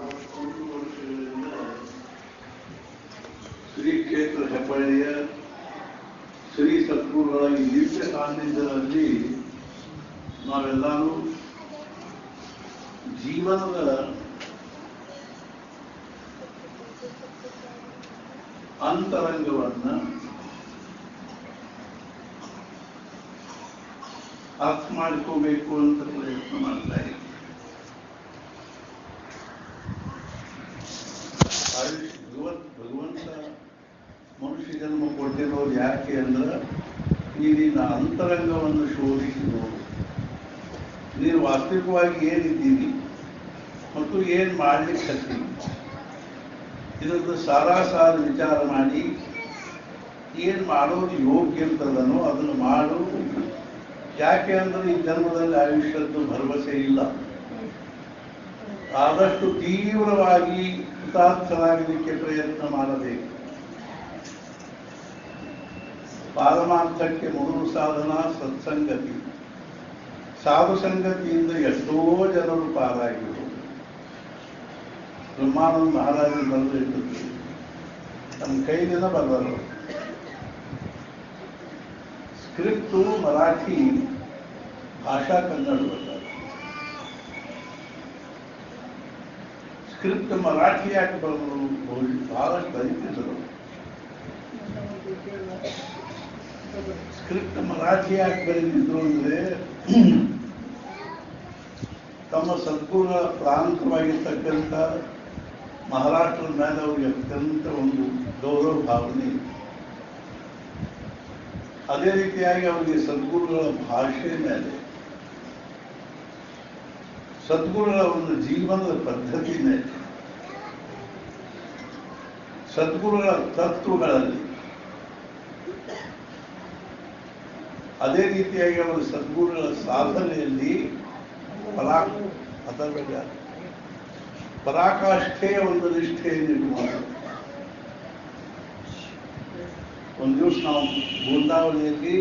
40 ವರ್ಷಗಳಿಂದ ಶ್ರೀ ಕ್ಷೇತ್ರ ಹೆಬ್ಬಳ್ಳಿಯ ಶ್ರೀ ಸದ್ಗುರುಗಳ ಈ ದಿವ್ಯ ಸಾನ್ನಿಧ್ಯದಲ್ಲಿ ನಾವೆಲ್ಲರೂ ಜೀವನದ ಅಂತರಂಗವನ್ನ ಅರ್ಥ ಮಾಡಿಕೋಬೇಕು ಅಂತ ಪ್ರಯತ್ನ ಮಾಡ್ತಾ ಇದ್ದೀವಿ. ಭಗವಂತ ಮನುಷ್ಯ ಜನ್ಮ ಕೊಟ್ಟಿರೋದು ಯಾಕೆ ಅಂದ್ರೆ ನೀರಿನ ಅಂತರಂಗವನ್ನು ಶೋಧಿಸಿ ನೋಡು. ನೀನು ವಾಸ್ತವಿಕವಾಗಿ ಏನಿದ್ದೀನಿ ಮತ್ತು ಏನು ಮಾಡ್ಲಿಕ್ಕೆ ಹತ್ತೀನಿ ಇದನ್ನು ಸಾರಾಸಾರ ವಿಚಾರ ಮಾಡಿ ಏನು ಮಾಡೋದು ಯೋಗ್ಯ ಇರ್ತದನೋ ಅದನ್ನು ಮಾಡು. ಯಾಕೆ ಅಂದ್ರೆ ಈ ಜನ್ಮದಲ್ಲಿ ಆಯುಷ್ಯದ್ದು ಭರವಸೆ ಇಲ್ಲ. ಆದಷ್ಟು ತೀವ್ರವಾಗಿ ಕೃತಾರ್ಥರಾಗಲಿಕ್ಕೆ ಪ್ರಯತ್ನ ಮಾಡಬೇಕು. ಪಾರಮಾರ್ಥಕ್ಕೆ ಮೊದಲು ಸಾಧನ ಸತ್ಸಂಗತಿ. ಸಾಧು ಸಂಗತಿಯಿಂದ ಎಷ್ಟೋ ಜನರು ಪಾರಾಗಿರು. ಬ್ರಹ್ಮಾನಂದ ಮಹಾರಾಜರು ಬರೆದಿಟ್ಟಿದ್ರು, ನಮ್ಮ ಕೈಲಿಂದ ಬರೆದರು. ಸ್ಕ್ರಿಪ್ಟು ಮರಾಠಿ, ಭಾಷಾ ಕನ್ನಡ ಬರ್ತಾರೆ. ಸ್ಕ್ರಿಪ್ಟ್ ಮರಾಠಿ ಯಾಕೆ ಬರೆದರು? ಬಹಳಷ್ಟು ಬರೀತಿದ್ರು. ಸ್ಕ್ರಿಪ್ಟ್ ಮರಾಠಿ ಯಾಕೆ ಬರೀತಿದ್ರು ಅಂದ್ರೆ ತಮ್ಮ ಸದ್ಗುರುಗಳ ಪ್ರಾಂತವಾಗಿರ್ತಕ್ಕಂಥ ಮಹಾರಾಷ್ಟ್ರದ ಮೇಲೆ ಅವರಿಗೆ ಅತ್ಯಂತ ಒಂದು ಗೌರವ ಭಾವನೆ. ಅದೇ ರೀತಿಯಾಗಿ ಅವರಿಗೆ ಸದ್ಗುರುಗಳ ಭಾಷೆ ಮೇಲೆ, ಸದ್ಗುರುಗಳ ಒಂದು ಜೀವನದ ಪದ್ಧತಿ ಮೇಲೆ, ಸದ್ಗುರುಗಳ ತತ್ವಗಳಲ್ಲಿ, ಅದೇ ರೀತಿಯಾಗಿ ಅವರ ಸದ್ಗುರುಗಳ ಸಾಧನೆಯಲ್ಲಿ ಪರಾಕಾಷ್ಠೆಯ ಒಂದು ನಿಷ್ಠೆಯನ್ನು ಒಂದು ದಿವಸ ನಾವು ಬೃಂದಾವನಿಯಲ್ಲಿ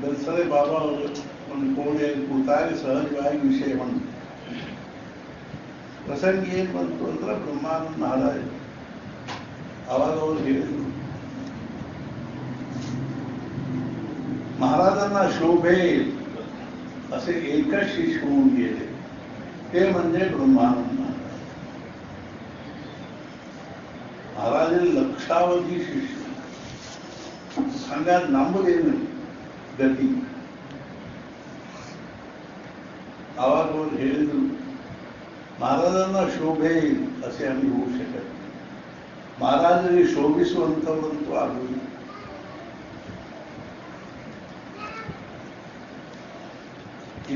ಬೆಲ್ಸರೆ ಬಾಬಾ ಅವರು ಒಂದು ಕೋಣೆಯಲ್ಲಿ ಕೂತಾಗ ಸಹಜವಾಗಿ ವಿಷಯ ಬಂತು. ಪ್ರಸಂಗ ಏನು ಬಂತು ಅಂದ್ರೆ ಬ್ರಹ್ಮಾನಂದ ಮಹಾರಾಜ. ಅವಾಗ ಅವರು ಹೇಳಿದರು, महाराजांना शोभेल असे एकच शिष्य होऊन गेले, ते म्हणजे ब्रह्मानंद महाराज. महाराजांनी लक्षावधी शिष्य सांगायला ನಂಬುದೇನು ಗತಿ. आवाज वर ಹೇಳಿದರು, महाराजांना शोभेल असे आम्ही होऊ शकत नाही. महाराजांनी शोभिಸುವಂತವರಂತೂ ಆಗುವುದಿಲ್ಲ.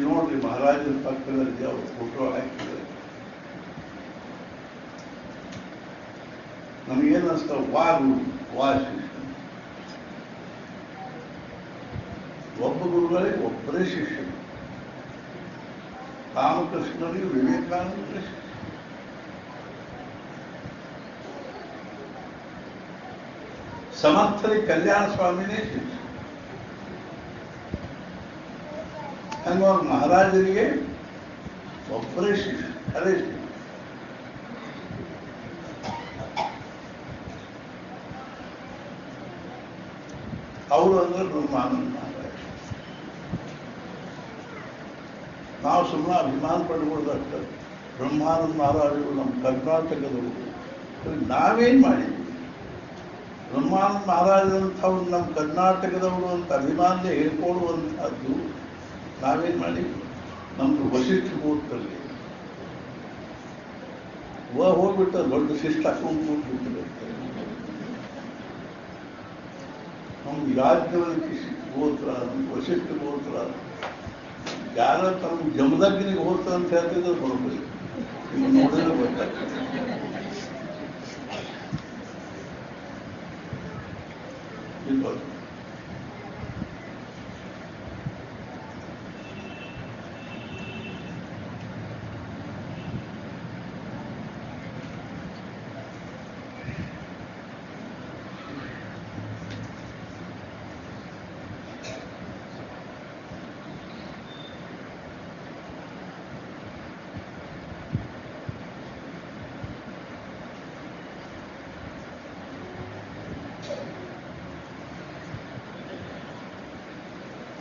ನೋಡ್ರಿ ಮಹಾರಾಜರ ಪಕ್ಕದಲ್ಲಿ ಅವ್ರ ಫೋಟೋ ಹಾಕಿದ್ದಾರೆ. ನಮಗೇನು ಅನ್ಸ್ತಾವ, ವಾ ಶಿಷ್ಯ. ಒಬ್ಬ ಗುರುಗಳಿಗೆ ಒಬ್ಬರೇ ಶಿಷ್ಯರು. ರಾಮಕೃಷ್ಣರಿಗೆ ವಿವೇಕಾನಂದ ಶಿಷ್ಯ. ಸಮರ್ಥರಿಗೆ ಕಲ್ಯಾಣ ಸ್ವಾಮಿನೇ ಶಿಷ್ಯ. ಹಂಗವ್ರ ಮಹಾರಾಜರಿಗೆ ಒಬ್ಬರೇ ಶಿಷ್ಯ, ಅದೇ ಶಿಷ್ಯ. ಅವರು ಅಂದ್ರೆ ಬ್ರಹ್ಮಾನಂದ ಮಹಾರಾಜ. ನಾವು ಸುಮ್ಮನೆ ಅಭಿಮಾನ ಪಡ್ಬೋದಷ್ಟ. ಬ್ರಹ್ಮಾನಂದ ಮಹಾರಾಜರು ನಮ್ಮ ಕರ್ನಾಟಕದವರು. ನಾವೇನ್ ಮಾಡಿದ್ವಿ? ಬ್ರಹ್ಮಾನಂದ ಮಹಾರಾಜರಂಥವ್ರು ನಮ್ಮ ಕರ್ನಾಟಕದವರು ಅಂತ ಅಭಿಮಾನದೇ ಹೇಳ್ಕೊಳ್ಳುವಂತಹದ್ದು ನಾವೇನ್ ಮಾಡಿ? ನಮ್ದು ವಶಿಷ್ಠ ಗೋತ್ರದಲ್ಲಿ ಹೋಗ್ಬಿಟ್ಟ ದೊಡ್ಡ ಶಿಷ್ಟ ಹಾಕೊಂಡು ಬಿಟ್ಟಿರುತ್ತೆ. ನಮ್ದು ರಾಜ್ಯದಲ್ಲಿ ಗೋತ್ರ, ವಶಿಷ್ಠ ಗೋತ್ರ, ಯಾರ ತಮ್ಮ ಜಮದಗ್ನಿಗೆ ಗೋತ್ರ ಅಂತ ಹೇಳ್ತಿದ್ರು ಬರೋಬ್ಬರಿ. ನೀವು ನೋಡಿದ್ರೆ ಗೊತ್ತಾಗ್ತದೆ.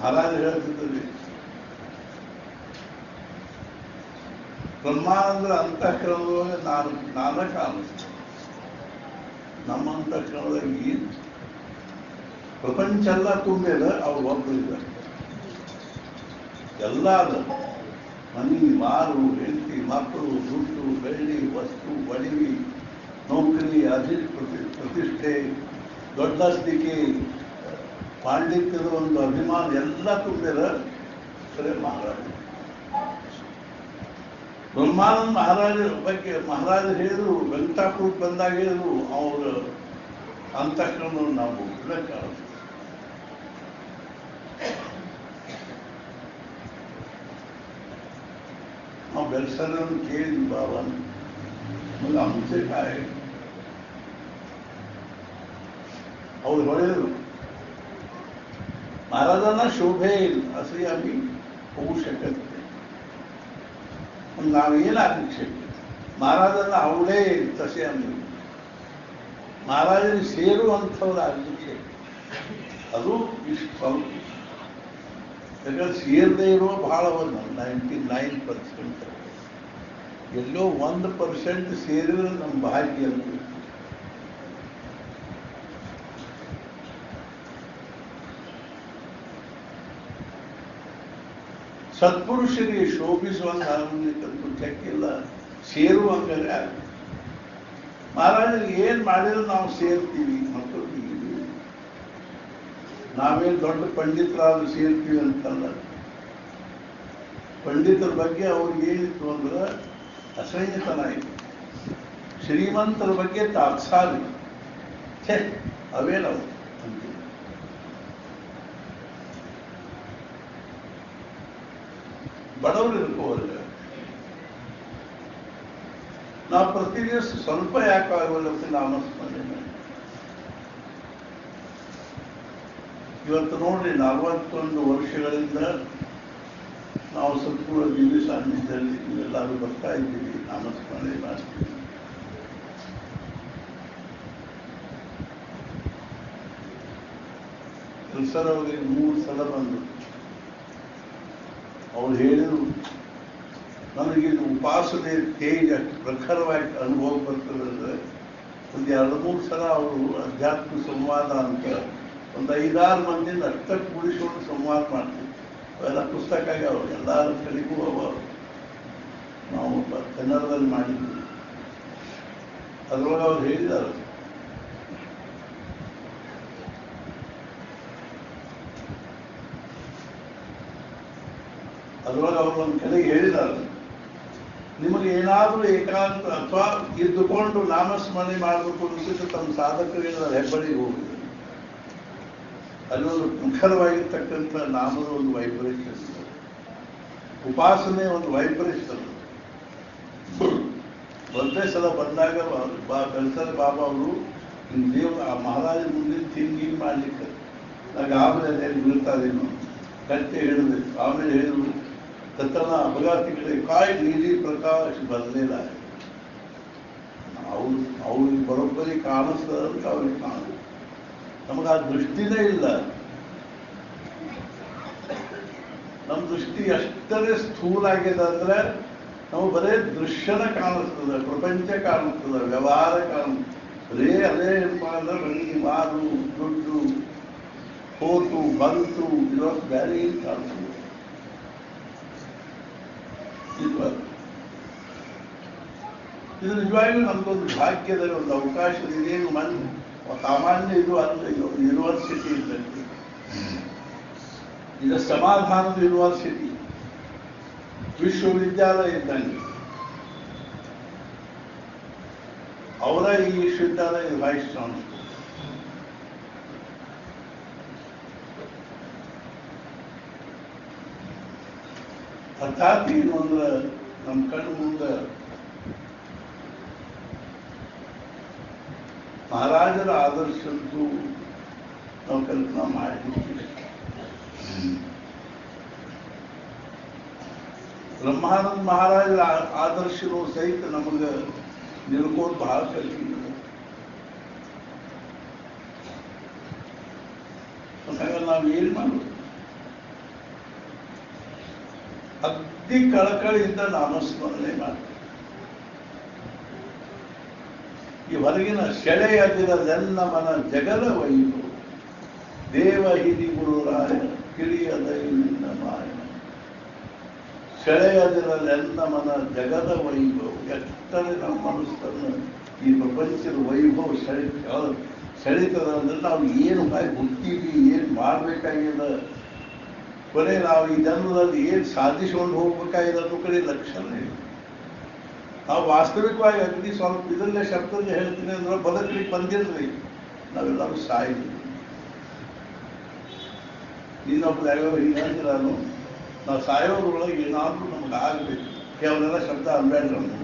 ಮಹಾರಾಜ ಹೇಳ್ತಿದ್ದಲ್ಲಿ ಬ್ರಹ್ಮಾನಂದರ ಅಂತಃಕರಣದೊಳಗೆ ನಾಲ್ಕು ಕಾಣಿಸ್ತದೆ. ನಮ್ಮ ಅಂತಃಕರಣದಾಗ ಏನು ಪ್ರಪಂಚ ಎಲ್ಲ ತುಂಬಿದ ಅವ್ರು ಒಬ್ಬರು ಇದ್ದಾರೆ. ಎಲ್ಲ ಅದ ಮನಿ ಮಾರು ಹೆಂಡತಿ ಮಕ್ಕಳು ದುಡ್ಡು ಬೆಳ್ಳಿ ವಸ್ತು ಒಡವಿ ನೌಕರಿ ಪ್ರತಿಷ್ಠೆ ದೊಡ್ಡಸ್ತಿಕೆ ಪಾಂಡಿತ್ಯದ ಒಂದು ಅಭಿಮಾನ ಎಲ್ಲ ತುಂಬಿದ ಸರಿ ಮಹಾರಾಜ. ಬ್ರಹ್ಮಾನಂದ ಮಹಾರಾಜರ ಬಗ್ಗೆ ಮಹಾರಾಜ ಹೇಳಿದ್ರು, ವೆಂಕಟಾಪುರಕ್ಕೆ ಬಂದಾಗ ಹೇಳಿದ್ರು, ಅವರ ಅಂತಃಕರಣವನ್ನು ನಾವು ಬಿಡಕ್ಕಾಗುತ್ತೆ. ನಾವು ಬೆಳೆಸೋದನ್ನು ಕೇಳಿದ್ವಿ बाबा मग आमचे काय ಅವ್ರು ಹೇಳಿದ್ರು, महाराजांना शोभेल असे आम्ही होऊ शकत नाही. मग नावेला शक्य महाराजांना आवडेल तसे आम्ही महाराजांनी ಸೇರುವಂಥವ್ರು ಆಗಲಿಕ್ಕೆ ಅದು ಇಷ್ಟು ಯಾಕಂದ್ರೆ ಸೇರದೇ ಇರುವ ಬಹಳ 99%. ಎಲ್ಲೋ 1% ಸೇರಿದ್ರೆ ನಮ್ಮ ಭಾಗ್ಯ ಅಂತ. ಸತ್ಪುರುಷರಿಗೆ ಶೋಭಿಸುವಂತ ಆಗಲಿಕ್ಕಂತೂ ಚಕ್ಕಿಲ್ಲ, ಸೇರುವಂಗಾರೆ ಆಗ. ಮಹಾರಾಜರಿಗೆ ಏನ್ ಮಾಡಿದ್ರು ನಾವು ಸೇರ್ತೀವಿ ಮತ್ತು ನಾವೇನು ದೊಡ್ಡ ಪಂಡಿತರಾದ್ರು ಸೇರ್ತೀವಿ ಅಂತಲ್ಲ. ಪಂಡಿತರ ಬಗ್ಗೆ ಅವ್ರಿಗೆ ಏನಿತ್ತು ಅಂದ್ರೆ ಅಸಹ್ಯತನ ಇತ್ತು. ಶ್ರೀಮಂತರ ಬಗ್ಗೆ ತಾತ್ಸಾರಿ ಛೇ ಅವೇನವು ಅಂತೀವಿ. ಬಡವರು ಇರ್ಕೋಲ್ಲ, ನಾವು ಪ್ರತಿ ದಿವಸ ಸ್ವಲ್ಪ ಯಾಕೆ ಆಗೋಲ್ಲಕ್ಕೆ ನಾಮಸ್ಮರಣೆ ಮಾಡಿ. ಇವತ್ತು ನೋಡ್ರಿ 41 ವರ್ಷಗಳಿಂದ ನಾವು ಸತ್ಪುರ ದಿವ್ಯ ಸಾನ್ನಿಧ್ಯದಲ್ಲಿ ಎಲ್ಲರೂ ಬರ್ತಾ ಇದ್ದೀವಿ, ನಾಮಸ್ಮರಣೆ ಮಾಡ್ತೀವಿ. ಸರ್ ಅವ್ರಿಗೆ 3 ಸಲ ಬಂದರು. ಅವ್ರು ಹೇಳಿದ್ರು, ನನಗಿದು ಉಪಾಸನೆ ತೇಜ ಪ್ರಖರವಾಗಿ ಅನುಭವ ಬರ್ತದಂದ್ರೆ ಒಂದು 2-3 ಸಲ ಅವರು ಅಧ್ಯಾತ್ಮ ಸಂವಾದ ಅಂತ ಒಂದು 5-6 ಮಂದಿನ ಅಷ್ಟ ಕೂಡಿಸ್ಕೊಂಡು ಸಂವಾದ ಮಾಡ್ತೀವಿ. ಅವೆಲ್ಲ ಪುಸ್ತಕ ಆಗ್ಯಾವ, ಎಲ್ಲರ ಕಡೆಗೂ ಅವ. ನಾವು ಕನ್ನಡದಲ್ಲಿ ಮಾಡಿದ್ವಿ. ಅದ್ರೊಳಗೆ ಅವ್ರು ಹೇಳಿದ್ದಾರೆ, ಅದ್ರೊಳಗೆ ಅವರು ಒಂದು ಕಡೆಗೆ ಹೇಳಿದ್ದಾರೆ, ನಿಮಗೆ ಏನಾದರೂ ಏಕಾಂತ ಅಥವಾ ಇದ್ದುಕೊಂಡು ನಾಮಸ್ಮರಣೆ ಮಾಡಬೇಕು ಅನಿಸಿದ್ರೆ ತಮ್ಮ ಸಾಧಕರಿಗೆ ಹೆಬ್ಬಳಿಗೆ ಹೋಗಿದೆ. ಅಲ್ಲೊಂದು ಮುಖರವಾಗಿರ್ತಕ್ಕಂಥ ನಾಮದ ಒಂದು ವೈಬ್ರೇಷನ್, ಉಪಾಸನೆ ಒಂದು ವೈಬ್ರೇಷನ್. ಒಂದೇ ಸಲ ಬಂದಾಗ ಬೆಲ್ಸರ್ ಬಾಬಾ ಅವರು ದೇವ್ರ ಆ ಮಹಾರಾಜ ಮುಂದಿನ ತಿಂಗಿ ಮಾಡ್ಲಿಕ್ಕೆ ನನಗೆ ಆಮೇಲೆ ಬೀಳ್ತಾರೇನು ಕತ್ತೆ ಹೇಳಿದೆ. ಆಮೇಲೆ ಹೇಳಿದ್ರು, ತತ್ತನ ಅಪಘಾತಿಗಳಿಗೆ ಕಾಯ್ ನೀಲಿ ಪ್ರಕಾಶ್ ಬರಲಿಲ್ಲ. ಅವ್ರಿಗೆ ಬರೋಬ್ಬರಿ ಕಾಣಿಸ್ತದಂತ ಅವ್ರಿಗೆ ಕಾಣುದು, ನಮಗೆ ಆ ದೃಷ್ಟಿನೇ ಇಲ್ಲ. ನಮ್ಮ ದೃಷ್ಟಿ ಎಷ್ಟರೇ ಸ್ಥೂಲ ಆಗಿದೆ ಅಂದ್ರೆ ನಾವು ಬರೇ ದೃಶ್ಯನ ಕಾಣಿಸ್ತದೆ, ಪ್ರಪಂಚ ಕಾಣಿಸ್ತದೆ, ವ್ಯವಹಾರ ಕಾಣಿಸ್ತದೆ. ಅದೇ ಏನಪ್ಪ ಅಂದ್ರೆ ಮನಿ ಮಾರು ದುಡ್ಡು ಹೋತು ಬಂತು ಇದೊಂದು ಬೇರೆ ಏನು ಕಾಣಿಸ್ತದೆ. ಇದು ನಿಜವಾಗಿಯೂ ನಮ್ಗೊಂದು ಭಾಗ್ಯದಲ್ಲಿ ಒಂದು ಅವಕಾಶದ ಏನು ಮಂದಿ ಸಾಮಾನ್ಯ ಇದು ಅಲ್ಲ. ಯೂನಿವರ್ಸಿಟಿ ಇದ್ದಂತೆ, ಇದು ಸಮಾಧಾನದ ಯೂನಿವರ್ಸಿಟಿ, ವಿಶ್ವವಿದ್ಯಾಲಯ ಇದ್ದಂಗೆ. ಅವರ ಈ ವಿಶ್ವವಿದ್ಯಾಲಯ ವೈಸ್ ಚಾನ್ಸಲರ್. ಅರ್ಥಾತ್ ಏನು ಅಂದ್ರೆ ನಮ್ಮ ಕಣ್ಣು ಮುಂದೆ ಮಹಾರಾಜರ ಆದರ್ಶದ್ದು ನಾವು ಕಲ್ಪನಾ ಮಾಡಿದ್ದೀವಿ. ಬ್ರಹ್ಮಾನಂದ ಮಹಾರಾಜರ ಆದರ್ಶಗಳು ಸಹಿತ ನಮಗೆ ನಿಲ್ಕೋದು ಬಹಳ ಕಲ್ಪಿದೆ. ಹಾಗಾಗಿ ನಾವು ಏನು ಮಾಡೋದು? ಅತಿ ಕಳಕಳಿಯಿಂದ ನಾಮಸ್ಮರಣೆ ಮಾಡ್ತೇವೆ. ಈ ಹೊರಗಿನ ಸೆಳೆಯದಿರದೆಲ್ಲ ಮನ ಜಗದ ವೈಭವ ದೇವ ಹಿರಿ ಗುರುರಾಯ ಕಿರಿಯದ ನಿನ್ನ ಮಾಯ. ಸೆಳೆಯದಿರದೆಲ್ಲ ಮನ ಜಗದ ವೈಭವ. ಎಷ್ಟರೇ ನಮ್ಮ ಮನಸ್ಸನ್ನು ಈ ಪ್ರಪಂಚದ ವೈಭವ ಸೆಳಿತದಂದ್ರೆ ನಾವು ಏನು ಮಾಡಿ ಹುಡ್ತೀವಿ, ಏನು ಮಾಡಬೇಕಾಗಿಲ್ಲ, ಕೊನೆ ನಾವು ಈ ಜನ್ಮದಲ್ಲಿ ಏನು ಸಾಧಿಸಿಕೊಂಡು ಹೋಗ್ಬೇಕಾಗಿದೆ ಅನ್ನೋ ಕಡೆ ಲಕ್ಷಣ ಇಲ್ಲ. ನಾವು ವಾಸ್ತವಿಕವಾಗಿ ಅಗ್ನಿ ಸ್ವಲ್ಪ ಇದರಲ್ಲೇ ಶಬ್ದದಲ್ಲಿ ಹೇಳ್ತೀನಿ ಅಂದ್ರೆ ಬದುಕಲಿಕ್ಕೆ ಬಂದಿರ್ರಿ, ನಾವೆಲ್ಲರೂ ಸಾಯಿದ್ವಿ. ಇನ್ನೊಬ್ರು ಯಾವ್ಯಾವ ಹಿಂಗೆ ಹೇಳ್ತಿರಾನು, ನಾವು ಸಾಯೋದ್ರೊಳಗೆ ಏನಾದರೂ ನಮ್ಗೆ ಆಗಬೇಕು, ಕೇವಲ ಶಬ್ದ ಅನ್ಬೇಡ್ರಿ.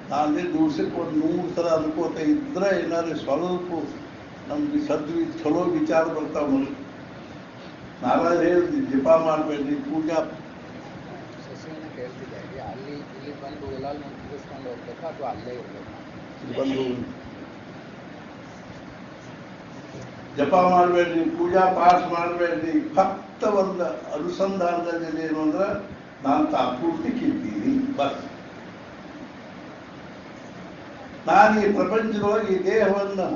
ನಾನೇ ದಿವ್ಸಕ್ಕೆ ಒಂದು 100 ಸಲ ಅನ್ಕೋತ ಇದ್ರೆ ಏನಾದ್ರು ಸ್ವಲ್ಪ ನಮ್ಗೆ ಚಲೋ ವಿಚಾರ ಬರ್ತಾವ. ನಾರಾಯಣ ಹೇಳಿದ್ವಿ, ಜಪ ಮಾಡಬೇಡ್ರಿ, ಪೂಜಾ ಕೇಳ್ತಿದ್ದಾರೆ. ಅಲ್ಲಿ ಇಲ್ಲಿ ಬಂದು ಎಲ್ಲ ಮುಗಿಸ್ಕೊಂಡು ಹೋಗ್ಬೇಕಾ ಅಥವಾ ಅಲ್ಲೇ ಇರಬೇಕು? ಬಂದು ಜಪ ಮಾಡಬೇಡ್ರಿ, ಪೂಜಾ ಪಾಠ ಮಾಡಬೇಡ್ರಿ. ಭಕ್ತ ಒಂದು ಅನುಸಂಧಾನದಲ್ಲಿ ಏನು ಅಂದ್ರೆ ನಾನು ತಾಪೂರ್ತಿಕ್ಕಿದ್ದೀನಿ ಬಸ್. ನಾನು ಈ ಪ್ರಪಂಚದೊಳಗೆ ಈ ದೇಹವನ್ನು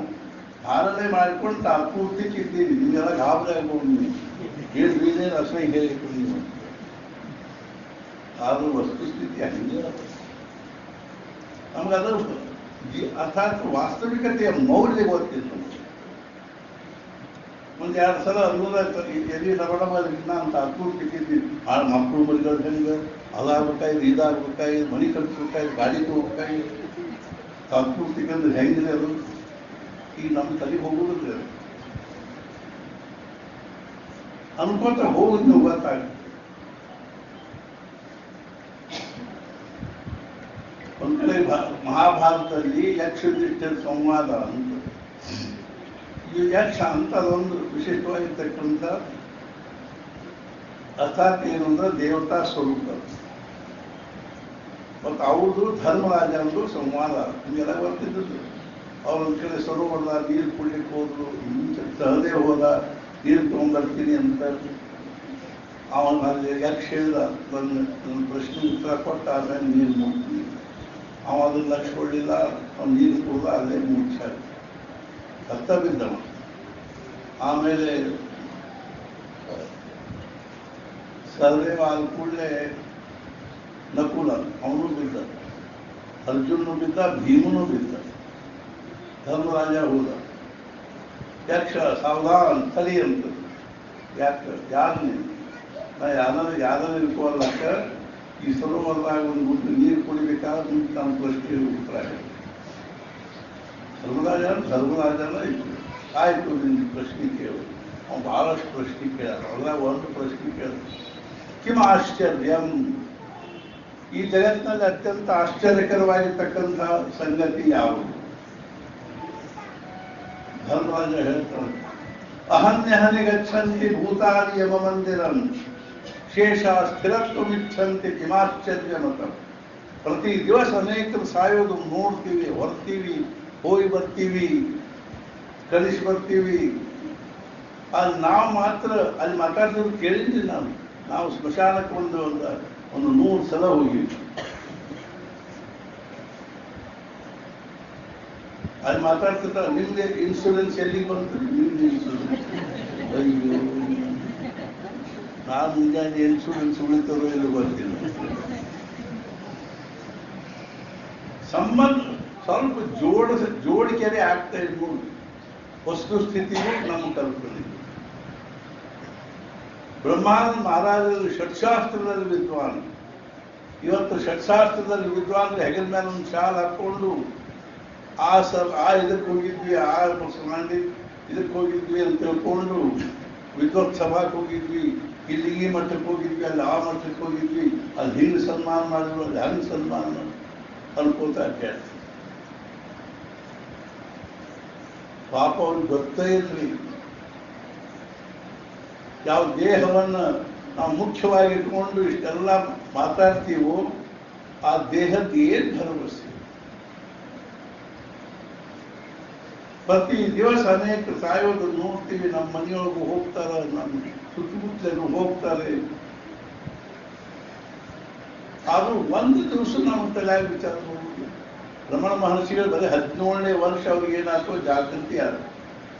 ಧಾರಣೆ ಮಾಡಿಕೊಂಡು ತಾಪೂರ್ತಿಕ್ಕಿದ್ದೀನಿ. ನಿಮಗೆಲ್ಲ ಗಾಬರಿ ಆಗ್ಬೋದು, ಹೇಳಿದ್ರೆ ಅಸಹ್ಯ ಹೇಳಿಕೊಂಡು ನೀವು. ಆದರೂ ವಸ್ತುಸ್ಥಿತಿ ಹಂಗೆ ನಮಗದು ಅರ್ಥಾತ್ ವಾಸ್ತವಿಕತೆಯ ಮೌಲ್ಯ ಗೊತ್ತಿತ್ತು. ಒಂದು 2 ಸಲ ಎಲ್ಲಿ ರಮಣದಲ್ಲಿ ನಾನು ತಾಪೂರ್ತಿಕ್ಕಿದ್ದೀನಿ. ಆ ಮಕ್ಕಳು ಮರಿಗಳು ಹೆಂಗೆ ಅದಾಗಬೇಕಾಯ್ತು, ಇದಾಗಬೇಕಾಯ್ತು, ಮನೆ ಕಟ್ಬೇಕಾಯ್ತು, ಗಾಡಿ ತಗೋಬೇಕಾಯ್ತು. ತಾಪೂರ್ತಿಕಂದ್ರೆ ಹೆಂಗಿದೆ ಅದು ಈಗ ನಮ್ಮ ತಲೆಗೆ ಹೋಗುವುದಿಲ್ಲ. ಅನ್ಕೋತ ಹೋಗುದು ನೀವು ಗೊತ್ತಾಗುತ್ತೆ. ಒಂದ್ ಕಡೆ ಮಹಾಭಾರತದಲ್ಲಿ ಯಕ್ಷ ಸಂವಾದ ಅಂತ, ಈ ಯಕ್ಷ ಅಂತ ಅದೊಂದು ವಿಶಿಷ್ಟವಾಗಿರ್ತಕ್ಕಂಥ ಅರ್ಥಾತ್ ಏನು ಅಂದ್ರೆ ದೇವತಾ ಸ್ವರೂಪ. ಮತ್ತು ಅವ್ರದ್ದು ಧರ್ಮರಾಜ ಅಂದು ಸಂವಾದ ನಿಮಗೆಲ್ಲ ಗೊತ್ತಿದ್ದದ್ದು. ಅವ್ರೊಂದ್ ಕಡೆ ಸರೋವರದ ನೀರು ಕುಡ್ಲಿಕ್ಕೆ ಹೋದ್ರು, ಸಹದೇವ ಹೋದ ನೀರು ತಗೊಂಡ್ಬರ್ತೀನಿ ಅಂತ. ಅವನ ಯಕ್ಷ ಹೇಳಿದ, ನನ್ನ ಪ್ರಶ್ನೆ ಉತ್ತರ ಕೊಟ್ಟ ಆದ್ಮೇಲೆ ನೀರು ಮುಟ್ತೀನಿ. ಅವ ಅದನ್ನ ಲಕ್ಷ ಕೊಡಲಿಲ್ಲ, ಅವ್ನು ನೀರು ಕುಡ್ದ, ಅಲ್ಲೇ ಮುಚ್ಚ ಸತ್ತ ಬಿದ್ದವ. ಆಮೇಲೆ ಸಹದೇವ ಆದ ಕೂಡಲೇ ನಕುಲ ಅವನು ಬಿದ್ದ, ಅರ್ಜುನನು ಬಿದ್ದ, ಭೀಮನು ಬಿದ್ದ, ಧರ್ಮರಾಜ ಹೋದ. ಯಕ್ಷ ಸಾವಧಾನ ತಲಿ ಅಂತ, ಯಾಕೆ ಯಾರನ್ನೇ ನಾ ಯಾರನ್ನ ಇರ್ಕೋಲ್ಲಕ್ಕ ಈ ಸರೋವರದಾಗ ಒಂದು ಗುಡ್ಡು ನೀರು ಕುಡಿಬೇಕಾದ್ರೆ ನಾನು ಪ್ರಶ್ನೆ ಉತ್ತರ ಹೇಳಿ. ಧರ್ಮರಾಜನ ಇತ್ತು. ಆಯ್ತು, ನಿನ್ನ ಪ್ರಶ್ನೆ ಕೇಳು. ಅವ್ನು ಬಹಳಷ್ಟು ಪ್ರಶ್ನೆ ಕೇಳ. ಅದ್ರಾಗ ಒಂದು ಪ್ರಶ್ನೆ ಕೇಳ, ಕಿಮ್ ಆಶ್ಚರ್ಯಂ, ಈ ಜಗತ್ತಿನಲ್ಲಿ ಅತ್ಯಂತ ಆಶ್ಚರ್ಯಕರವಾಗಿರ್ತಕ್ಕಂಥ ಸಂಗತಿ ಯಾವುದು? ಧರ್ಮರಾಜ ಹೇಳ್ತಾನೆ, ಅಹನ್ಯಹನಿ ಗಚ್ಚಂತಿ ಭೂತಾನಿ ಯಮ ಮಂದಿರಂ ಶೇಷ ಸ್ಥಿರತ್ವಮಿಚ್ಛಂತಿ ಕಿಮಾಶ್ಚರ್ಯ ಮತ. ಪ್ರತಿ ದಿವಸ ಅನೇಕರು ಸಾಯೋದು ನೋಡ್ತೀವಿ, ಹೊರ್ತೀವಿ, ಹೋಗಿ ಬರ್ತೀವಿ, ಕಲಿಸಿ ಬರ್ತೀವಿ. ಅಲ್ಲಿ ನಾವು ಮಾತ್ರ ಅಲ್ಲಿ ಮಾತಾಡ್ತಿದ್ರು ಕೇಳಿದ್ವಿ. ನಾವು ಸ್ಮಶಾನಕ್ಕೆ ಒಂದು 100 ಸಲ ಹೋಗಿವಿ. ಅಲ್ಲಿ ಮಾತಾಡ್ತಿರ್ತಾರೆ, ನಿಮ್ದೆ ಇನ್ಶೂರೆನ್ಸ್ ಎಲ್ಲಿಗೆ ಬಂತು, ನಿಮ್ದು ಇನ್ಶೂರೆನ್ಸ್. ಅಯ್ಯೋ, ನಾನು ಮುಂಜಾನೆ ಇನ್ಶೂರೆನ್ಸ್ ಉಳಿತಾರೋ ಇಲ್ಲ ಗೊತ್ತಿಲ್ಲ. ಸಂಬಂಧ ಸ್ವಲ್ಪ ಜೋಡಿಕೆರೆ ಆಗ್ತಾ ಇದ್ದು ವಸ್ತುಸ್ಥಿತಿಗೂ ನಮ್ಮ ಕಲ್ಪನೆ. ಬ್ರಹ್ಮಾನಂದ ಮಹಾರಾಜರು ಷಟ್ಶಾಸ್ತ್ರದಲ್ಲಿ ವಿದ್ವಾನ್. ಇವತ್ತು ಷಟ್ಶಾಸ್ತ್ರದಲ್ಲಿ ವಿದ್ವಾನ್ರು ಹೆಗಲ ಮೇಲೆ ಒಂದು ಶಾಲ್ ಹಾಕೊಂಡು ಇದಕ್ಕೆ ಹೋಗಿದ್ವಿ, ಮಾಡಿ ಇದಕ್ಕೆ ಹೋಗಿದ್ವಿ ಅಂತ ತಿಳ್ಕೊಂಡು ವಿದ್ವತ್ ಸಭಾಕ್ಕೆ ಹೋಗಿದ್ವಿ, ಇಲ್ಲಿ ಈ ಮಠಕ್ಕೆ ಹೋಗಿದ್ವಿ, ಅಲ್ಲಿ ಆ ಮಠಕ್ಕೆ ಹೋಗಿದ್ವಿ, ಅಲ್ಲಿ ಹಿಂಗೆ ಸನ್ಮಾನ ಮಾಡಿದ್ರು, ಅಲ್ಲಿ ಹಂಗೆ ಸನ್ಮಾನ ಅನ್ಕೋತ ಅಡ್ಡಾಡ್ತೀವಿ. ಪಾಪ ಅವ್ರಿಗೆ ಗೊತ್ತೇ ಇಲ್ರಿ, ಯಾವ ದೇಹವನ್ನು ನಾವು ಮುಖ್ಯವಾಗಿ ಇಟ್ಕೊಂಡು ಇಷ್ಟೆಲ್ಲ ಮಾತಾಡ್ತೀವೋ ಆ ದೇಹದ ಏನು ಭರವಸೆ. ಪ್ರತಿ ದಿವಸ ಅನೇಕ ಸಾಯೋದು ನೋಡ್ತೀವಿ. ನಮ್ಮ ಮನೆಯೊಳಗೂ ಹೋಗ್ತಾರೆ, ನಮ್ಮ ಸುತ್ತಮುತ್ತಲೂ ಹೋಗ್ತಾರೆ. ಆದರೂ ಒಂದು ದಿವಸ ನಾವು ತಲೆಯಾಗಿ ವಿಚಾರ ಮಾಡುವುದು. ರಮಣ ಮಹರ್ಷಿಗಳು ಬರೀ 17ನೇ ವರ್ಷ ಅವ್ರಿಗೆ ಏನಾಯ್ತು ಜಾಗೃತಿ ಆದ.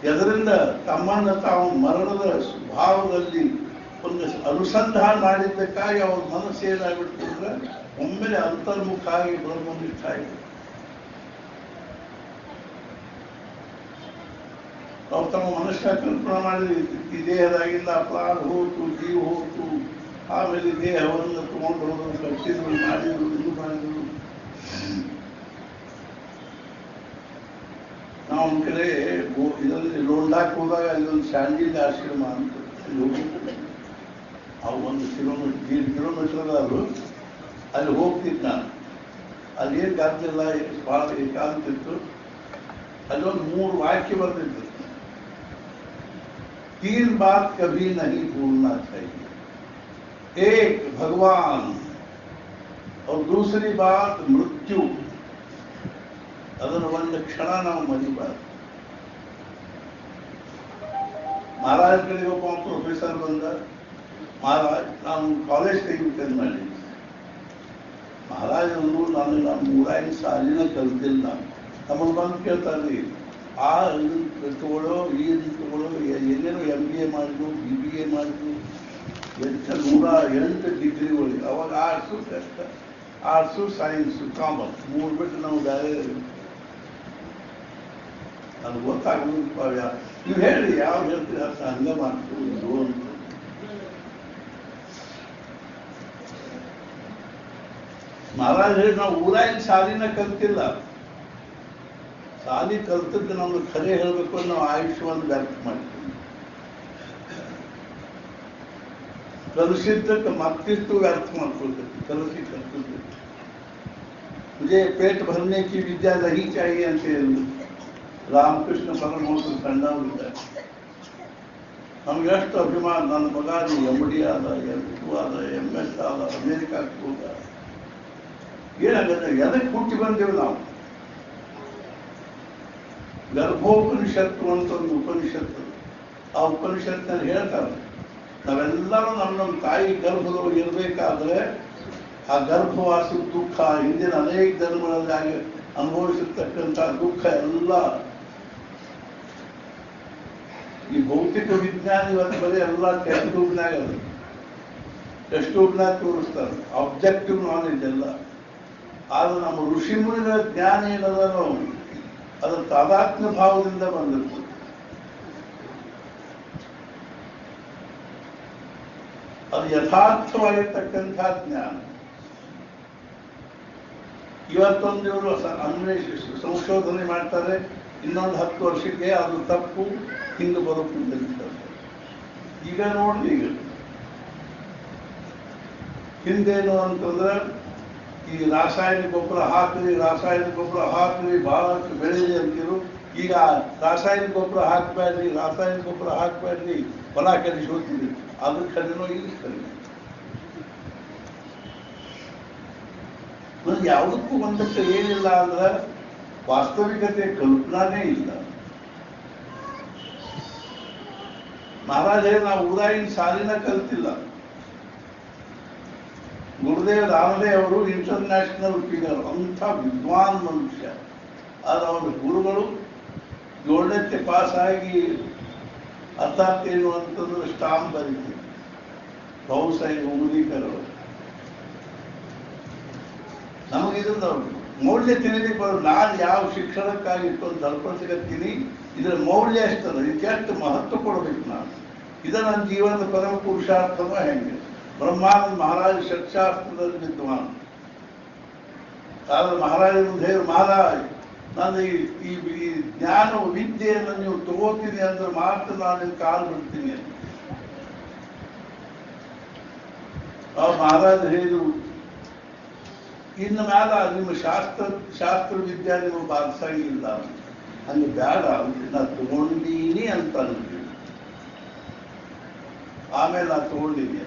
ಇದರಿಂದ ತಮ್ಮನ್ನು ತಾವು ಮರಣದ ಭಾವದಲ್ಲಿ ಒಂದು ಅನುಸಂಧಾನ ಮಾಡಿದ್ದಕ್ಕಾಗಿ ಅವ್ರ ಮನಸ್ಸು ಏನಾಗ್ಬಿಡ್ತಂದ್ರೆ ಒಮ್ಮೆಲೆ ಅಂತರ್ಮುಖ ಆಗಿ ಬ್ರಹ್ಮನಿಷ್ಠ ಆಗಿ ಅವ್ರು ತಮ್ಮ ಮನುಷ್ಯ ಕಲ್ಪನೆ ಮಾಡಿ ಈ ದೇಹದಾಗಿಂದ ಪ್ರಾಣ ಹೋತು, ಜೀವ ಹೋತು, ಆಮೇಲೆ ದೇಹವನ್ನು ತಗೊಂಡು ಹೋದ್ರು, ಕಟ್ಟಿದ್ರು, ಮಾಡಿದ್ರು, ಇದು ಮಾಡಿದ್ರು. ನಾವು ಒಂದು ಕಡೆ ಇದರಲ್ಲಿ ಲೋಂಡಾಕ್ ಹೋದಾಗ ಅಲ್ಲೊಂದು ಶಾಂಡಿಲ್ ಆಶ್ರಮ ಅಂತ ಅಲ್ಲಿ ಹೋಗಿತ್ತು. ಅವು 1 ಕಿಲೋಮೀಟರ್ ಅದು. ಅಲ್ಲಿ ಹೋಗ್ತಿತ್ತು ನಾನು. ಅಲ್ಲಿ ಏನು ಗಾದ್ದಿಲ್ಲ, ಭಾಳ ಏಕಾಂತ ಇತ್ತು. ಅಲ್ಲೊಂದು 3 ವಾಕ್ಯ ಬರ್ತಿತ್ತು. 3 बात कभी नहीं भूलना चाहिए. एक भगवान और दूसरी बात मृत्यु. ಅದನ್ನು ಒಂದು ಕ್ಷಣ ನಾವು ಮರಿಬಾರ್ದು. ಮಹಾರಾಜ್ ಕಡೆಗೆ ಒಬ್ಬ ಪ್ರೊಫೆಸರ್ ಬಂದ. ಮಹಾರಾಜ್ ನಾನು ಕಾಲೇಜ್ ತೆಗಿಬೇಕಂತ ಮಾಡಿದ್ದೆ. ಮಹಾರಾಜ್ ಅಂದ್ರು ನಾನು 3 ಸಾಲಿನ ಕಲ್ತಿಲ್ಲ. ನಮ್ಮನ್ನು ಬಂದು ಕೇಳ್ತಾರೆ, ಆ ಇದನ್ನು ತಗೊಳ್ಳೋ, ಈ ಇದನ್ನು ತಗೊಳ್ಳೋ, ಎಲ್ಲೇನೋ MBA ಮಾಡಿದ್ರು, BBA ಮಾಡಿದ್ರು, 108 ಡಿಗ್ರಿಗಳು. ಅವಾಗ ಆರ್ಟ್ಸು ಸೈನ್ಸು ಕಾಮರ್ಸ್ 3 ಬಿಟ್ಟು ನಾವು ಬೇರೆ ಅದು ಗೊತ್ತಾಗೋದು. ನೀವು ಹೇಳಿ ಯಾವ್ದು ಹೇಳ್ತೀರಿ ಅಷ್ಟು ಹಂಗೆ ಮಾಡ್ತೀವಿ ಅಂತ. ಮಹಾರಾಜ್ ಹೇಳಿ ನಾವು 105 ಸಾಲಿನ ಕಲ್ತಿಲ್ಲ. ಸಾಲಿ ಕಲ್ತದ್ದು ನಮ್ಗೆ ಖರೆ ಹೇಳಬೇಕು ಅಂದ್ರೆ ನಾವು ಆಯುಷ್ಯವನ್ನು ವ್ಯರ್ಥ ಮಾಡ್ತೀವಿ. ಕಲಿಸಿದ್ದಕ್ಕೆ ಮತ್ತಿಷ್ಟು ವ್ಯರ್ಥ ಮಾಡ್ಕೊಳ್ತೀವಿ. ಕಲಿಸಿ ಕಲ್ತಿದ್ದು मुझे पेट भरने की विद्या नहीं चाहिए ಅಂತ ಹೇಳಿ ರಾಮಕೃಷ್ಣ ಪರಮಹಂಸರು ಕಂಡವರಿದ್ದಾರೆ. ನಮ್ಗೆ ಎಷ್ಟು ಅಭಿಮಾನ. ನನ್ನ ಮಗ MD ಆದ, M2 ಆದ, MS ಆದ, ಅಮೇರಿಕಾಕ್ಕೆ ಹೋದ. ಏನಾಗುತ್ತೆ, ಎದಕ್ಕೆ ಹುಟ್ಟಿ ಬಂದೇವು ನಾವು? ಗರ್ಭೋಪನಿಷತ್ತು ಅಂತ ಒಂದು ಉಪನಿಷತ್ತು. ಆ ಉಪನಿಷತ್ತಿನಲ್ಲಿ ಹೇಳ್ತಾರೆ, ನಾವೆಲ್ಲರೂ ನಮ್ಮ ತಾಯಿ ಗರ್ಭದೊಳಗೆ ಇರಬೇಕಾದ್ರೆ ಆ ಗರ್ಭವಾಸ ದುಃಖ, ಹಿಂದಿನ ಅನೇಕ ಧರ್ಮಗಳಲ್ಲಿ ಅನುಭವಿಸಿರ್ತಕ್ಕಂಥ ದುಃಖ ಎಲ್ಲ ಈ ಭೌತಿಕ ವಿಜ್ಞಾನ ಇವತ್ತು ಬರೀ ಎಲ್ಲ ಟೆಸ್ಟ್ ಟ್ಯೂಬ್ನಾಗ ಅದು. ಟೆಸ್ಟ್ ಟ್ಯೂಬ್ನಾಗ ತೋರಿಸ್ತಾರೆ, ಆಬ್ಜೆಕ್ಟಿವ್ ನಾಲೆಜ್ ಎಲ್ಲ. ಆದ್ರೆ ನಮ್ಮ ಋಷಿ ಮುನಿಗಳ ಜ್ಞಾನ ಏನದೋ ಅದು ತಾದಾತ್ಮ್ಯ ಭಾವದಿಂದ ಬಂದಿರ್ತದೆ. ಅದು ಯಥಾರ್ಥವಾಗಿರ್ತಕ್ಕಂಥ ಜ್ಞಾನ. ಇವತ್ತೊಂದು ಇವರು ಸಂಶೋಧನೆ ಮಾಡ್ತಾರೆ, ಇನ್ನೊಂದು 10 ವರ್ಷಕ್ಕೆ ಅದು ತಪ್ಪು, ಹಿಂಗೆ ಬರೋಕ್ಕಿಂತ. ಈಗ ನೋಡಿ, ಈಗ ಹಿಂದೇನು ಅಂತಂದ್ರೆ ಈ ರಾಸಾಯನಿಕ ಗೊಬ್ಬರ ಹಾಕ್ರಿ ಬಹಳಷ್ಟು ಬೆಳೆಯಲಿ ಅಂತಿರು. ಈಗ ರಾಸಾಯನಿಕ ಗೊಬ್ಬರ ಹಾಕ್ಬೇಡ್ರಿ ಹೊಲ ಕೆಡಿಸಿ ಹೋಗ್ತೀವಿ. ಅದು ಕಡಿನೋ ಇಲ್ಲಿ ಕಡಿಮೆ. ಯಾವುದಕ್ಕೂ ಒಂದಕ್ಕೆ ಏನಿಲ್ಲ ಅಂದ್ರೆ ವಾಸ್ತವಿಕತೆ ಕಲ್ಪನಾನೇ ಇಲ್ಲ. ಮಹಾರಾಜರೇ ನಾವು 105 ಸಾಲಿನ ಕಲ್ತಿಲ್ಲ. ಗುರುದೇವ್ ರಾಮದೇವ್ ಅವರು ಇಂಟರ್ನ್ಯಾಷನಲ್ ಫಿಗರ್, ಅಂಥ ವಿದ್ವಾನ್ ಮನುಷ್ಯ. ಆದ್ರೆ ಅವರ ಗುರುಗಳು 7ನೇ ಪಾಸ್ ಆಗಿ ಅರ್ಥಾತ್ ಏನು ಅಂತಂದ್ರೆ ಸ್ಟಾಂಪ್ ಬರೀತೀವಿ ಬಹುಸಾಹಿ ಉಮದೀಕರ್. ನಮಗಿದ್ರಿಂದ ಮೌಲ್ಯ ತಿಳಿಲಿಕ್ಕೆ ಬರೋದು. ನಾನು ಯಾವ ಶಿಕ್ಷಣಕ್ಕಾಗಿ ಇಷ್ಟೊಂದು ದರ್ಪಣಿಸ್ತೀನಿ, ಇದರ ಮೌಲ್ಯ ಎಷ್ಟದ, ಇದಕ್ಕೆ ಎಷ್ಟು ಮಹತ್ವ ಕೊಡಬೇಕು ನಾನು. ಇದ ನನ್ನ ಜೀವನದ ಪರಮ ಪುರುಷಾರ್ಥನೋ ಹೆಂಗೆ. ಬ್ರಹ್ಮಾನಂದ ಮಹಾರಾಜ ಷಟ್ಶಾಸ್ತ್ರದಲ್ಲಿ ವಿದ್ವಾನ್. ಆದ್ರೆ ಮಹಾರಾಜರು ಹೇಳಿ, ಮಹಾರಾಜ್ ನಾನು ಈ ಜ್ಞಾನ ವಿದ್ಯೆಯನ್ನು ನೀವು ತಗೋತೀನಿ ಅಂದ್ರೆ ಮಾತ್ರ ನಾನು ನಿನ್ನ ಕಾಲು ಬಿಡ್ತೀನಿ ಅಂತ. ಮಹಾರಾಜ ಹೇಳಿದ್ರು, ಇನ್ನು ಮ್ಯಾಲ ನಿಮ್ಮ ಶಾಸ್ತ್ರ ವಿದ್ಯೆ ನಿಮ್ಮ ಬಾರಿಸಂಗಿಲ್ಲ, ಹಂಗೆ ಬೇಡ, ನಾ ತಗೊಂಡೀನಿ ಅಂತ ಅಂದ್ರಿ. ಆಮೇಲೆ ನಾ ತಗೊಂಡಿದ್ದೀನಿ.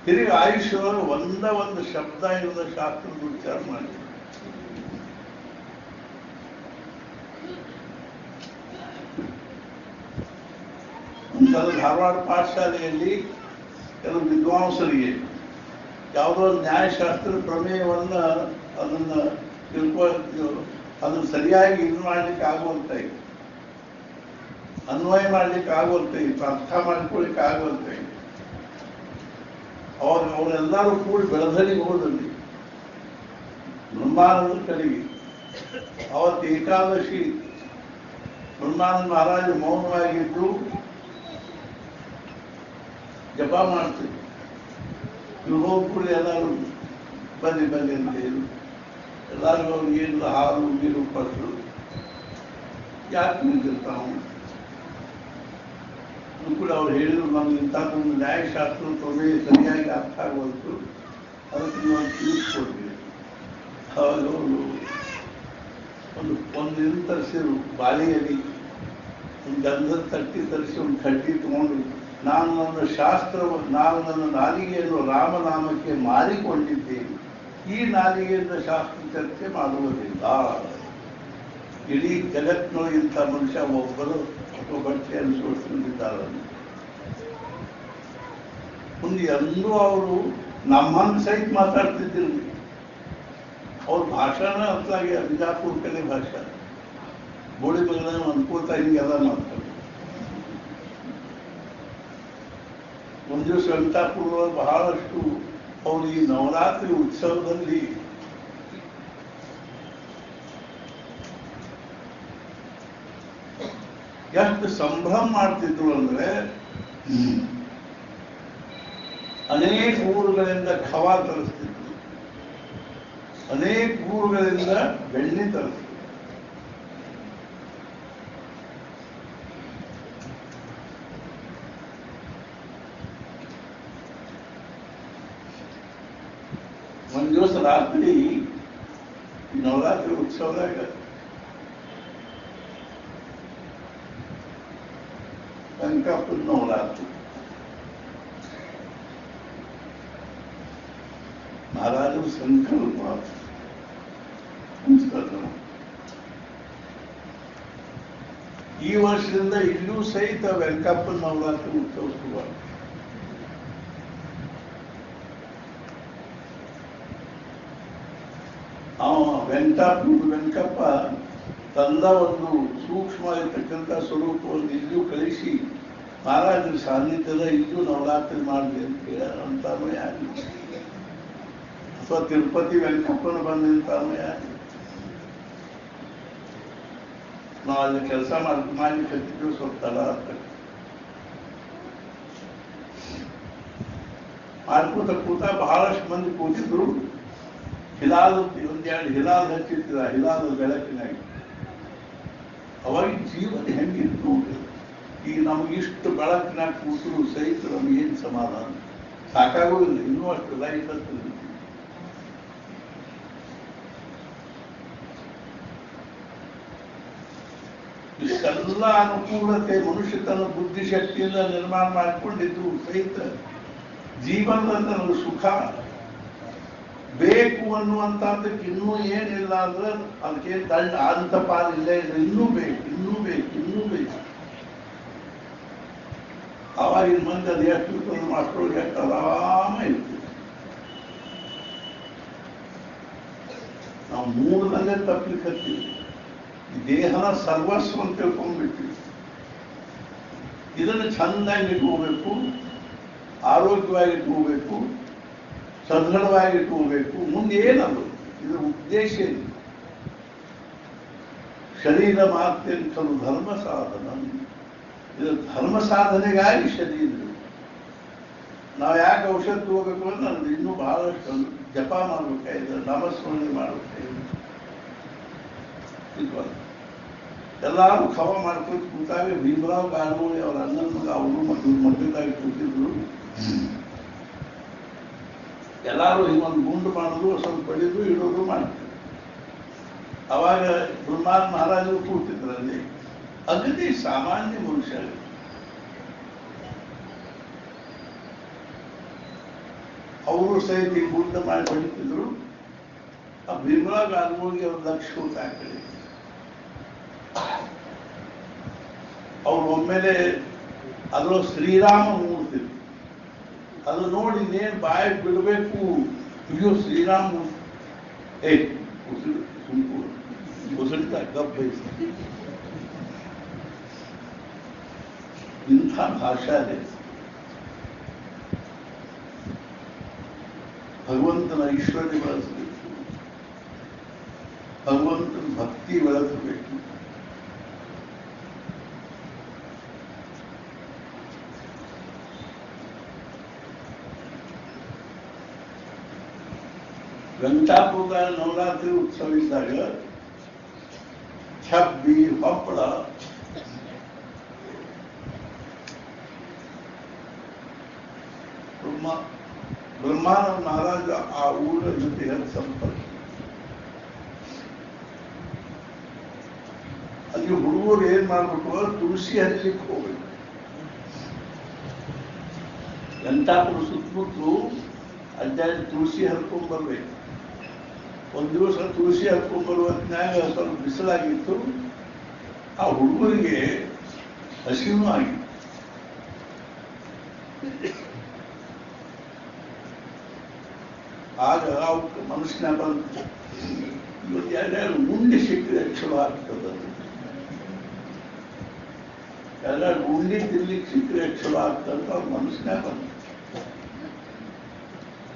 ತಿರುಗಿ ಆಯುಷ್ಯವರು ಒಂದು ಶಬ್ದ ಇಲ್ಲದ ಶಾಸ್ತ್ರದ ವಿಚಾರ ಮಾಡಿದ್ರು. ಒಂದ್ಸಲ ಧಾರವಾಡ ಪಾಠಶಾಲೆಯಲ್ಲಿ ಕೆಲವು ವಿದ್ವಾಂಸರಿಗೆ ಯಾವುದೋ ನ್ಯಾಯಶಾಸ್ತ್ರ ಪ್ರಮೇಯವನ್ನ ಅದನ್ನ ಅದನ್ನು ಸರಿಯಾಗಿ ಇದು ಮಾಡ್ಲಿಕ್ಕೆ ಆಗುವಂತ ಇದೆ, ಅನ್ವಯ ಮಾಡ್ಲಿಕ್ಕೆ ಆಗುವಂತ ಇದೆ, ಅರ್ಥ ಮಾಡ್ಕೊಳ್ಳಿಕ್ಕೆ ಆಗುವಂತ ಇದೆ. ಅವರೆಲ್ಲರೂ ಕೂಡಿ ಬೆಳಧರಿಗೆ ಹೋದಲ್ಲಿ ಬ್ರಹ್ಮಾನಂದ ಕಡೆಗೆ ಅವತ್ತು ಏಕಾದಶಿ ಬ್ರಹ್ಮಾನಂದ ಮಹಾರಾಜ ಮೌನವಾಗಿದ್ದು ಜಪ ಮಾಡ್ತಿದ್ರು. ಇವ್ರು ಹೋಗ್ಬಿಡಿ ಎಲ್ಲರೂ ಬನ್ನಿ ಬನ್ನಿ ಅಂತ ಹೇಳಿ ಎಲ್ಲರಿಗೂ ಅವ್ರಿಗೆ ಏನು ಹಾಲು ನೀರು ಕೊಟ್ಟರು. ಯಾಕೆ ನಿಂತಿರ್ತಾವು ಕೂಡ ಅವ್ರು ಹೇಳಿದ್ರು, ನಮ್ಗೆ ಇಂಥದ್ದೊಂದು ನ್ಯಾಯಶಾಸ್ತ್ರ ಪ್ರಮೇಯ ಸರಿಯಾಗಿ ಅರ್ಥ ಆಗುವಂತು, ಅದಕ್ಕೆ ನೀವು ತಿಳಿಸ್ಕೊಡ್ತೀವಿ. ಅವಾಗ ಅವರು ಒಂದು ಇದು ತರಿಸಿರು, ಬಾಳಿಯಲ್ಲಿ ಒಂದು ಗಂಧದ ತಟ್ಟಿ ತರಿಸಿ ಒಂದು ಕಡ್ಡಿ ತಗೊಂಡು, ನಾನು ನನ್ನ ನಾಲಿಗೆಯನ್ನು ರಾಮನಾಮಕ್ಕೆ ಮಾರಿಕೊಂಡಿದ್ದೇನೆ, ಈ ನಾಲಿಗೆಯಿಂದ ಶಾಸ್ತ್ರ ಚರ್ಚೆ ಮಾಡುವುದಿಲ್ಲ. ಇಡೀ ಜಗತ್ತಿನೊಳಗಿಂತ ಮನುಷ್ಯ ಒಬ್ಬರು ಅಥವಾ ಬಟ್ಟೆಯನ್ನು ಸೋಸಿಕೊಂಡಿದ್ದಾರೆ. ಮುಂದೆ ಎಂದೂ ಅವರು ನಮ್ಮನ್ನು ಸಹಿತ ಮಾತಾಡ್ತಿದ್ದಿಲ್ಲ. ಅವ್ರ ಭಾಷಾನ ಅರ್ಥಾಗಿ ಬಿಜಾಪುರ ಕಡೆ ಭಾಷಾ, ಬೋಳಿ ಮಗನ ಅನ್ಕೋತಾ ಹಿಂಗೆಲ್ಲ ಮಾಡ್ತಾರೆ. ಒಂದು ದಿವಸ ವೆಂಕಟಾಪುರ ಬಹಳಷ್ಟು ಅವರು ಈ ನವರಾತ್ರಿ ಉತ್ಸವದಲ್ಲಿ ಎಷ್ಟು ಸಂಭ್ರಮ ಮಾಡ್ತಿದ್ರು ಅಂದ್ರೆ, ಅನೇಕ ಊರುಗಳಿಂದ ಖವಾ ತರಿಸ್ತಿದ್ರು, ಅನೇಕ ಊರುಗಳಿಂದ ಬೆಣ್ಣೆ ತರಿಸ್ತಿದ್ರು. ಒಂದು ದಿವಸ ರಾತ್ರಿ ನವರಾತ್ರಿ ಉತ್ಸವದಾಗ ವೆಂಕಟಪ್ಪನ ನವರಾತ್ರಿ ಮಹಾರಾಜರು ಸಂಕಲ್ಪ ಈ ವರ್ಷದಿಂದ ಇಲ್ಲೂ ಸಹಿತ ವೆಂಕಟಪ್ಪನ ನವರಾತ್ರಿ ಉತ್ಸವ ಶುರುವಾಗಿದೆ. ವೆಂಕಪ್ಪ ತಂದ ಒಂದು ಸೂಕ್ಷ್ಮವಾಗಿರ್ತಕ್ಕಂಥ ಸ್ವರೂಪವನ್ನು ಇಲ್ಲೂ ಕಳಿಸಿ ಮಹಾರಾಜರ ಸಾನ್ನಿಧ್ಯದ ಇಲ್ಲೂ ನವರಾತ್ರಿ ಮಾಡಲಿ ಅಂತ ಹೇಳ ಅಂತಾನು ಯಾರು, ಅಥವಾ ತಿರುಪತಿ ವೆಂಕಪ್ಪನ ಬಂದಂತಾನು ಯಾರು. ನಾವು ಅಲ್ಲಿ ಕೆಲಸ ಮಾಡ್ಲಿಕ್ಕೆ ಸ್ವಲ್ಪ ತಡ ಆಗ್ತದೆ. ಮಾಡ್ಕೋತ ಕೂತ ಬಹಳಷ್ಟು ಮಂದಿ ಕೂತಿದ್ರು. ಹಿಲಾಲು ಒಂದೆರಡು ಹಿಲಾಲ್ ಹಚ್ಚಿರ್ತಿದ, ಹಿಲಾಲು ಬೆಳಕಿನಾಗಿ. ಅವಾಗ ಜೀವನ ಹೆಂಗಿತ್ತು ನೋಡ್ರಿ. ಈಗ ನಮಗಿಷ್ಟು ಬೆಳಕಿನಾಗ ಕೂತರು ಸಹಿತ ನಮಗೇನು ಸಮಾಧಾನ, ಸಾಕಾಗೋದಿಲ್ಲ. ಇನ್ನೂ ಅಷ್ಟು ಲೈಟ್ ಹತ್ತಿಲ್ಲ. ಇಷ್ಟೆಲ್ಲ ಅನುಕೂಲತೆ ಮನುಷ್ಯ ತನ್ನ ಬುದ್ಧಿಶಕ್ತಿಯಿಂದ ನಿರ್ಮಾಣ ಮಾಡಿಕೊಂಡಿದ್ರು ಸಹಿತ ಜೀವನದಲ್ಲಿ ನನಗೆ ಸುಖ ಬೇಕು ಅನ್ನುವಂಥದ್ದಕ್ಕೆ ಇನ್ನೂ ಏನಿಲ್ಲ ಅಂದ್ರೆ ಅದಕ್ಕೆ ದಂಡ ಅಂತ ಪಾಲಿಲ್ಲ. ಇನ್ನೂ ಬೇಕು, ಇನ್ನೂ ಬೇಕು, ಇನ್ನೂ ಬೇಕು. ಆವಾಗಿನ ಮಂದಿ ಅದು ಎಷ್ಟು ಮಕ್ಕಳು ಎಷ್ಟು ಆರಾಮ ಇರ್ತದೆ. ನಾವು ಮೂರದಲ್ಲೇ ತಪ್ಪಲಿಕ್ಕೆ ಹತ್ತೀವಿ. ದೇಹನ ಸರ್ವಸ್ವ ಅಂತ ತಿಳ್ಕೊಂಡ್ಬಿಟ್ಟಿವಿ. ಇದನ್ನು ಚಂದಾಗಿ ಇಟ್ಕೋಬೇಕು, ಆರೋಗ್ಯವಾಗಿ ಇಟ್ಕೋಬೇಕು, ಸದೃಢವಾಗಿ ಇಟ್ಕೋಬೇಕು. ಮುಂದೆ ಏನದು ಇದರ ಉದ್ದೇಶ ಏನು? ಶರೀರ ಮಾತ್ಯಂತಲು ಧರ್ಮ ಸಾಧನ. ಇದು ಧರ್ಮ ಸಾಧನೆಗಾಗಿ ಶರೀರ. ನಾವು ಯಾಕೆ ಔಷಧ ತಗೋಬೇಕು ಅಂದ್ರೆ ನಮ್ದು ಇನ್ನೂ ಬಹಳಷ್ಟು ಜಪ ಮಾಡ್ಬೇಕಾಗಿದೆ, ನಾಮಸ್ಮರಣೆ ಮಾಡ್ಬೇಕಾಗಿದೆ. ಎಲ್ಲರೂ ಖವ ಮಾಡ್ಕೊಂಡು ಕೂತಾಗ ಭೀಮರಾವ್ ಗಾನಗೋಳಿ ಅವ್ರ ಅಣ್ಣನ ಮಗ ಅವರು ಮತ್ತು ಮಧ್ಯದಾಗಿ ಕೂತಿದ್ರು. ಎಲ್ಲರೂ ಹಿಂಗೊಂದು ಗುಂಡು ಮಾಡೋದು, ಸ್ವಲ್ಪ ಬಡಿದು ಇಡೋದು ಮಾಡ್ತಿದ್ರು. ಅವಾಗ ಬ್ರಹ್ಮಾನ್ ಮಹಾರಾಜರು ಕೂತಿದ್ರಲ್ಲಿ. ಅಗದಿ ಸಾಮಾನ್ಯ ಮನುಷ್ಯ. ಅವರು ಸಹಿತ ಈ ಗುಂಡು ಮಾಡಿ ಬಡಿತಿದ್ರು. ಆ ಭೀಮರಾವ್ ಗಾನಗೋಳಿ ಅವ್ರ ಲಕ್ಷ ಹೋಗ್ತಾ ಕಡೆ ಅವ್ರು ಒಮ್ಮೆಲೆ ಅದರೊಳಗೆ ಶ್ರೀರಾಮ ಮೂರ್ತಿ ಅದು ನೋಡಿ ಇನ್ನೇನು ಬಾಯಿ ಬಿಡಬೇಕು. ಅಯ್ಯೋ ಶ್ರೀರಾಮ್ ಉಸಿರು ಸುಂಕು ಉಸಿರಿತ ಗಬ್ಬ ಇಂಥ ಭಾಷಾ ಇದೆ. ಭಗವಂತನ ಐಶ್ವರ್ಯ ಬೆಳೆಸಬೇಕು, ಭಗವಂತನ ಭಕ್ತಿ ಬೆಳೆಸಬೇಕು. ವೆಂಕಟಾಪುರದ ನವರಾತ್ರಿ ಉತ್ಸವ ಇದ್ದಾಗ ಛಬ್ಬಿ ಹಪ್ಪಳ ಬ್ರಹ್ಮಾನಂದ ಮಹಾರಾಜ ಆ ಊರ ಜೊತೆ ಸಂಪರ್ಕ. ಅಲ್ಲಿ ಹುಡುಗರು ಏನ್ ಮಾಡ್ಬಿಟ್ಟು ತುಳಸಿ ಹಚ್ಚಲಿಕ್ಕೆ ಹೋಗ್ಬೇಕು. ವೆಂಕಟಾಪುರ ಸುತ್ತಮುತ್ತಲು ಅಡ್ಡಾಡಿ ತುಳಸಿ ಹರ್ಕೊಂಡ್ ಬರ್ಬೇಕು. ಒಂದು ದಿವಸ ತುಳಸಿ ಹರ್ಕೊಂಡ್ ಬರುವತ್ನಾಗ ಸ್ವಲ್ಪ ಬಿಸಿಲಾಗಿತ್ತು. ಆ ಹುಡುಗರಿಗೆ ಹಸಿನೂ ಆಗಿತ್ತು. ಆಗ ಅವಕ್ಕೆ ಮನಸ್ಸಿನ ಬಂತು, ಇವತ್ತು ಯಾರ್ಯಾರು ಉಂಡೆ ಸಿಕ್ಕರೆ ಚಲೋ ಆಗ್ತದ, ಯಾರ್ಯಾರು ಉಂಡೆ ತಿನ್ಲಿಕ್ಕೆ ಸಿಕ್ಕರೆ ಚಲೋ ಆಗ್ತದ ಅವ್ರ ಮನಸ್ಸಿನ ಬಂತು.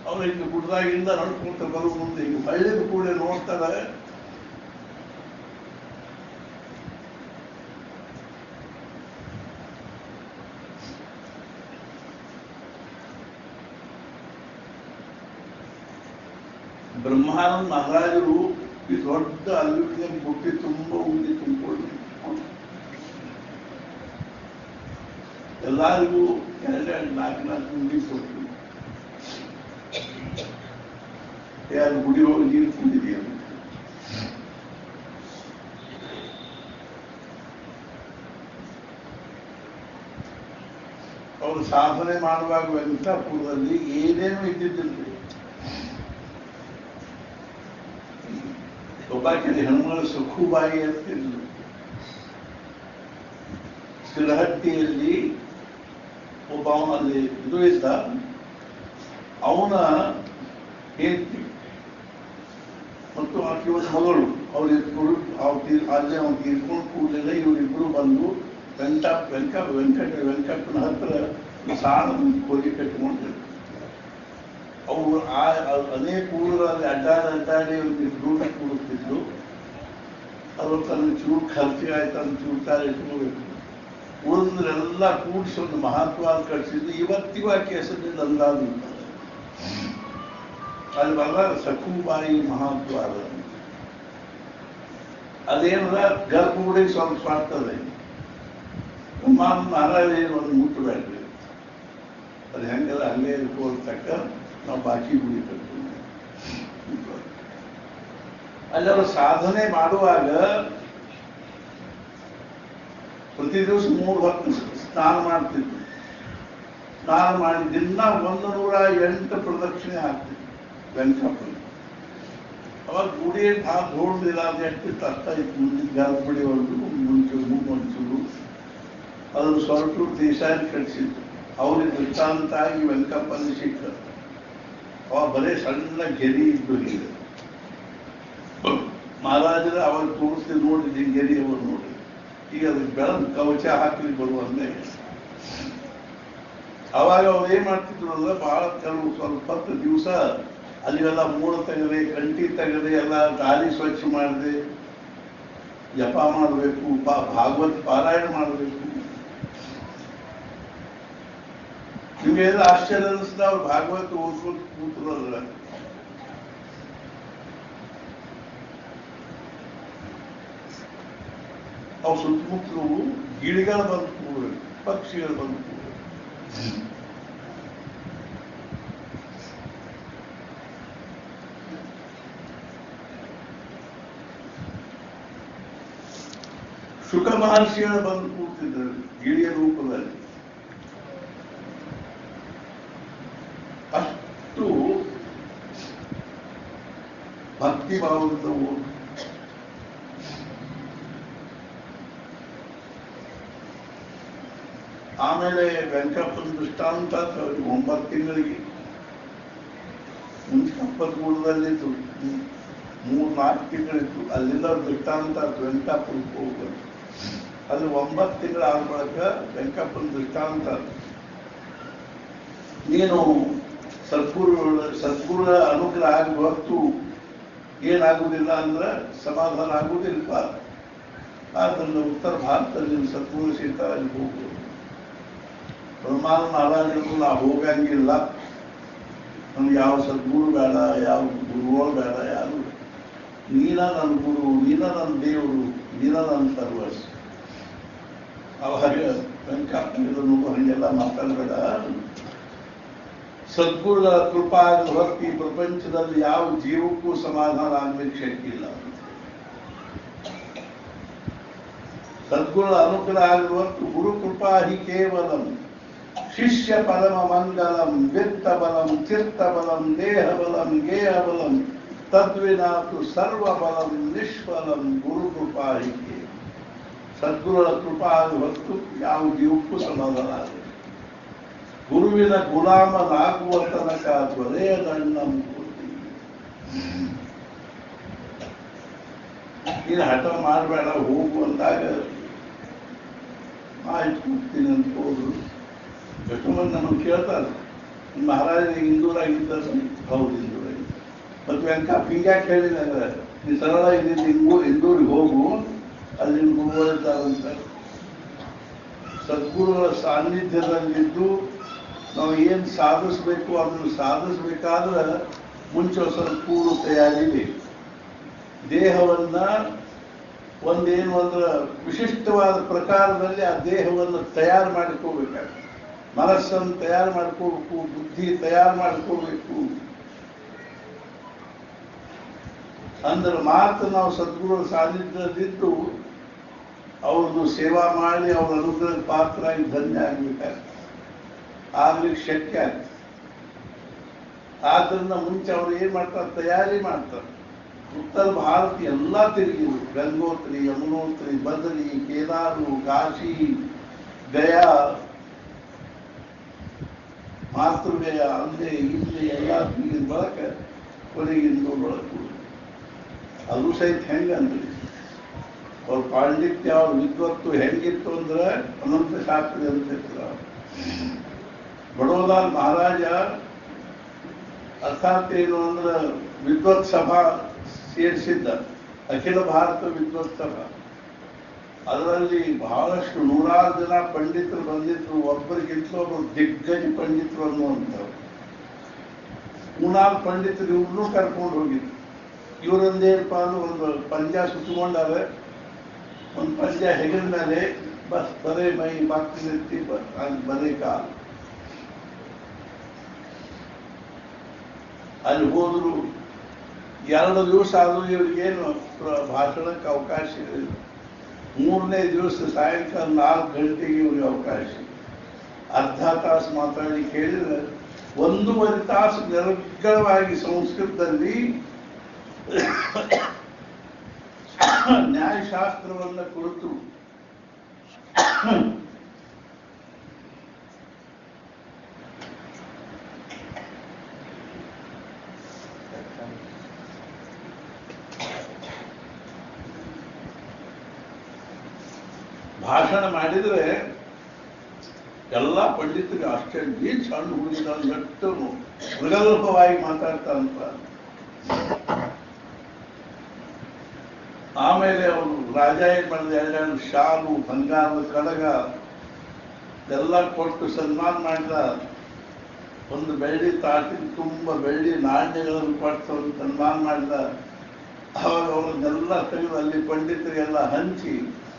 ಅವ್ರು ಹಿಂಗೆ ಗುಡ್ದಾಗಿಂದ ನಡ್ಕೊಂತ ಬರುವ ಮುಂದೆ ಹಿಂಗೆ ಹಳ್ಳಿದ ಕೂಡ ನೋಡ್ತಾರೆ. ಬ್ರಹ್ಮಾನಂದ ಮಹಾರಾಜರು ಈ ದೊಡ್ಡ ಅಲ್ಯೂಮಿನಿಯಂ ಬುಟ್ಟಿ ತುಂಬ ಉಂಡಿ ತುಂಬಿಕೊಂಡು ಎಲ್ಲರಿಗೂ ಎರಡೆರಡು ನಾಲ್ಕು ಉಂಡಿ ಕೊಟ್ಟು ಯಾರು ಗುಡಿ ಹೋಗಿ ನೀರು ಕುಡಿದೀಯ ಅವರು ಸಾಧನೆ ಮಾಡುವಾಗ ವೆಂಕಟಾಪುರದಲ್ಲಿ ಏನೇನು ಇದ್ದಿದ್ದಿಲ್ಲ. ಒಬ್ಬಾಕೆ ಹೆಣ್ಮಗಳು ಸುಖುಬಾಯಿ ಅಂತಿದ್ರು. ಸಿರಹಟ್ಟಿಯಲ್ಲಿ ಒಬ್ಬ ಅವನಲ್ಲಿ ಇದು ಇದ್ದ, ಅವನ ಹೆಂಡತಿ ಮತ್ತು ಆಕೆ ಒಂದು ಮಗಳು ಅವರಿಬ್ಬರು ಅಲ್ಲೇ ಅವ್ನು ತೀರ್ಕೊಂಡು ಕೂಡಲೇ ಇವರಿಬ್ಬರು ಬಂದು ವೆಂಕಟನ ಹತ್ರ ಸಾಣ ಕೋಲಿ ಕಟ್ಟಿಕೊಂಡಿದ್ರು. ಅವರು ಅನೇಕ ಊರಲ್ಲಿ ಅಡ್ಡಾಡಿ ಒಂದು ಕೂಡುತ್ತಿದ್ರು. ಅವರು ತನ್ನ ಚೂರು ಖರ್ಚಿಗೆ ಆಯ್ತು ಅದನ್ನು ಚೂರ್ತಾರೆ ಇಟ್ಕೋಬೇಕು. ಉಳಿದ್ರೆಲ್ಲ ಕೂಡಿಸಿ ಒಂದು ಮಹತ್ವಾದ ಕಳಿಸಿದ್ದು. ಇವತ್ತಿಗೂ ಆಕೆ ಹೆಸರಿನಿಂದ ಅಂದಾಜು ಅಲ್ಲಿ ಬರಲ್ಲ ಸಖುಬಾಯಿ ಮಹತ್ವಾದ. ಅದೇನದ ಗರ್ಭಗುಡಿಗೆ ಸ್ವಲ್ಪ ಸ್ವಾಗ್ತದೆ. ಮಹಾರಾಜ ಒಂದು ಮುಟ್ಟಬೇಡ್ರಿ, ಅದು ಹೆಂಗೆಲ್ಲ ಹಂಗೆ ಇಟ್ಕೊಳ್ತಕ್ಕ ನಾವು ಬಾಕಿ ಗುಡಿ ಕಟ್ತೀವಿ. ಅಲ್ಲಿ ಅವರು ಸಾಧನೆ ಮಾಡುವಾಗ ಪ್ರತಿ ದಿವಸ 3 ಹೊತ್ತು ಸ್ನಾನ ಮಾಡ್ತಿದ್ರು. ಸ್ನಾನ ಮಾಡಿ ದಿನ 108 ಪ್ರದಕ್ಷಿಣೆ ಹಾಕ್ತಿದ್ರು ವೆಂಕಟಪುರ. ಅವಾಗ ಗುಡಿ ಭಾಳ ದೊಡ್ಡದಿಲ್ಲ, ಅದು ಎಷ್ಟಿತ್ತು ಅರ್ಥ ಇತ್ತು. ಮುಂದಿನ ಗರ್ಭಗುಡಿವರೆಗೂ ಮುಂಚೂರು ಅದನ್ನು ಸ್ವಲ್ಪ ದೇಶಾರಿ ಕಳಿಸಿದ್ರು. ಅವ್ರಿಗೆ ದೃಷ್ಟಾಂತ ಆಗಿ ವೆಂಕಪ್ಪಲ್ಲಿ ಸಿಕ್ಕ. ಅವ ಬರೇ ಸಣ್ಣ ಗೆರಿ ಇದ್ದು ಹೀಗೆ ಮಹಾರಾಜರ ಅವಾಗ ತೋರಿಸ್ತೀವಿ ನೋಡಿದ್ವಿ ಗೆರಿ ಅವರು ನೋಡಿ. ಈಗ ಅದಕ್ಕೆ ಬೆಳೆದು ಕವಚ ಹಾಕಲಿಕ್ಕೆ ಬರುವಂತೆ. ಅವಾಗ ಅವ್ರು ಏನ್ ಮಾಡ್ತಿದ್ರಲ್ಲ, ಬಹಳ ಕೆಲವು ಸ್ವಲ್ಪ 10 ದಿವಸ ಅಲ್ಲಿಗೆಲ್ಲ ಮೂಳ ತೆಗೆದೆ, ಕಂಟಿ ತೆಗೆದೆ, ಎಲ್ಲ ಗಾಳಿ ಸ್ವಚ್ಛ ಮಾಡಿದೆ, ಜಪ ಮಾಡಬೇಕು, ಭಾಗವತ್ ಪಾರಾಯಣ ಮಾಡಬೇಕು. ನಿಮಗೆಲ್ಲ ಆಶ್ಚರ್ಯ ಅನಿಸ್ತಾ ಅವ್ರು ಭಾಗವತ್ ಓದ್ಕೊಂಡು ಕೂತ್ರಲ್ಲ. ಅವ್ರು ಸುತ್ತಮುತ್ತಲು ಗಿಳಿಗಳು ಬಂದು ಕೂಡಬೇಕು, ಪಕ್ಷಿಗಳು ಬಂದು ಕೂಡಬೇಕು. ಶುಕ ಮಹರ್ಷಿಗಳು ಬಂದು ಕೂಡ್ತಿದ್ದರು ಗಿಳಿಯ ರೂಪದಲ್ಲಿ. ಅಷ್ಟು ಭಕ್ತಿ ಭಾವದಿಂದ ಓದು. ಆಮೇಲೆ ವೆಂಕಪ್ಪನ ದೃಷ್ಟಾಂತ ಅವ್ರಿಗೆ 9 ತಿಂಗಳಿಗೆ ಮುಂಚೆ ಕಪ್ಪತ್ಗೂಡದಲ್ಲಿತ್ತು, 3-4 ತಿಂಗಳಿತ್ತು. ಅಲ್ಲಿಂದ ದೃಷ್ಟಾಂತ ವೆಂಕಟಪ್ಪನಿಗೆ ಹೋಗ್ಬೋದು. ಅಲ್ಲಿ 9 ತಿಂಗಳ ಆದ ಬಳಿಕ ವೆಂಕಪ್ಪನ ದೃಷ್ಟಾಂತ, ನೀನು ಸದ್ಗುರುಗಳ ಅನುಗ್ರಹ ಆಗಿ ಹೊರತು ಏನಾಗುವುದಿಲ್ಲ ಅಂದ್ರೆ ಸಮಾಧಾನ ಆಗುವುದಿಲ್ಲ. ಆದ್ದರಿಂದ ಉತ್ತರ ಭಾರತದಲ್ಲಿ ಸದ್ಗುರು ಸೀತಾ ಅಲ್ಲಿ ಹೋಗ್ಬೋದು. ಬ್ರಹ್ಮಾನ ನಾರಾಯಣರು ನಾ ಹೋಗಂಗಿಲ್ಲ, ನಮ್ಗೆ ಯಾವ ಸದ್ಗುರು ಬೇಡ, ಯಾವ ಗುರುಗಳು ಬೇಡ, ಯಾರು ನೀನ ನನ್ನ ಗುರು, ನೀನ ನನ್ನ ದೇವರು, ನೀನ ನನ್ನ ಸರ್ವಸ್ವ. ಅವಾಗ ವೆಂಕಟಪ್ಪನಿಗೂ ಹಂಗೆಲ್ಲ ಮಾತಾಡಬೇಡ, ಸದ್ಗುರುಗಳ ಕೃಪಾ ಹೊರತು ಈ ಪ್ರಪಂಚದಲ್ಲಿ ಯಾವ ಜೀವಕ್ಕೂ ಸಮಾಧಾನ ಆಗ್ಲಿಕ್ಕೆ ಶಕ್ತಿ ಇಲ್ಲ. ಸದ್ಗುರುಗಳ ಅನುಗ್ರಹ ಆಗುವ ಹೊರತು ಗುರು ಕೃಪಾ ಹಿ ಕೇವಲಂ ಶಿಷ್ಯ ಪರಮ ಮಂಗಲಂ ವಿತ್ತ ಬಲಂ ಚಿತ್ತ ಬಲಂ ದೇಹ ಬಲಂ ಗೇಹ ಬಲಂ ತದ್ವಿನಾತು ಸರ್ವ ಬಲಂ ನಿಷ್ಫಲಂ ಗುರು ಕೃಪಾ ಹಿ ಕೇವಲಂ. ಸದ್ಗುರುಗಳ ಕೃಪಾ ಆಗುವ ಹೊರತು ಯಾವ ಜೀವಕ್ಕೂ ಸಮಾಧಾನ ಆಗಲಿಲ್ಲ. ಗುರುವಿನ ಗುಲಾಮನಾಗುವ ತನಕ ದೊರೆಯ ದಂಡ ಮುಕ್ತಿ. ನೀನು ಹಠ ಮಾಡಬೇಡ, ಹೋಗು ಅಂದಾಗ ಆಯ್ತು ಹೋಗ್ತೀನಿ ಅಂತ ಹೋದ್ರು. ಎಷ್ಟು ಮಂದಿ ನಮಗೆ ಕೇಳ್ತಾರೆ, ಮಹಾರಾಜ ಇಂದೂರಾಗಿದ್ದ? ಹೌದು, ಇಂದೂರಾಗಿ. ಮತ್ತು ವೆಂಕಪ್ಪ ಹಿಂಗ್ಯಾಕೆ ಹೇಳಿದ್ರೆ, ನೀ ಸರಳ ಇದ್ದಿದ್ದು ಇಂದೂರಿಗೆ ಹೋಗು, ಅಲ್ಲಿ ಗುರುಗಳಿದ್ದಾರಂತ. ಸದ್ಗುರುಗಳ ಸಾನ್ನಿಧ್ಯದಲ್ಲಿದ್ದು ನಾವು ಏನು ಸಾಧಿಸ್ಬೇಕು ಅದನ್ನು ಸಾಧಿಸ್ಬೇಕಾದ್ರೆ ಮುಂಚೆ ಸ್ವಲ್ಪ ಕೂಡು ತಯಾರಿ ಬೇಕು. ದೇಹವನ್ನ ಒಂದೇನು ಅಂದ್ರೆ ವಿಶಿಷ್ಟವಾದ ಪ್ರಕಾರದಲ್ಲಿ ಆ ದೇಹವನ್ನು ತಯಾರು ಮಾಡಿಕೋಬೇಕಾಗ್ತದೆ. ಮನಸ್ಸನ್ನು ತಯಾರು ಮಾಡ್ಕೋಬೇಕು, ಬುದ್ಧಿ ತಯಾರು ಮಾಡ್ಕೋಬೇಕು. ಅಂದ್ರೆ ಮಾತ್ರ ನಾವು ಸದ್ಗುರುಗಳ ಸಾನ್ನಿಧ್ಯದಿದ್ದು ಅವ್ರದ್ದು ಸೇವಾ ಮಾಡಿ ಅವ್ರ ಅನುಗ್ರಹದ ಪಾತ್ರರಾಗಿ ಧನ್ಯ ಆಗ್ಬೇಕಾಗ್ತದೆ, ಆಗ್ಲಿಕ್ಕೆ ಶಕ್ಯ ಆಗ್ತದೆ. ಆದ್ರಿಂದ ಮುಂಚೆ ಅವ್ರು ಏನ್ ಮಾಡ್ತಾರೆ, ತಯಾರಿ ಮಾಡ್ತಾರೆ. ಉತ್ತರ ಭಾರತ ಎಲ್ಲ ತಿರುಗಿದ್ರು, ಗಂಗೋತ್ರಿ, ಯಮುನೋತ್ರಿ, ಬದರಿ, ಕೇದಾರು, ಕಾಶಿ, ಗಯಾ, ಮಾತೃಗಯ, ಅಲ್ಲೇ ಇಲ್ಲಿ ಎಲ್ಲ ತಿರುಗಿದ ಬಳಕ ಕೊನೆಗಿಂದು ಬಳಕು. ಅದು ಸಹಿತ ಹೆಂಗಂದ್ರಿ, ಅವ್ರ ಪಾಂಡಿತ್ಯ, ಅವ್ರ ವಿದ್ವತ್ತು ಹೆಂಗಿತ್ತು ಅಂದ್ರೆ ಅನಂತ ಶಾಸ್ತ್ರಿ ಅಂತ. ಬಡೋದಾಲ್ ಮಹಾರಾಜ ಅರ್ಥಾತ್ ಏನು ಅಂದ್ರೆ ವಿದ್ವತ್ ಸಭಾ ಸೇರಿಸಿದ್ದ, ಅಖಿಲ ಭಾರತ ವಿದ್ವತ್ ಸಭಾ. ಅದರಲ್ಲಿ ಬಹಳಷ್ಟು 100 ಜನ ಪಂಡಿತರು ಬಂದಿದ್ರು. ಒಬ್ಬರಿಗಿಂತ ಒಬ್ಬರು ದಿಗ್ಗಜ ಪಂಡಿತರು ಅನ್ನುವಂಥವ್ರು. 3-4 ಪಂಡಿತರು ಇವ್ರನ್ನೂ ಕರ್ಕೊಂಡು ಹೋಗಿದ್ರು. ಇವರೊಂದೇನಪ್ಪ ಅಂದ್ರೆ ಒಂದು ಪಂಜ ಸುತ್ತಕೊಂಡಾರೆ, ಒಂದು ಪಂಜ ಹೆಗಲ ಮೇಲೆ, ಬಸ್ ಬರೇ ಮೈ ಬಾಕ್ತಿರ್ತಿ, ಬರೇ ಕಾಲು. ಅಲ್ಲಿ ಹೋದ್ರು. 2 ದಿವಸ ಆದರೂ ಇವ್ರಿಗೇನು ಭಾಷಣಕ್ಕೆ ಅವಕಾಶ ಇರಲಿಲ್ಲ. 3ನೇ ದಿವಸ ಸಾಯಂಕಾಲ 4 ಗಂಟೆಗೆ ಇವ್ರಿಗೆ ಅವಕಾಶ. ಅರ್ಧ ತಾಸು ಮಾತಾಡಿ ಕೇಳಿದ್ರೆ 1.5 ತಾಸು ನಿರರ್ಗಳವಾಗಿ ಸಂಸ್ಕೃತದಲ್ಲಿ ನ್ಯಾಯಶಾಸ್ತ್ರವನ್ನ ಕುರಿತು ಭಾಷಣ ಮಾಡಿದ್ರೆ ಎಲ್ಲ ಪಂಡಿತರಿಗೆ ಆಶ್ಚರ್ಯ, ಏನ್ ಸಣ್ಣ ಹುಡುಗಿದ ನಟ್ಟನು ಮೃಗಲ್ಪವಾಗಿ ಮಾತಾಡ್ತಾರಂತ. ಆಮೇಲೆ ಅವರು ರಾಜ ಏನ್ ಮಾಡಿದ, 2 ಶಾಲು, ಬಂಗಾರದ ಕಡಗ ಎಲ್ಲ ಕೊಟ್ಟು ಸನ್ಮಾನ ಮಾಡಿದ. ಒಂದು ಬೆಳ್ಳಿ ತಾಟಿನ ತುಂಬ ಬೆಳ್ಳಿ ನಾಣ್ಯಗಳನ್ನು ಕೊಟ್ಟು ಸನ್ಮಾನ ಮಾಡಿದ. ಅವಾಗ ಅವರನ್ನೆಲ್ಲ ತೆಗೆದು ಅಲ್ಲಿ ಪಂಡಿತರಿಗೆಲ್ಲ ಹಂಚಿ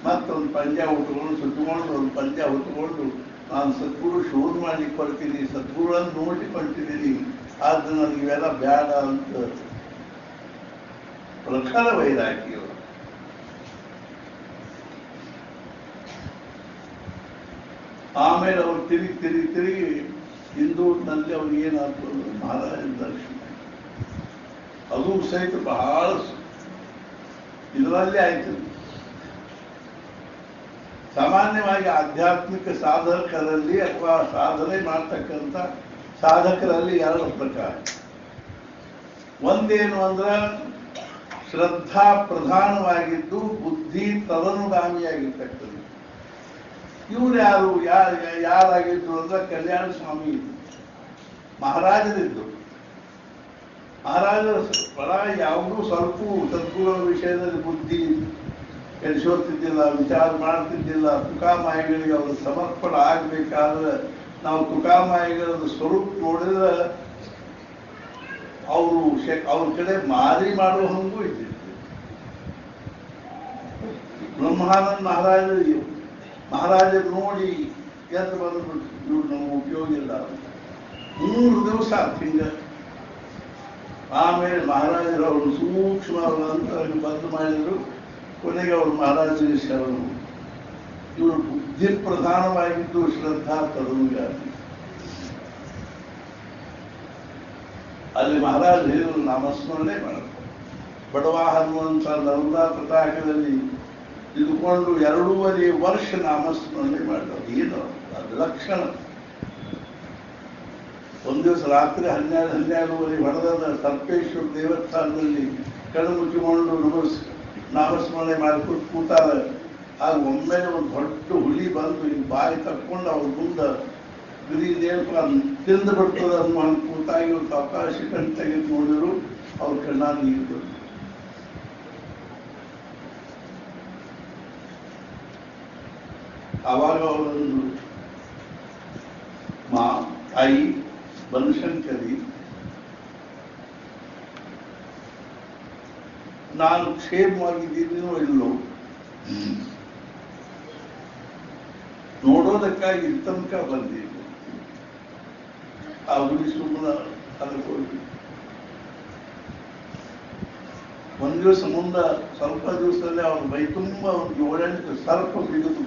ಮತ್ತೊಂದು ಪಂಜ ಉಟ್ಕೊಂಡು ಸುತ್ತಕೊಂಡು ಒಂದು ಪಂಜ ಹೊತ್ಕೊಂಡು, ನಾನು ಸದ್ಗುರು ಶೋಧ ಮಾಡಿ ಕೊಡ್ತೀನಿ, ಸದ್ಗುರುಗಳನ್ನು ನೋಡಿ ಕೊಡ್ತಿದ್ದೀನಿ, ಆದ್ರೆ ನನಗೆ ಇವೆಲ್ಲ ಬೇಡ ಅಂತ ಪ್ರಖರ ವೈರಾಗ್ಯ. ಆಮೇಲೆ ಅವ್ರು ತಿರುಗಿ ಹಿಂದೂರಿನಲ್ಲಿ ಅವ್ರಿಗೆ ಏನಾಯ್ತು ಅಂದ್ರೆ ಮಹಾರಾಜ ದರ್ಶನ. ಅದು ಸಹಿತ ಬಹಳ ಇದರಲ್ಲಿ ಆಯ್ತು. ಸಾಮಾನ್ಯವಾಗಿ ಆಧ್ಯಾತ್ಮಿಕ ಸಾಧಕರಲ್ಲಿ ಅಥವಾ ಸಾಧನೆ ಮಾಡ್ತಕ್ಕಂಥ ಸಾಧಕರಲ್ಲಿ ಎರಡು ಪ್ರಕಾರ. ಒಂದೇನು ಅಂದ್ರೆ ಶ್ರದ್ಧಾ ಪ್ರಧಾನವಾಗಿದ್ದು ಬುದ್ಧಿ ತದನುಗಾಮಿಯಾಗಿರ್ತಕ್ಕಂಥ. ಇವ್ರು ಯಾರಾಗಿದ್ರು ಅಂದ್ರೆ ಕಲ್ಯಾಣ ಸ್ವಾಮಿ ಮಹಾರಾಜರಿದ್ದು. ಮಹಾರಾಜರ ಪರ ಯಾವುದೂ ಸ್ವಲ್ಪ ಸದ್ಗುರುಗಳ ವಿಷಯದಲ್ಲಿ ಬುದ್ಧಿ ಕೆಡಿಸೋತಿದ್ದಿಲ್ಲ, ವಿಚಾರ ಮಾಡ್ತಿದ್ದಿಲ್ಲ. ತುಕಾಮಾಯಿಗಳಿಗೆ ಅವರು ಸಮರ್ಪಣ ಆಗಬೇಕಾದ್ರೆ ನಾವು ತುಕಾಮಾಯಿಗಳ ಸ್ವರೂಪ ನೋಡಿದ್ರೆ ಅವ್ರ ಕಡೆ ಮಾರಿ ಮಾಡುವ ಹಂಗೂ ಇದ್ದಿತ್ತು. ಬ್ರಹ್ಮಾನಂದ ಮಹಾರಾಜರು ನೋಡಿ ಎದ್ದು ಬಂದ್ಬಿಟ್ಟು ಇವ್ರು ನಮ್ಗೆ ಉಪಯೋಗ ಇಲ್ಲ. 3 ದಿವಸ ಹಿಂಗ. ಆಮೇಲೆ ಮಹಾರಾಜರು ಅವರು ಸೂಕ್ಷ್ಮ ಅಂತ ಬಂದ್ ಮಾಡಿದ್ರು. ಕೊನೆಗೆ ಅವರು ಮಹಾರಾಜರಿಗೆ ಶರಣು. ಇವರು ಬುದ್ಧಿ ಪ್ರಧಾನವಾಗಿದ್ದು ಶ್ರದ್ಧಾ ತದನುಗಾಮಿ. ಅಲ್ಲಿ ಮಹಾರಾಜ ಹೇಳಿದ್ರು ನಾಮಸ್ಮರಣೆ ಮಾಡಬೇಕು. ಬಡವಾಹ ಅನ್ನುವಂಥ ನರ್ಮದಾ ತಟಾಕದಲ್ಲಿ ಇದ್ಕೊಂಡು 2.5 ವರ್ಷ ನಾಮಸ್ಮರಣೆ ಮಾಡೋದು. ಏನು ಅದು ಲಕ್ಷಣ. ಒಂದು ದಿವಸ ರಾತ್ರಿ 12:30 ಹೊಡೆದ ಸರ್ಪೇಶ್ವರ ದೇವಸ್ಥಾನದಲ್ಲಿ ಕಣ್ಣು ಮುಚ್ಚಿಕೊಂಡು ನಾಮಸ್ಮರಣೆ ಮಾಡ್ಕೊಂಡು ಕೂತಾರೆ. ಆಗ ಒಮ್ಮೆಲೆ ಒಂದು ದೊಡ್ಡ ಹುಲಿ ಬಂದು ಈ ಬಾಯಿ ತಕ್ಕೊಂಡು ಅವ್ರ ಮುಂದೆ ತಿಂದು ಬಿಡ್ತದೆ ಅನ್ನೋ ಕೂತಾಗಿ ಒಂದು ಅವಕಾಶ ಕಣ್ಣು ತೆಗೆದು ನೋಡಿದ್ರು. ಅವ್ರ ಕಣ್ಣಾಗ ನೀರು ಬಂತು. ಆವಾಗ ಅವರೊಂದು ತಾಯಿ ಬನಶಂಕರಿ, ನಾನು ಕ್ಷೇಮವಾಗಿದ್ದೀನೋ ಇಲ್ಲೋ ನೋಡೋದಕ್ಕಾಗಿ ತನಕ ಬಂದಿದ್ದೆ. ಆ ಹುಲಿ ಸುಮ್ಮನೆ ಅದಕ್ಕೆ ಹೋಗಿ ಒಂದು ದಿವಸ ಮುಂದೆ ಸ್ವಲ್ಪ ದಿವಸದಲ್ಲಿ ಅವ್ರ ಮೈ ತುಂಬ ಒಂದು 7-8 ಸರ್ಪ ಬಿಗಿದು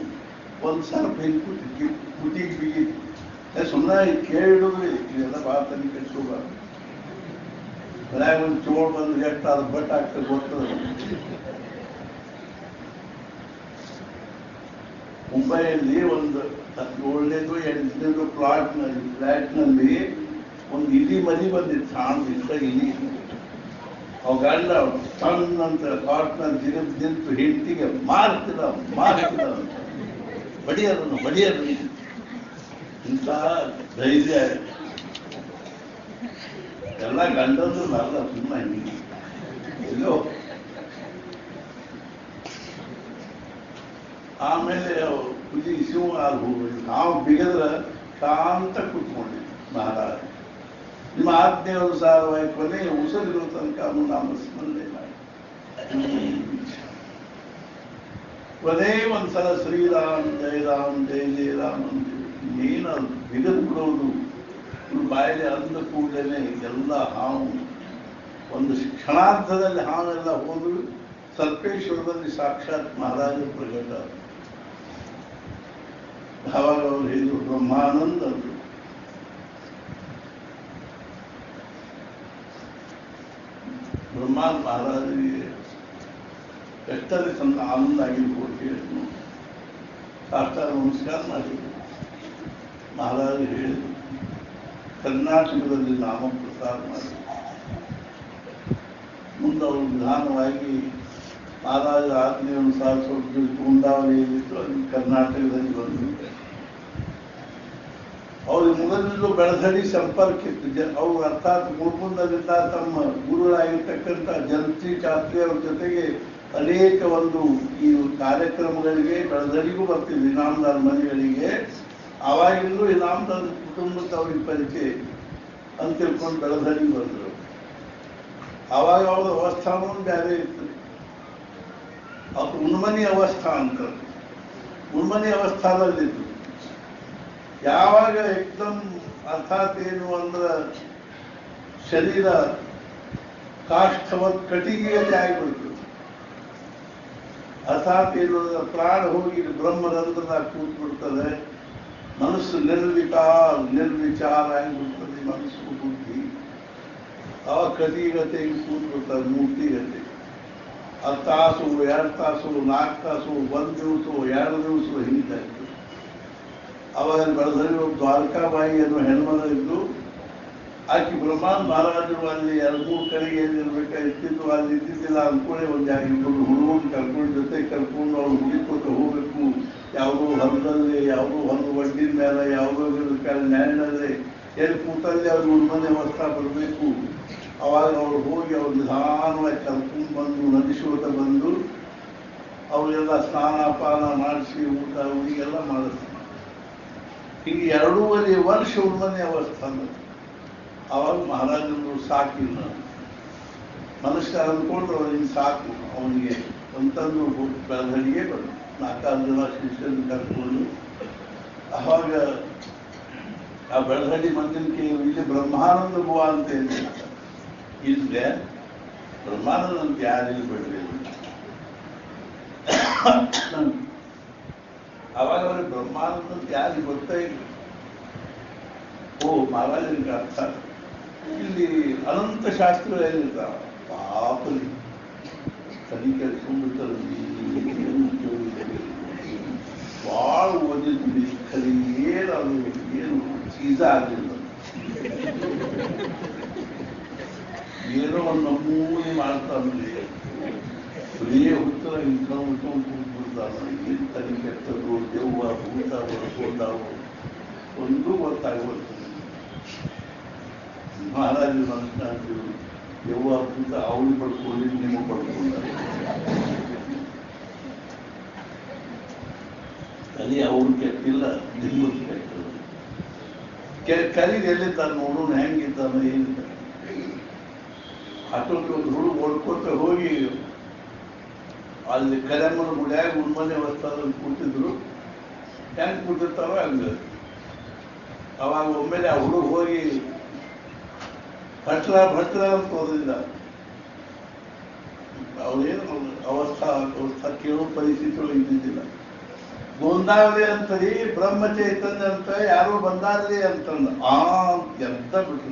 ಒಂದು ಸರ್ಪ ಹಿಂಗೆ ಕುಟಿಗೆ ಬಿಗಿದು. ಸುಮ್ಮನೆ ಕೇಳಿಡುದ್ರಿ ಇದೆಲ್ಲ ಭಾಳ ತನಕ ಕೆಡ್ಸೋಬಾರ್ದು. ಮನ್ಯಾಗ ಒಂದು ಚೋಳು ಬಂದು ಎಷ್ಟು ಅದು ಬಟ್ ಆಗ್ತದೆ ಗೊತ್ತದ. ಮುಂಬೈಯಲ್ಲಿ ಒಂದು 7ನೇದು ಫ್ಲಾಟ್ನಲ್ಲಿ ಒಂದು ಇಲಿ ಮರಿ ಬಂದಿತ್ತು. ಸಣ್ಣ ಇಷ್ಟ ಇಲಿ. ಅವ ಗಂಡ ಸಣ್ಣಂತ ಫ್ಲಾಟ್ನಲ್ಲಿ ನಿಂತು ಹೆಂಡತಿಗೆ ಮಾರ್ತಿದ ಬಡಿಯೋದನ್ನು ಇಂಥ ಧೈರ್ಯ ಎಲ್ಲ ಗಂಡಂದು ಅಲ್ಲ. ಸುಮ್ಮನೆ ಎಲ್ಲೋ ಆಮೇಲೆ ಹುಲಿ ಶಿವ ನಾವು ಬಿಗದ್ರೆ ಶಾಂತ ಕೂತ್ಕೊಂಡಿ. ಮಹಾರಾಜ ನಿಮ್ಮ ಆಜ್ಞೆಯನುಸಾರವಾಗಿ ಕೊನೆ ಉಸಿರಿರೋ ತನಕ ನಾಮಸ್ಮರಣೆ ಮಾಡಿ ಕೊನೆ ಒಂದ್ಸಲ ಶ್ರೀರಾಮ್ ಜಯ ರಾಮ್ ಜಯ ಜಯ ರಾಮ್ ಅಂತ ಏನು ಬಿಗದು ಬಿಡೋದು. ಬಾಯಲ್ಲಿ ಅಂದ ಕೂಡಲೇ ಎಲ್ಲ ಹಾವು ಒಂದು ಕ್ಷಣಾರ್ಧದಲ್ಲಿ ಹಾವೆಲ್ಲ ಹೋದ್ರು. ಸರ್ಪೇಶ್ವರದಲ್ಲಿ ಸಾಕ್ಷಾತ್ ಮಹಾರಾಜ ಪ್ರಕಟ. ಆವಾಗ ಅವರು ಹೇಳಿದ್ರು ಬ್ರಹ್ಮಾನಂದ ಅಂದರು. ಬ್ರಹ್ಮಾನಂದ ಮಹಾರಾಜರಿಗೆ ಎಷ್ಟಲ್ಲಿ ಸಂತ ಆನಂದ ಆಗಿರ್ಬೋದು. ಸಾಷ್ಟಾಂಗ ನಮಸ್ಕಾರ ಮಾಡಿದ್ರು. ಮಹಾರಾಜರು ಹೇಳಿದರು ಕರ್ನಾಟಕದಲ್ಲಿ ನಾಮ ಪ್ರಸಾರ ಮಾಡಿ. ಮುಂದೆ ಅವರು ನಿಧಾನವಾಗಿ ಮಹಾರಾಜರ ಆಜ್ಞೆಯನುಸಾರ ಸ್ವಲ್ಪ ಕುಂದಾವಳಿಯಲ್ಲಿತ್ತು. ಅಲ್ಲಿ ಕರ್ನಾಟಕದಲ್ಲಿ ಬಂದು ಅವ್ರಿಗೆ ಮೊದಲಿಂದಲೂ ಬೆಳಧಡಿ ಸಂಪರ್ಕ ಇತ್ತು. ಅವರು ಅರ್ಥಾತ್ ಮುಳ್ಕುಂದದಿಂದ ತಮ್ಮ ಗುರುಗಳಾಗಿರ್ತಕ್ಕಂಥ ಜಂತ್ರಿ ಶಾಸ್ತ್ರಿ ಅವ್ರ ಜೊತೆಗೆ ಅನೇಕ ಒಂದು ಈ ಕಾರ್ಯಕ್ರಮಗಳಿಗೆ ಬೆಳಧಡಿಗೂ ಬರ್ತಿದ್ರು. ಇನಾಮದಾರ ಮನೆಗಳಿಗೆ ಆವಾಗಿಂದಲೂ ಇನಾಮದಾರ ಕುಟುಂಬಕ್ಕೆ ಅವ್ರಿಗೆ ಪರಿಚಯ ಅಂತ ತಿಳ್ಕೊಂಡು ಬೆಳಧಡಿ ಬಂದರು. ಆವಾಗ ಅವ್ರ ಅವಸ್ಥಾನೂ ಬೇರೆ ಇತ್ತು. ಅವ್ರು ಉನ್ಮನಿ ಅವಸ್ಥಾ ಅಂತ ಉನ್ಮನಿ ಅವಸ್ಥಾನಲ್ಲಿತ್ತು. ಯಾವಾಗ ಏಕದಮ್ ಅರ್ಥಾತ್ ಏನು ಅಂದ್ರೆ ಶರೀರ ಕಾಷ್ಠವತ್ ಕಟಿಗೆಯಲ್ಲಿ ಆಗಿಬಿಡ್ತು. ಅರ್ಥಾತ್ ಏನು ಪ್ರಾಣ ಹೋಗಿ ಬ್ರಹ್ಮರಂಧ್ರದಾಗ ಕೂತ್ಬಿಡ್ತದೆ. ಮನಸ್ಸು ನಿರ್ವಿಚಾರ ಆಗಿಬಿಡ್ತದೆ. ಮನಸ್ಸು ಬುದ್ಧಿ ಆ ಕಟಿಗತೆ ಕೂತ್ಬಿಡ್ತಾರೆ ಮೂರ್ತಿಗತೆ. ತಾಸು 2 ತಾಸು 4 ತಾಸು 1 ದಿವಸ 2 ದಿವಸ ಹಿಂದೆ ಅವಾಗ ಬೆಳೆದಲ್ಲಿ ಒಬ್ಬ ದ್ವಾರಕಾಬಾಯಿ ಅನ್ನೋ ಹೆಣ್ಮಗ ಇದ್ದು ಆಕೆ ಬ್ರಹ್ಮಾನ್ ಮಹಾರಾಜರು ಅಲ್ಲಿ 2-3 ಕಡೆಗೆ ಏನಿರ್ಬೇಕಾಗಿತ್ತು ಅಲ್ಲಿ ಇದ್ದಿದ್ದಿಲ್ಲ ಅಂದ್ಕೊಳ್ಳಿ ಒಂದು ಇಬ್ಬರು ಹುಡುಗರು ಕರ್ಕೊಂಡು ಜೊತೆ ಕರ್ಕೊಂಡು ಅವ್ರು ಹುಡುಕೊಟ್ಟು ಹೋಗ್ಬೇಕು, ಯಾವುದೋ ಹೊಲದಲ್ಲಿ ಯಾವುದೋ ಹೊಲದ ಒಡ್ಡಿನ ಮೇಲೆ ಯಾವುದೋ ನ್ಯಾಯದಲ್ಲಿ ಎಲ್ಲಿ ಕೂತಲ್ಲಿ ಅವ್ರು ಉಣ್ಮನೆ ವಸ್ತ್ರ ಬರಬೇಕು. ಅವಾಗ ಅವ್ರು ಹೋಗಿ ಅವ್ರು ನಿಧಾನವಾಗಿ ಕರ್ಕೊಂಡು ಬಂದು ನದಿಶೋತ ಬಂದು ಅವರೆಲ್ಲ ಸ್ನಾನ ಪಾನ ಮಾಡಿಸಿ ಊಟ ಹೀಗೆಲ್ಲ ಮಾಡಿಸ್ತಾರೆ. ಹೀಗೆ 2.5 ವರ್ಷ ಉಣ್ಮನೆ ಅವಸ್ಥಾನ. ಅವಾಗ ಮಹಾರಾಜರು ಸಾಕಿಲ್ಲ, ಮನುಷ್ಯ ಅಂದ್ಕೊಂಡು ಅವನಿಗೆ ಸಾಕು, ಅವನಿಗೆ ಅಂತಂದು ಬೆಳಗಡಿಗೆ ಬಂದು 4 ಜನ ಶಿಷ್ಯರನ್ನು ಕರ್ಕೊಂಡು ಅವಾಗ ಆ ಬೆಳಗಡಿ ಮಂದಿರಕ್ಕೆ ಇಲ್ಲಿ ಬ್ರಹ್ಮಾನಂದ ಭುವ ಅಂತ ಇದ್ರೆ ಬ್ರಹ್ಮಾನಂದ ಅಂತ ಯಾರಿಲ್ಲ ಬಿಡ್ರಿ. ಅವಾಗ ಅವ್ರಿಗೆ ಬ್ರಹ್ಮಾನಂದ ಅಂತ ಯಾರಿಗೆ ಗೊತ್ತೇ ಇಲ್ಲ. ಓ ಮಹಾರಾಜನಿಗೆ ಅರ್ಥ ಇಲ್ಲಿ ಅನಂತ ಶಾಸ್ತ್ರ ಏನಿರ್ತಾವ ಪಾಪಲಿ ತಲೆ ಕೆಡಿಸ್ಕೊಂಡ್ಬಿಡ್ತಾರೆ. ಭಾಳ ಓದಿದ್ವಿ ಕಲಿ ಏನು ಚೀಸ ಆಗಲಿಲ್ಲ, ಏನೋ ಒಂದು ನಮೂನೆ ಮಾಡ್ತಾನೆ, ಬರೀ ಹುತ್ತರ ಇಟ್ಕೊಂಡು ಕೂತ್ಬಿಡ್ತಾನೆ. ಏನು ತಲೆ ಕೆಟ್ಟರು ದೆವ್ವ ಭೂತ ಹೊಡ್ಕೊಂಡವು ಒಂದು ಗೊತ್ತಾಗ್ಬರ್ತದೆ. ಮಹಾರಾಜ ಮನುಷ್ಯ ಅಂತೀವಿ, ದೆವ್ವ ಭೂತ ಅವಳು ಪಡ್ಕೊಂಡು ನಿಮಗೆ ಪಡ್ಕೊಂಡಾರೆ. ಕಲಿ ಅವ್ರು ಕೆಟ್ಟಿಲ್ಲ, ನಿಮ್ಮದು ಕೆಟ್ಟರು. ಕಲಿಗೆ ಎಲ್ಲಿದ್ದಾನೆ ನೋಡೋಣ, ಹೆಂಗಿದ್ದಾನೆ ಏನಿಲ್ಲ. ಆಟೋಕ್ಕೆ ಒಂದು ಹುಡುಗ ಓಡ್ಕೊತ ಹೋಗಿ ಅಲ್ಲಿ ಕರೆಮ್ಮನ ಗುಡಿಯಾಗ ಉಣ್ಮನೆ ವಸ್ತ್ರದಲ್ಲಿ ಕೂತಿದ್ರು. ಹೆಂಗೆ ಕೂತಿರ್ತಾರೋ ಹಂಗೆ. ಅವಾಗ ಒಮ್ಮೆಲೆ ಆ ಹುಡುಗ ಹೋಗಿ ಭಟ್ರ ಅಂತ ಓದಿಲ್ಲ. ಅವರೇನು ಅವಸ್ಥಾ ಕೇಳೋ ಪರಿಸ್ಥಿತಿ ಇದ್ದಿದ್ದಿಲ್ಲ. ಗೋಂದಾವಲಿ ಅಂತರಿ ಬ್ರಹ್ಮ ಚೈತನ್ಯ ಅಂತ ಯಾರೋ ಬಂದಾರ್ರಿ ಅಂತಂದ. ಎಂತ ಬಿಟ್ಟು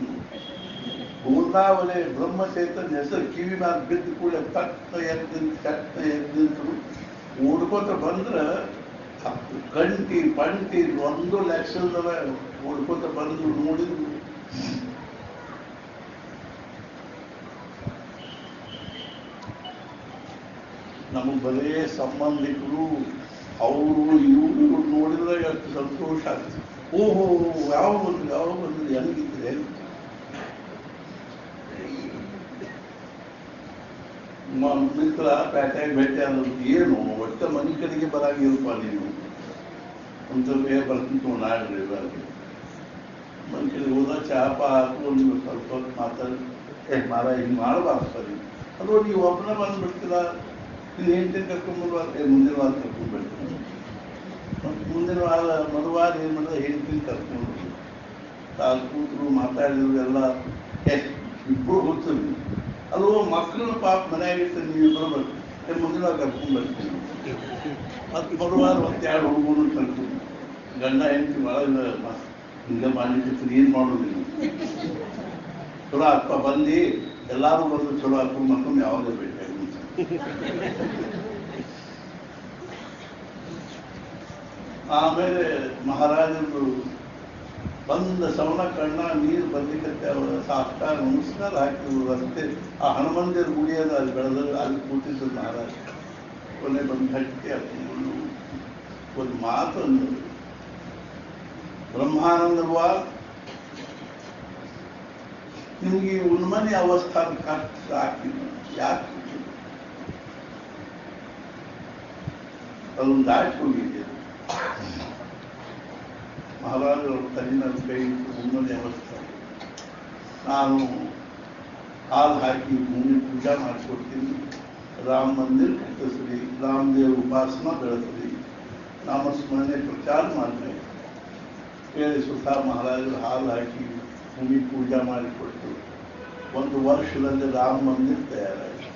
ಗೋಂದಾವಲಿ ಬ್ರಹ್ಮ ಚೈತನ್ಯ ಹೆಸರು ಕಿವಿ ಮ್ಯಾಲ ಬಿದ್ದು ಕೂಡ ತಟ್ಟ ಎದ್ದು ಓಡ್ಕೋತ ಬಂದ್ರೆ ಕಂಟಿ ಪಂಟಿ 1 ಲಕ್ಷದವ ಓಡ್ಕೋತ ಬಂದು ನೋಡಿದ್ರು. ನಮಗೆ ಬರೇ ಸಂಬಂಧಿಕರು ಅವರು ಇವರು ನೋಡಿದ್ರೆ ಎಷ್ಟು ಸಂತೋಷ ಆಗ್ತದೆ. ಓಹೋ ಯಾವ ಬಂದ್ರು ಹೆಂಗಿದ್ರೆ ಮಿತ್ರ ಪ್ಯಾಟ್ಯಾಗ ಭೇಟಿ ಆದ್ರು. ಏನು ಒಟ್ಟ ಮನೆ ಕಡೆಗೆ ಬರಾಗಿರಪ್ಪ ನೀನು ಅಂತ ಬರ್ತಿತ್ತು. ನಾಡ್ರಿ ಮನೆ ಕಡೆ ಹೋದ ಚಾಪ ಹಾಕೊಂಡು ಸ್ವಲ್ಪ ಹೊತ್ತು ಮಾತಾಡಿ ಮಾರ ಹಿಂಗೆ ಮಾಡಬಾರ್ದು ಸರಿ. ಅದು ನೀವು ಒಬ್ಬನ ಬಂದ್ಬಿಡ್ತೀರ, ಇದು ಹೆಂಡತಿ ಕರ್ಕೊಂಡ್ಬರ್ಬಾರ್ದು, ಮುಂದಿನ ವಾರ ಕರ್ಕೊಂಡ್ಬಿಡ್ತೀನಿ. ಮತ್ತು ಮುಂದಿನ ವಾರ ಮರುವಾರ ಏನು ಮಾಡಿದ್ರೆ ಹೆಂಡತಿ ಕರ್ಕೊಂಡು ಕೂತರು ಮಾತಾಡಿದ್ರು ಎಲ್ಲ. ಇಬ್ಬರು ಹೋಗ್ತೀವಿ. ಅದು ಮಕ್ಕಳನ್ನ ಪಾಪ ಮನೆಯಾಗಿರ್ತಾರೆ, ನೀವು ಇಬ್ಬರು ಬರ್ತೀವಿ, ಮುಂದಿನ ವಾರ ಕರ್ಕೊಂಡ್ಬರ್ತೀನಿ. ಮತ್ತು ಮರುವಾರ 2 ಹುಡುಗರು ಕರ್ಕೊಂಡು ಗಂಡ ಹೆಂಡತಿ ಒಳಗೆ ಹಿಂಗೆ ಮಾಡಿರ್ತೀರಿ. ಏನು ಮಾಡೋದಿಲ್ಲ, ಚಲೋ ಅಪ್ಪ ಬಂದು ಎಲ್ಲರೂ ಬಂದು ಚಲೋ ಅಪ್ಪ ಮಕ್ಕಳು ಯಾವಾಗ ಬೇಕಾಗಿ. ಆಮೇಲೆ ಮಹಾರಾಜರು ಬಂದ ಸವಣ ಕಣ್ಣ ನೀರು ಬರ್ಲಿಕ್ಕೆ ಅವರ ಸಾಷ್ಟಾಂಗ ನಮಸ್ಕಾರ ಹಾಕಿದ್ರು. ರಸ್ತೆ ಆ ಹನುಮಂದಿರ ಗುಡಿಯದ ಅಲ್ಲಿ ಬೆಳೆದಲ್ಲಿ ಅಲ್ಲಿ ಕೂತಿದ್ರು ಮಹಾರಾಜ. ಕೊನೆ ಬಂದು ಗಟ್ಟಿ ಹಾಕೊಂಡು ಒಂದು ಮಾತನ್ನು, ಬ್ರಹ್ಮಾನಂದವಾ ನಿಮ್ಗೆ ಉನ್ಮನೆ ಅವಸ್ಥಾನ ಕಷ್ಟ ಹಾಕಿಲ್ಲ, ಯಾಕೆ ಅದೊಂದು ದಾಟಿ ಹೋಗಿದ್ದೆ. ಮಹಾರಾಜರು ತನ್ನ ಕೈ ಉನ್ಮನೆ ಅವಸ್ಥೆ. ನಾನು ಹಾಲು ಹಾಕಿ ಭೂಮಿ ಪೂಜಾ ಮಾಡಿಕೊಡ್ತೀನಿ, ರಾಮ ಮಂದಿರ ಕಟ್ಟಿಸ್ರಿ, ರಾಮದೇವ್ರ ಉಪಾಸನ ಬೆಳೆಸ್ರಿ, ನಾಮಸ್ಮರಣೆ ಪ್ರಚಾರ ಮಾಡ್ರಿ ಹೇಳಿ ಸುಧಾ ಮಹಾರಾಜರು ಹಾಲು ಹಾಕಿ ಭೂಮಿ ಪೂಜಾ ಮಾಡಿಕೊಟ್ಟು 1 ವರ್ಷದಲ್ಲಿ ರಾಮ ಮಂದಿರ ತಯಾರಾಯಿತು.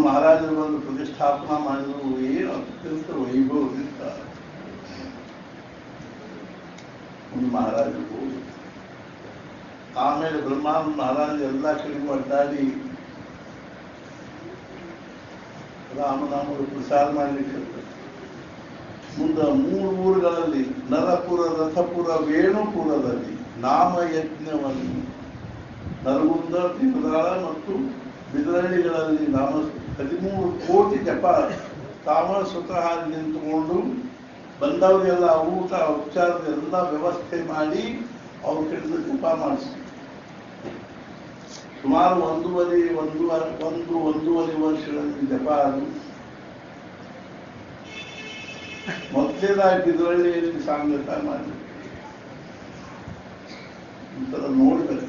ಮಹಾರಾಜರು ಒಂದು ಪ್ರತಿಷ್ಠಾಪನಾ ಮಾಡಿದ್ರು. ಏನು ಅತ್ಯಂತ ವೈಭವದಿಂದ ಒಂದು ಮಹಾರಾಜರು. ಆಮೇಲೆ ಬ್ರಹ್ಮಾನಂದ ಮಹಾರಾಜ ಎಲ್ಲ ಕಡೆಗೂ ಅಡ್ಡಾಡಿ ರಾಮನಾಮದ ಪ್ರಸಾರ ಮಾಡಲಿಕ್ಕೆ ಮುಂದೆ 3 ಊರುಗಳಲ್ಲಿ ನರಪುರ, ರಥಪುರ, ವೇಣುಪುರದಲ್ಲಿ ನಾಮಯಜ್ಞವನ್ನು ನರಗುಂದ, ತೀರ್ಥದಾಳ ಮತ್ತು ಬಿದರಳ್ಳಿಗಳಲ್ಲಿ 13 ಕೋಟಿ ಜಪ ತಾವ ಸ್ವತಃ ನಿಂತುಕೊಂಡು ಬಂದವರಿಗೆಲ್ಲ ಊಟ ಉಪಚಾರದ ಎಲ್ಲ ವ್ಯವಸ್ಥೆ ಮಾಡಿ ಅವ್ರ ಕಡೆಯಿಂದ ಜಪ ಮಾಡಿಸಿ ಸುಮಾರು 1.5 ವರ್ಷಗಳಲ್ಲಿ ಜಪ ಅದು. ಮೊದಲೇದಾಗಿ ಬಿದರಳ್ಳಿಯಲ್ಲಿ ಸಾಂಗತ ಮಾಡಿ ಒಂಥರ ನೋಡ್ಬೇಕು.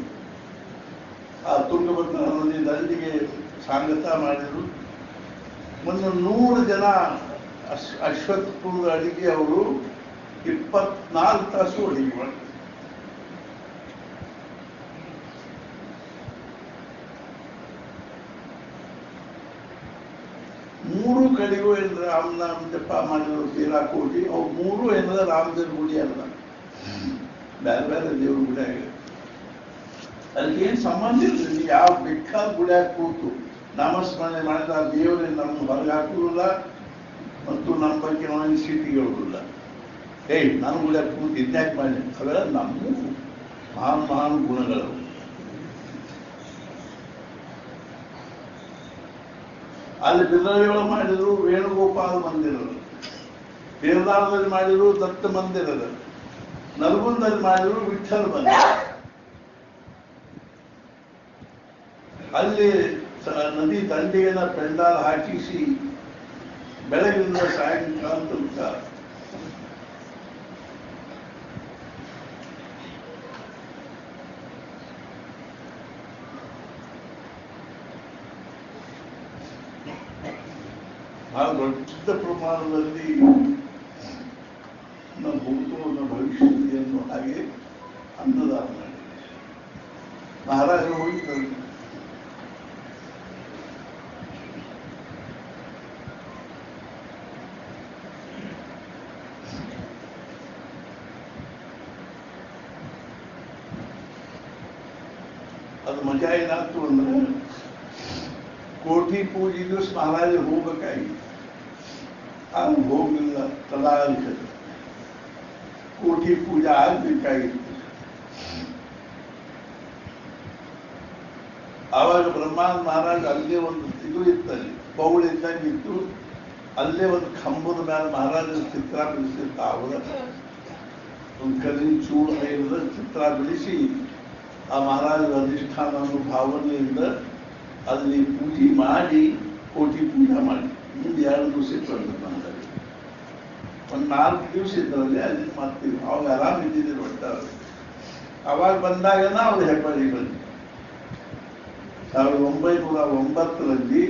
ಆ ತುಂಗಭದ್ರಾ ನದಿ ದಂಡಿಗೆ ಸಾಂಗತ ಮಾಡಿದ್ರು. ಮೊನ್ನೆ 100 ಜನ ಅಶ್ವತ್ಥಪುರದ ಅಡಿಗೆ ಅವರು 24 ತಾಸು ಅಡಿಗೆ ಮಾಡಿದ್ರು. ಮೂರು ಕಡೆಗೂ ಏನಾರ ರಾಮನಾಮ ಜಪ ಮಾಡಿದ್ರು 13 ಕೋಟಿ. ಅವು 3 ಏನಾರ ರಾಮದೇವ್ರ ಗುಡಿ ಅಲ್ಲ, ಬೇರೆ ಬೇರೆ ದೇವ್ರ ಗುಡಿ ಆಗಿದೆ. ಅದಕ್ಕೇನು ಸಂಬಂಧ ಇಲ್ಲ. ನೀವು ಯಾವ ಬೇಕಾದ ಗುಡಿಯಾಗ ಕೂತು ನಾಮಸ್ಮರಣೆ ಮಾಡಿದ ಆ ದೇವರೇ ನಮ್ಮ ಹೊರಗೆ ಹಾಕುವುದಿಲ್ಲ ಮತ್ತು ನಮ್ಮ ಬಗ್ಗೆ ನಾವು ಸೀಟಿಗೆ ಹೇಳುವುದಿಲ್ಲ. ನಾನು ಗುಡಿಯಾಗ ಕೂತು ಇದ್ಯಾಕೆ ಮಾಡಿ, ಅವೆಲ್ಲ ನಮ್ಮ ಮಹಾನ್ ಗುಣಗಳು. ಅಲ್ಲಿ ಬಿದರಳ್ಳಿ ಮಾಡಿದ್ರು ವೇಣುಗೋಪಾಲ ಮಂದಿರ, ತೀರ್ಥದಾಳದಲ್ಲಿ ಮಾಡಿದ್ರು ದತ್ತ ಮಂದಿರದ, ನರಗುಂದಲ್ಲಿ ಮಾಡಿದ್ರು ವಿಠ್ಠಲ ಮಂದಿರ. ಅಲ್ಲಿ ನದಿ ದಂಡೆಯನ್ನ ಪೆಂಡಾಲ ಹಾಕಿಸಿ ಬೆಳಗಿನಿಂದ ಸಾಯಂಕಾಲ ತನಕ ಬಹಳ ದೊಡ್ಡ ಪ್ರಮಾಣದಲ್ಲಿ ನಮ್ಮ ಭೂತವನ್ನು ಭವಿಷ್ಯವನ್ನು ಹಾಗೆ ಅನ್ನದಾನ ಮಾಡಿ ಮಹಾರಾಜರು ಹೋಗಿದ್ದಾರೆ. ಅದು ಮಜಾ ಏನಾಯ್ತು ಅಂದ್ರೆ ಕೋಠಿ ಪೂಜೆ ದಿವಸ ಮಹಾರಾಜರು ಹೋಗ್ಬೇಕಾಗಿತ್ತು. ಅದು ಹೋಗಲಿಲ್ಲ. ತಲಾಂಕ ಕೋಠಿ ಪೂಜೆ ಆಗ್ಬೇಕಾಗಿತ್ತು. ಆವಾಗ ಬ್ರಹ್ಮಾನಂದ ಮಹಾರಾಜ ಅಲ್ಲೇ ಒಂದು ಇದು ಇತ್ತಲ್ಲಿ ಪೌಳ ಇದ್ದಂಗಿತ್ತು. ಅಲ್ಲೇ ಒಂದು ಕಂಬದ ಮೇಲೆ ಮಹಾರಾಜರ ಚಿತ್ರ ಬಿಡಿಸಿರ್ತ. ಅವರ ಒಂದು ಕಲ್ಲಿನ ಚೂಳ ಮೇಲಿಂದ ಚಿತ್ರ ಬಿಡಿಸಿ ಆ ಮಹಾರಾಜರ ಅಧಿಷ್ಠಾನ ಅನ್ನೋ ಭಾವನೆಯಿಂದ ಅಲ್ಲಿ ಪೂಜೆ ಮಾಡಿ ಕೋಟಿ ಪೂಜೆ ಮಾಡಿ ಮುಂದೆ 2 ದಿವಸ ಇತ್ತು. ನಮ್ಮಲ್ಲಿ ಒಂದು 4 ದಿವಸ ಇದ್ದರಲ್ಲಿ ಅಲ್ಲಿ ಮಾಡ್ತೀವಿ. ಅವಾಗ ಆರಾಮ್ ಇದ್ದಿದ್ರು ಒಟ್ಟಾರೆ. ಅವಾಗ ಬಂದಾಗನ ಅವ್ರು ಹೆಬ್ಬಳ್ಳಿ ಬಂದು 1909ರಲ್ಲಿ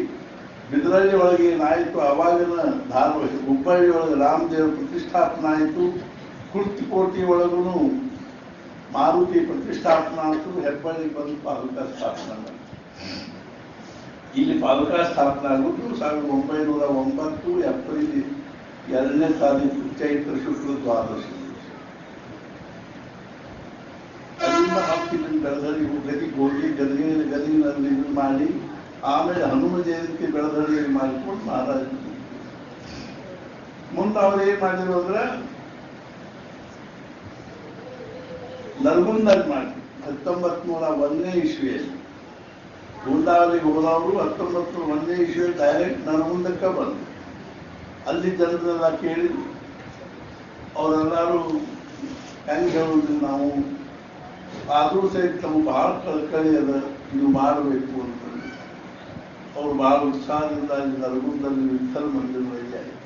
ಬಿದರಳ್ಳಿ ಒಳಗೆ ಏನಾಯಿತು, ಅವಾಗಿನ ಧಾರವಾಡ ಹುಬ್ಬಳ್ಳಿ ಒಳಗೆ ರಾಮದೇವ ಪ್ರತಿಷ್ಠಾಪನೆ ಆಯಿತು. ಕುರ್ತಕೋಟೆ ಒಳಗೂ ಮಾರುತಿ ಪ್ರತಿಷ್ಠಾಪನಾ ಆಯಿತು. ಹೆಬ್ಬಳ್ಳಿ ಬಂದು ಪಾಲುಕಾ ಸ್ಥಾಪನೆ ಮಾಡಿ ಇಲ್ಲಿ ಪಾಲುಕಾ ಸ್ಥಾಪನೆ ಆಗುವುದು 1909 ಏಪ್ರಿಲ್ 2ನೇ ತಾರೀಕು ಚೈತ್ರ ಶುಕ್ಲ ದ್ವಾದಶಿ. ಅಲ್ಲಿಂದ ಹಾಕಿದಲ್ಲಿ ಬೆಳದಳ್ಳಿ ಗದಗಿನಲ್ಲಿ ಇದು ಮಾಡಿ ಆಮೇಲೆ ಹನುಮ ಜಯಂತಿ ಬೆಳದಳ್ಳಿಯಲ್ಲಿ ಮಾಡಿಕೊಂಡು ಮಹಾರಾಜರು ಮುಂದೆ ಅವ್ರು ಏನ್ ಮಾಡಿದ್ರು ಅಂದ್ರೆ ನರಗುಂದಲ್ಲಿ ಮಾಡಿ 1901ನೇ ಇಸ್ವಿಯಲ್ಲಿ ಗುಂಡಾವಲಿಗೆ ಹೋದವರು 1901ನೇ ಇಸ್ವಿಯಲ್ಲಿ ಡೈರೆಕ್ಟ್ ನರಗುಂದಕ್ಕೆ ಬಂದರು. ಅಲ್ಲಿ ಜನರೆಲ್ಲ ಕೇಳಿದ್ರು. ಅವರೆಲ್ಲರೂ ಹೆಂಗೆ ಹೇಳುದು, ನಾವು ಆದರೂ ಸಹಿತ ನಮ್ಗೆ ಬಹಳ ಕಳಕಳಿ ಅದ, ನೀವು ಮಾಡಬೇಕು ಅಂತಂದು ಅವ್ರು ಬಹಳ ಉತ್ಸಾಹದಿಂದ ಅಲ್ಲಿ ನರಗುಂದಲ್ಲಿ ವಿಠ್ಠಲ ಮಂದಿರದಲ್ಲಿ ಆಯಿತು.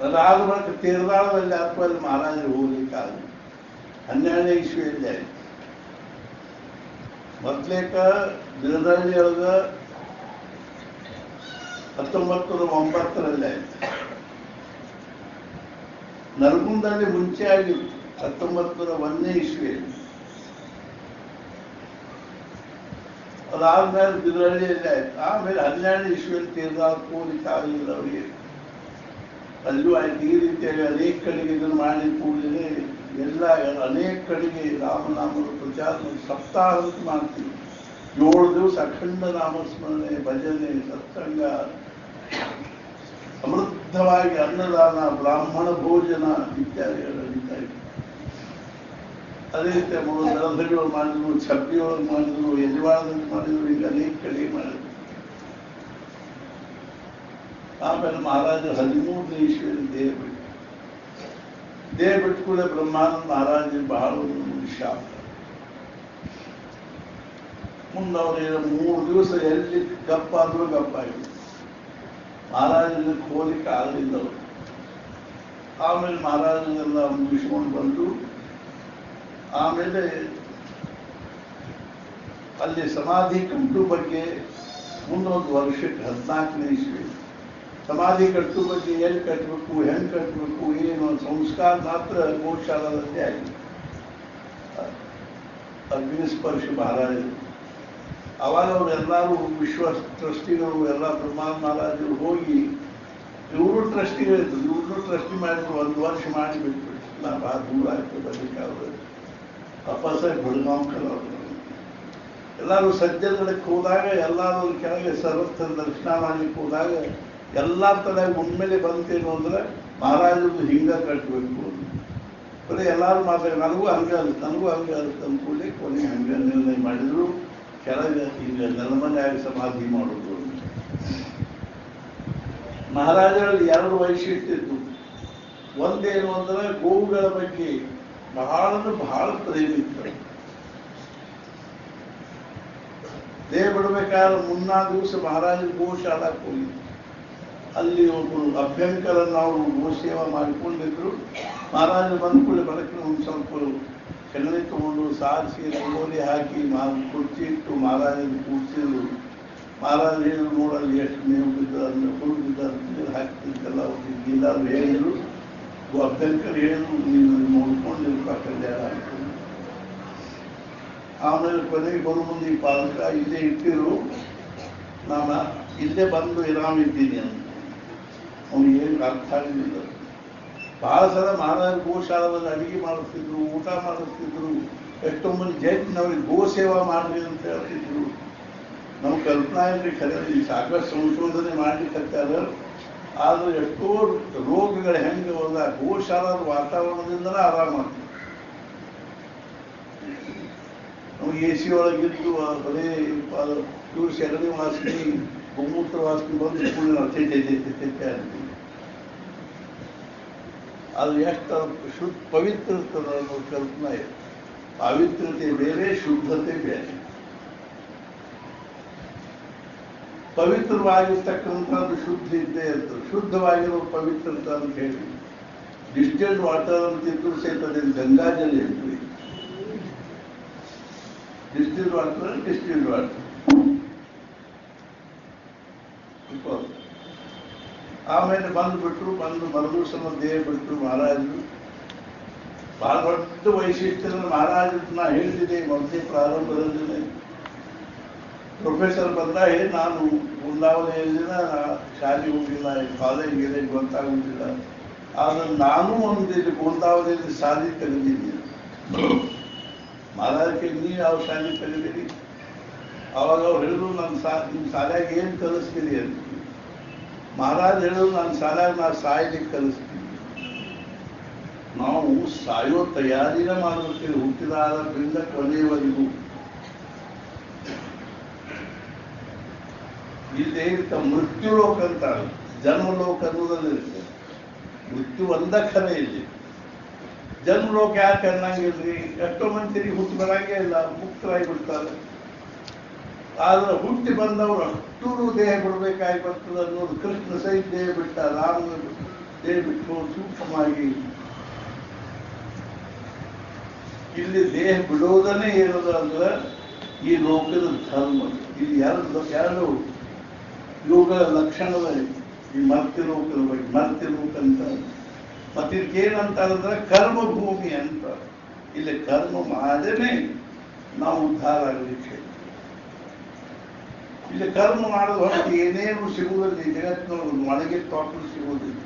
ಅದಾದ ಬಳಿಕ ತೀರ್ಥದಾಳದಲ್ಲಿ ಅಥವಾ ಅಲ್ಲಿ ಮಹಾರಾಜರು ಹೋಗ್ಲಿಕ್ಕಾಗಲಿ 12ನೇ ಇಸ್ವಿಯಲ್ಲಿ ಆಯಿತು. ಮೊದ್ಲೇಕ ಬಿದರಳ್ಳಿ ಒಳಗ 1909ರಲ್ಲಿ ಆಯ್ತು. ನರಗುಂದಲ್ಲಿ ಮುಂಚೆ ಆಗಿತ್ತು 1901ನೇ ಇಸ್ವಿಯಲ್ಲಿ. ಅದಾದ್ಮೇಲೆ ಬಿದರಳ್ಳಿಯಲ್ಲಿ ಆಯ್ತು. ಆಮೇಲೆ 12ನೇ ಇಸ್ವಿಯಲ್ಲಿ ತೀರ್ಥದಾಳಕ್ಕೆ ಹೋಗ್ಲಿಕ್ಕೆ ಆಗಲಿಲ್ಲ ಅವರಿಗೆ. ಅಲ್ಲೂ ಆಯ್ತು. ಈ ರೀತಿಯಾಗಿ ಅನೇಕ ಕಡೆಗೆ ಇದನ್ನು ಮಾಡಿ ಕೂಡಲೇ ಎಲ್ಲ ಅನೇಕ ಕಡೆಗೆ ರಾಮನಾಮದ ಪ್ರಚಾರ ಸಪ್ತಾಹ ಮಾಡ್ತೀವಿ. 7 ದಿವಸ ಅಖಂಡ ನಾಮಸ್ಮರಣೆ, ಭಜನೆ, ಸತ್ಸಂಗ, ಸಮೃದ್ಧವಾಗಿ ಅನ್ನದಾನ, ಬ್ರಾಹ್ಮಣ ಭೋಜನ ಇತ್ಯಾದಿಗಳು ನಡೀತಾ ಇತ್ತು. ಅದೇ ರೀತಿ ದಳಧರಿಗಳು ಮಾಡಿದ್ರು, ಛಬ್ಬಿಯೊಳಗೆ ಮಾಡಿದ್ರು, ಯಜವಾಡದಲ್ಲಿ ಮಾಡಿದ್ರು, ಈಗ ಅನೇಕ ಕಡೆ ಮಾಡಿದ್ರು. ಆಮೇಲೆ ಮಹಾರಾಜರು 13ನೇ ಇಸ್ವಿಯಲ್ಲಿ ದೇಹ ಬಿಟ್ಟು ಕೂಡ ಬ್ರಹ್ಮಾನಂದ ಮಹಾರಾಜರು ಬಹಳ ಒಂದು ಶಾಪ. ಮುಂದೆ ಅವ್ರಿಗೆ 3 ದಿವಸ ಎಲ್ಲಿ ಗಪ್ಪಾದ್ರೂ ಗಪ್ಪಾಗಿತ್ತು. ಮಹಾರಾಜರಿಗೆ ಹೋಲಿಕ್ಕೆ ಆಗಲಿಲ್ಲ ಅವರು. ಆಮೇಲೆ ಮಹಾರಾಜರೆಲ್ಲ ಮುಗಿಸ್ಕೊಂಡು ಬಂದು ಆಮೇಲೆ ಅಲ್ಲಿ ಸಮಾಧಿ ಕಟ್ಟು ಬಗ್ಗೆ ಮುಂದೊಂದು ವರ್ಷಕ್ಕೆ 14ನೇ ಇಸ್ವಿ ಸಮಾಧಿ ಕಟ್ಟು ಬಗ್ಗೆ ಎಲ್ಲಿ ಕಟ್ಟಬೇಕು, ಹೆಂಗೆ ಕಟ್ಟಬೇಕು, ಏನು ಸಂಸ್ಕಾರ ಮಾತ್ರ ಗೋಶಾಲದಲ್ಲಿ ಆಗಿದೆ. ಅಗ್ನಿಸ್ಪರ್ಶ ಮಹಾರಾಜರು ಅವಾಗ ಅವರೆಲ್ಲರೂ ವಿಶ್ವ ಟ್ರಸ್ಟಿಗಳು ಎಲ್ಲ ಬ್ರಹ್ಮಾನಂದ ಮಹಾರಾಜರು ಹೋಗಿ ಇವರು ಟ್ರಸ್ಟಿಗಳಿದ್ರು, ಇವ್ರನ್ನೂ ಟ್ರಸ್ಟಿ ಮಾಡಿದ್ರು. 1 ವರ್ಷ ಮಾಡಿ ಬಿಟ್ಬಿಟ್ಟು ನಾ ಭಾಳ ದೂರ ಆಗ್ತದೆ ಬರಲಿಕ್ಕೆ. ವಾಪಸ್ ಬೆಳಗಾಂಕರ್ ಅವರು ಎಲ್ಲರೂ ಸಜ್ಜನಗಳಿಗೆ ಹೋದಾಗ ಎಲ್ಲರೂ ಕೆಳಗೆ ಸರ್ವತ್ರ ದರ್ಶನ ಮಾಡ್ಲಿಕ್ಕೆ ಹೋದಾಗ ಎಲ್ಲ ತಲೆ ಒಮ್ಮೆಲೆ ಬಂತೇನು ಅಂದ್ರೆ ಮಹಾರಾಜರು ಹಿಂಗ ಕಟ್ಟಬೇಕು ಬರೀ ಎಲ್ಲರೂ ಮಾತಾಡಿ ನನಗೂ ಹಂಗೆ ಆಗುತ್ತೆ ಅಂದ್ಕೊಳ್ಳಿ ಕೊನೆಗೆ ಹಂಗೆ ನಿರ್ಣಯ ಮಾಡಿದ್ರು. ಕೆಳಗೆ ಈಗ ನೆಲಮನೆಯಾಗಿ ಸಮಾಧಿ ಮಾಡೋದು. ಮಹಾರಾಜರಲ್ಲಿ 2 ವೈಶಿಷ್ಟ್ಯ ಇತ್ತು. ಒಂದೇನು ಅಂದ್ರೆ ಗೋವುಗಳ ಬಗ್ಗೆ ಬಹಳ ಪ್ರೇಮ ಇತ್ತು. ದೇಹ ಬಿಡಬೇಕಾದ್ರೆ ಮುನ್ನಾ ದಿವಸ ಮಹಾರಾಜರು ಗೋಶಾಲಕ್ಕೆ ಹೋಗಿ ಅಲ್ಲಿ ಒಬ್ಬರು ಅಭ್ಯಂಕರನ್ನು ಅವರು ಗೋಸೇವಾ ಮಾಡಿಕೊಂಡಿದ್ರು. ಮಹಾರಾಜರು ಬಂದ್ಕೊಳ್ಳಿ ಬರಕ್ಕೆ ಒಂದು ಸ್ವಲ್ಪ ಕೆಳಗೆ ತಗೊಂಡು ಸಾರಿಸಿ ರಂಗೋಲಿ ಹಾಕಿ ಕುರ್ಚಿ ಇಟ್ಟು ಮಹಾರಾಜರು ಕೂರಿಸಿದ್ರು. ಮಹಾರಾಜರು ಹೇಳಿದ್ರು, ನೋಡಲ್ಲಿ ಎಷ್ಟು ಮೇವು ಬಿದ್ದ ಅಂದ್ರೆ ಹುಳು ಬಿದ್ದ ನೀರು ಹಾಕ್ತಿದ್ದಲ್ಲ ಅವ್ರಿಗೆ ಎಲ್ಲರೂ ಹೇಳಿದ್ರು. ಅಭ್ಯಂಕರ್ ಹೇಳಿದ್ರು, ನೀವು ನೋಡ್ಕೊಂಡಿರ್ಪ ಕಲ್ಯಾಣ ಆಯ್ತು. ಆಮೇಲೆ ಕೊನೆಗೆ ಬರೋ ಮುಂದೆ ಈ ಪಾಲಕ ಇಲ್ಲೇ ಇಟ್ಟಿರು, ನಾನು ಇಲ್ಲೇ ಬಂದು ಇರಾಮಿದ್ದೀನಿ ಅಂತ. ಅವ್ನಿಗೆ ಏನು ಅರ್ಥ ಆಗಲಿಲ್ಲ. ಬಹಳ ಸಲ ಮಹಾರಾಜ ಗೋಶಾಲದಲ್ಲಿ ಅಡಿಗೆ ಮಾಡಿಸ್ತಿದ್ರು, ಊಟ ಮಾಡಿಸ್ತಿದ್ರು. ಎಷ್ಟೋ ಮಂದಿ ಜೈನವ್ರಿಗೆ ಗೋ ಸೇವಾ ಮಾಡಲಿ ಅಂತ ಹೇಳ್ತಿದ್ರು. ನಾವು ಕಲ್ಪನಾ ಇಲ್ರಿ ಖರೆ ಸಾಕಷ್ಟು ಸಂಶೋಧನೆ ಮಾಡ್ಲಿಕ್ಕೆ. ಆದ್ರೆ ಎಷ್ಟೋ ರೋಗಗಳು ಹೆಂಗೆ ಹೋದ ಗೋಶಾಲದ ವಾತಾವರಣದಿಂದಲೇ ಆರಾಮಾಗ್ತದೆ. ನಮ್ಗೆ AC ಒಳಗಿದ್ದು ಬರೀ ಇವ್ರು ಸೆಗಣಿ ವಾಸನೆ, ಗೋಮೂತ್ರ ವಾಸನೆ ಬಂದು ತೆತ್ತೆ ಅಂತೀವಿ. ಅದು ಎಷ್ಟು ಪವಿತ್ರ ಇರ್ತದ ಅನ್ನೋ ಕಲ್ಪನಾ ಇದೆ. ಪಾವಿತ್ರತೆ ಬೇರೆ, ಶುದ್ಧತೆ ಬೇರೆ. ಪವಿತ್ರವಾಗಿರ್ತಕ್ಕಂಥದ್ದು ಶುದ್ಧ ಇದ್ದೇ ಇರ್ತದೆ. ಶುದ್ಧವಾಗಿರೋ ಪವಿತ್ರತೆ ಅಂತ ಹೇಳಿ ಡಿಸ್ಟಿಲ್ಡ್ ವಾಟರ್ ಅಂತಿದ್ರು ಸಹಿತ ಗಂಗಾಜಲ ಇರ್ತದೆ. ಡಿಸ್ಟಿಲ್ಡ್ ವಾಟರ್ ಆಮೇಲೆ ಬಂದು ಮರುದಿವಸ ದೇಹ ಬಿಟ್ಟರು ಮಹಾರಾಜರು. ಬಹಳ ದೊಡ್ಡ ವೈಶಿಷ್ಟ್ಯ ಮಹಾರಾಜರು ನಾ ಹೇಳ್ತಿದ್ದೆ ಮೊದಲೇ ಪ್ರಾರಂಭದಲ್ಲಿ. ಪ್ರೊಫೆಸರ್ ಬಂದಾಗ ನಾನು ಬೃಂದಾವನೆಯಲ್ಲಿನ ಶಾಲೆ ಹೋಗಿಲ್ಲ, ಕಾಲೇಜ್ ಗಿಲೇಜ್ ಗೊತ್ತಾಗುವುದಿಲ್ಲ. ಆದ್ರೆ ನಾನು ಒಂದು ಬೃಂದಾವನೆಯಲ್ಲಿ ಶಾಲೆ ತೆಗೆದಿದ್ದೀನಿ. ಮಹಾರಾಜಕ್ಕೆ ನೀವು ಯಾವ ಶಾಲೆ ತೆಗೆದಿರಿ? ಅವಾಗ ಅವ್ರು ಹೇಳಿದ್ರು, ನನ್ನ ನಿಮ್ಮ ಶಾಲೆಯಾಗ ಏನು ಕಲಿಸ್ತೀರಿ ಅಂತ. ಮಹಾರಾಜ್ ಹೇಳಿದ್ರು, ನನ್ನ ಶಾಲೆಯಾಗ ನಾನು ಸಾಯ್ಲಿಕ್ಕೆ ಕಲಿಸ್ತೀನಿ. ನಾವು ಸಾಯೋ ತಯಾರಿನ ಮಾಡಿರ್ತೀವಿ ಹುಟ್ಟಿದಾದ್ರಿಂದ ಕೊನೆಯವರೆಗೂ. ಇಲ್ಲಿ ಮೃತ್ಯು ಲೋಕ ಅಂತ ಜನ್ಮಲೋಕ ಅನ್ನೋದಲ್ಲಿರುತ್ತೆ. ಮೃತ್ಯು ಒಂದ ಖರೆ ಇಲ್ಲಿ. ಜನ್ಮಲೋಕ ಯಾಕೆ ಅನ್ನಂಗಿಲ್ರಿ? ಎಷ್ಟೋ ಮಂದಿ ಹುಟ್ಟಿ ಬರಂಗೇ ಇಲ್ಲ, ಮುಕ್ತರಾಗಿ ಬಿಡ್ತಾರೆ. ಆದ್ರೆ ಹುಟ್ಟಿ ಬಂದವರು ಅಷ್ಟೂ ದೇಹ ಬಿಡಬೇಕಾಗಿ ಬರ್ತದೆ ಅನ್ನೋದು. ಕೃಷ್ಣ ಸಹಿತ ದೇಹ ಬಿಟ್ಟ, ರಾಮ ದೇಹ ಬಿಟ್ಟು ಸೂಕ್ಷ್ಮವಾಗಿ. ಇಲ್ಲಿ ದೇಹ ಬಿಡೋದನ್ನೇ ಏನದು ಅಂದ್ರೆ ಈ ಲೋಕದ ಧರ್ಮ. ಇಲ್ಲಿ ಎರಡು ಯೋಗದ ಲಕ್ಷಣದ ಈ ಮರ್ತ್ಯಲೋಕದ ಬಗ್ಗೆ. ಮರ್ತ್ಯಲೋಕ ಅಂತ ಮತ್ತೆ ಇದಕ್ಕೇನಂತ ಅಂದ್ರೆ ಕರ್ಮಭೂಮಿ ಅಂತ. ಇಲ್ಲಿ ಕರ್ಮ ಮಾಡೇನೆ ನಾವು ಉದ್ಧಾರ ಆಗಲಿಕ್ಕೆ. ಇಲ್ಲಿ ಕರ್ಮ ಮಾಡೋದು ಹೊರತು ಏನೇನು ಸಿಗುವುದಿಲ್ಲ. ಈ ಜಗತ್ತಿನೊಳಗೆ ಒಳಗೆ ತೊಟ್ಟು ಸಿಗುವುದಿಲ್ಲ.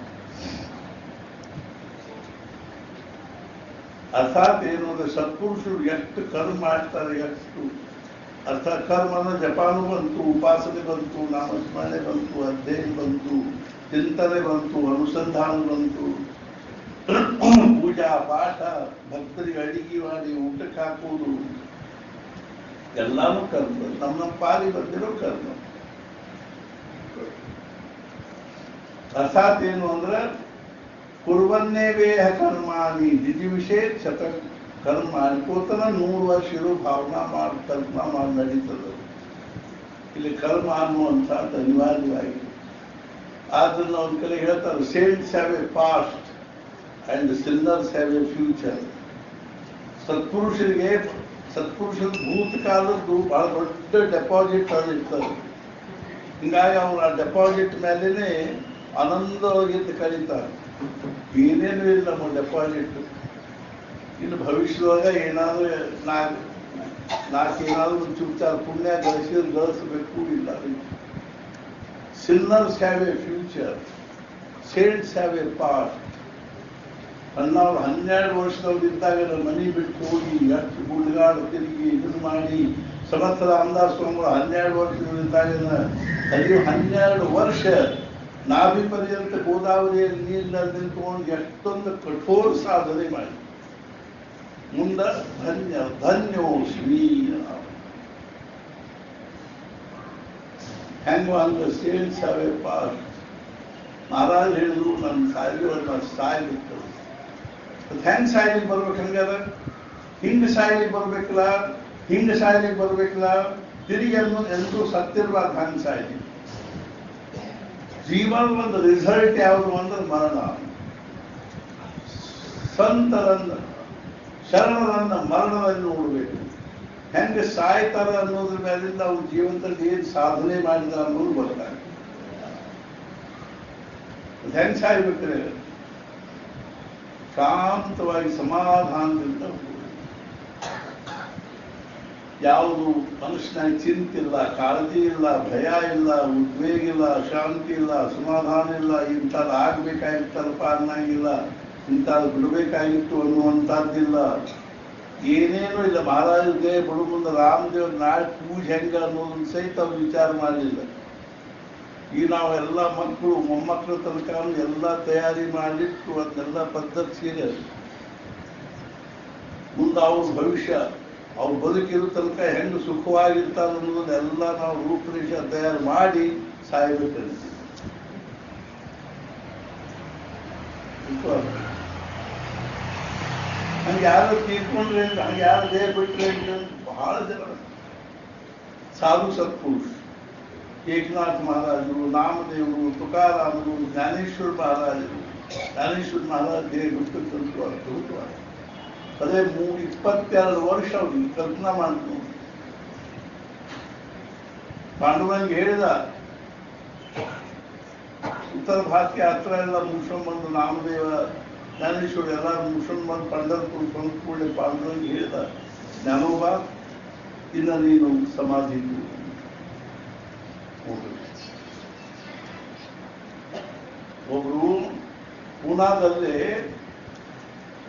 ಅರ್ಥಾತ್ ಏನು ಅಂದ್ರೆ ಸತ್ಪುರುಷರು ಎಷ್ಟು ಕರ್ಮ ಮಾಡ್ತಾರೆ, ಎಷ್ಟು ಅರ್ಥಾತ್ ಕರ್ಮನ ಜಪಾನು ಬಂತು, ಉಪಾಸನೆ ಬಂತು, ನಾಮಸ್ಮರಣೆ ಬಂತು, ಅಧ್ಯಯನ ಬಂತು, ಚಿಂತನೆ ಬಂತು, ಅನುಸಂಧಾನ ಬಂತು, ಪೂಜಾ ಪಾಠ, ಭಕ್ತರಿಗೆ ಅಡಿಗೆ ಮಾಡಿ ಊಟಕ್ಕೆ ಹಾಕೋದು ಎಲ್ಲಾನು ಕರ್ಮ. ನಮ್ಮ ಪಾಲಿ ಬಂದಿರೋ ಕರ್ಮ. ಅರ್ಥಾತ್ ಏನು ಅಂದ್ರೆ ಕುರ್ವನ್ನೇವೇಹ ಕರ್ಮಾನಿ ದಿದಿವಿಷೇ ಶತ ಕರ್ಮ ಅನ್ಕೋತನ 100 ವರ್ಷ ಇರೋ ಭಾವನಾ ಮಾಡಿ ಕರ್ಮ ಮಾಡಿ ನಡೀತದೆ. ಇಲ್ಲಿ ಕರ್ಮ ಅನ್ನುವಂಥದ್ದು ಅನಿವಾರ್ಯವಾಗಿದೆ. ಆದ್ರಿಂದ ಒಂದ್ ಕಡೆ ಹೇಳ್ತಾರೆ, saints have a past and sinners have a future. ಸತ್ಪುರುಷರ ಭೂತಕಾಲದ್ದು ಬಹಳ ದೊಡ್ಡ ಡೆಪಾಸಿಟ್ ಅದು ಇರ್ತದೆ. ಹಿಂಗಾಗಿ ಅವ್ರು ಆ ಡೆಪಾಸಿಟ್ ಮೇಲೇನೆ ಆನಂದವಾಗಿದ್ದು ಕರೀತಾರೆ. ಏನೇನು ಇಲ್ಲ ನಮ್ಮ ಡೆಪಾಸಿಟ್. ಇನ್ನು ಭವಿಷ್ಯದಾಗ ಏನಾದ್ರೂ ನಾಲ್ಕೇನಾದ್ರೂ ಒಂದು ಚುಚ್ಚಾರ ಪುಣ್ಯ ಗಳಿಸಬೇಕು ಇಲ್ಲ. Sinners have a future, saints have a past. ನಾವು 12 ವರ್ಷದವ್ರು ಇದ್ದಾಗ ಮನೆ ಬಿಟ್ಟು ಹೋಗಿ ಎಷ್ಟು ಗುಡ್ಗಾಡು ತಿರುಗಿ ಇದನ್ನು ಮಾಡಿ ಸಮರ್ಥ ರಾಮದಾಸ್ ಸ್ವಾಮಿಗಳು 12 ವರ್ಷದಲ್ಲಿದ್ದಾಗ 12 ವರ್ಷ ನಾಭಿ ಪರ್ಯಂತ ಗೋದಾವರಿಯಲ್ಲಿ ನೀರಿನಲ್ಲಿ ನಿಂತ್ಕೊಂಡು ಎಷ್ಟೊಂದು ಕಠೋರ ಸಾಧನೆ ಮಾಡಿ ಮುಂದ ಧನ್ಯೋಸ್ಮಿ ಹೆಂಗ ಅಂದ್ರೆ ಸೇಲ್ಸ್ ಅವೇ ಪಾಸ್ಟ್. ಮಹಾರಾಜ್ ಹೇಳಿದ್ರು ನನ್ನ ಸಾಯಿಗೆ ಸಾಯ್ಬೇಕು. ಹೆಂಗ್ ಸಾಯ್ಲಿಕ್ಕೆ ಬರ್ಬೇಕು? ಹಂಗಾರ ಹಿಂಗ ಸಾಯ್ಲಿಕ್ಕೆ ಬರ್ಬೇಕಲ್ಲ, ಹಿಂಗ ಸಾಯ್ಲಿಕ್ಕೆ ಬರ್ಬೇಕಲ್ಲ, ತಿರುಗಿ ಎಂದೂ ಸತ್ತಿರ್ಬಾರ್ದು. ಹಂಗ ಸಾಯ್ಲಿ. ಜೀವನದ ಒಂದು ರಿಸಲ್ಟ್ ಯಾವುದು ಅಂದ್ರೆ ಮರಣ. ಸಂತರನ್ನ ಶರಣರನ್ನ ಮರಣದಲ್ಲಿ ನೋಡಬೇಕು. ಹೆಂಗೆ ಸಾಯ್ತಾರ ಅನ್ನೋದ್ರ ಮೇಲಿಂದ ಅವ್ರ ಜೀವನದಲ್ಲಿ ಏನ್ ಸಾಧನೆ ಮಾಡಿದ ಅನ್ನೋದು ಗೊತ್ತಾಗ. ಹೆಂಗ್ ಸಾಯ್ಬೇಕ್ರೆ ಶಾಂತವಾಗಿ ಸಮಾಧಾನದಿಂದ ಯಾವುದು ಮನುಷ್ಯನಾಗ ಚಿಂತಿಲ್ಲ, ಕಾಳಜಿ ಇಲ್ಲ, ಭಯ ಇಲ್ಲ, ಉದ್ವೇಗ ಇಲ್ಲ, ಅಶಾಂತಿ ಇಲ್ಲ, ಅಸಮಾಧಾನ ಇಲ್ಲ. ಇಂಥದ್ದು ಆಗ್ಬೇಕಾಗಿತ್ತಲ್ಪ ಅನ್ನಂಗಿಲ್ಲ, ಇಂಥದ್ದು ಬಿಡಬೇಕಾಗಿತ್ತು ಅನ್ನುವಂಥದ್ದಿಲ್ಲ, ಏನೇನೂ ಇಲ್ಲ. ಮಹಾರಾಜರಿಗೆ ಬಡು ಮುಂದೆ ರಾಮದೇವ್ರ ನಾಳೆ ಪೂಜೆ ಹೆಂಗ ಅನ್ನೋದನ್ನ ಸಹಿತ ಅವ್ರು ವಿಚಾರ ಮಾಡಲಿಲ್ಲ. ಈಗ ನಾವೆಲ್ಲ ಮಕ್ಕಳು ಮೊಮ್ಮಕ್ಕಳ ತನಕ ಎಲ್ಲ ತಯಾರಿ ಮಾಡಿಟ್ಟು ಅದನ್ನೆಲ್ಲ ಪದ್ಧತಿ ಸೀರೆ ಮುಂದೆ ಅವ್ರ ಭವಿಷ್ಯ ಅವ್ರು ಬದುಕಿರೋ ತನಕ ಹೆಂಗೆ ಸುಖವಾಗಿರ್ತಾರೆ ಅನ್ನೋದನ್ನೆಲ್ಲ ನಾವು ರೂಪರೇಷ ತಯಾರು ಮಾಡಿ ಸಾಯ್ಬೇಕಂತ. ಹಂಗೆ ಯಾರು ತೀರ್ಕೊಂಡ್ರೆ ಹಂಗೆ ಯಾರು ದೇಹ ಬಿಟ್ರೆ ಬಹಳ ಜನ ಸಾಧು ಸತ್ಪುರುಷ, ಏಕನಾಥ್ ಮಹಾರಾಜರು, ನಾಮದೇವರು, ತುಕಾರಾಮರು, ಜ್ಞಾನೇಶ್ವರ ಮಹಾರಾಜರು. ಜ್ಞಾನೇಶ್ವರ ಮಹಾರಾಜ ದೇಹ ಬಿಟ್ಟು ಅದ್ಭುತವಾಗಿ ಅದೇ 22 ವರ್ಷ ಅವ್ರಿಗೆ ಕಲ್ಪನಾ ಮಾಡಿದ್ರು. ಪಾಂಡುರಂಗೆ ಹೇಳಿದ, ಉತ್ತರ ಭಾರತೀಯ ಹತ್ರ ಎಲ್ಲ ಮುಗಿಸ್ಕೊಂಡ್ಬಂದು ನಾಮದೇವ ಜ್ಞಾನೇಶ್ವರ ಎಲ್ಲರೂ ಮುಗಿಸ್ಕೊಂಡ್ಬಂದು ಪಂಡರ್ಪುರ ಸ್ವಂತ ಕೂಡಲೇ ಪಾಂಡುರಂಗೆ ಹೇಳಿದ, ಜ್ಞಾನೋಬ ಇನ್ನು ನೀನು ಸಮಾಧಿ ಒಬ್ರು ಪೂನಾದಲ್ಲಿ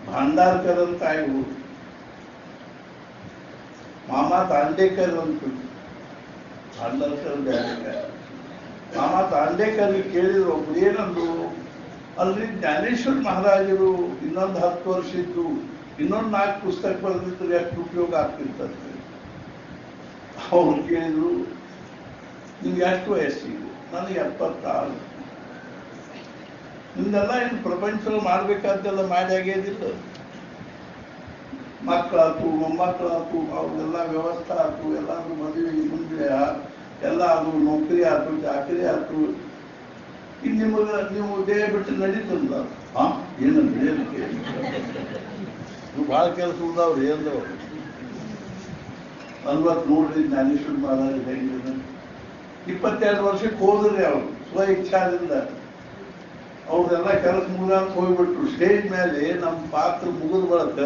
ಭಾಂಡಾರ್ಕರ್ ಅಂತ ಆಯ್ತು, ಮಾಮಾ ದಾಂಡೇಕರ್ ಅಂತ. ಭಾಂಡಾರ್ಕರ್ ಮಾಮಾ ದಾಂಡೇಕರ್ ಕೇಳಿದ್ರು ಒಬ್ರು ಏನಂದ್ರು, ಅಲ್ಲಿ ಜ್ಞಾನೇಶ್ವರ ಮಹಾರಾಜರು ಇನ್ನೊಂದು 10 ವರ್ಷ ಇದ್ದು ಇನ್ನೊಂದು 4 ಪುಸ್ತಕ ಬರೆದಿದ್ರೆ ಎಷ್ಟು ಉಪಯೋಗ ಆಗ್ತಿರ್ತದೆ. ಅವ್ರು ಕೇಳಿದ್ರು, ನಿಮ್ಗೆ ಎಷ್ಟು ವಯಸ್ಸಿಗೆ? ನನಗೆ 76. ನಿಮ್ದೆಲ್ಲ ಇನ್ನು ಪ್ರಪಂಚದಲ್ಲಿ ಮಾಡ್ಬೇಕಾದ್ದೆಲ್ಲ ಮಾಡಿ ಆಗ್ಯದಿಲ್ಲ. ಮಕ್ಕಳಾತು, ಮೊಮ್ಮಕ್ಕಳಾತು, ಅವ್ರಿಗೆಲ್ಲ ವ್ಯವಸ್ಥೆ ಆಯ್ತು, ಎಲ್ಲಾದ್ರೂ ಮದುವೆಗೆ ಮುಂದೆ ಎಲ್ಲ ಅದು ನೌಕರಿ ಆಯ್ತು, ಚಾಕರಿ ಆಯ್ತು. ಇನ್ನು ನೀವು ದೇಹ ಬಿಟ್ಟು ನಡೀತದ. ಏನು ಬೆಳೆಯಲಿಕ್ಕೆ ನೀವು ಭಾಳ ಕೆಲಸ ಉಳ್ದವ್ರು ಏನದವ್ರು. 40 ನೋಡ್ರಿ ಜ್ಞಾನೇಶ್ವರ ಮಹಾರಾಜ ಹೆಂಗಿದೆ. 22 ವರ್ಷಕ್ಕೆ ಹೋದ್ರಿ ಅವ್ರು ಸ್ವ ಇಚ್ಛಾದಿಂದ. ಅವ್ರದೆಲ್ಲ ಕೆಲಸ ಮುಗಿದಂತ ಹೋಗ್ಬಿಟ್ರು. ಸ್ಟೇಜ್ ಮೇಲೆ ನಮ್ಮ ಪಾತ್ರ ಮುಗಿದ ಬಳಕ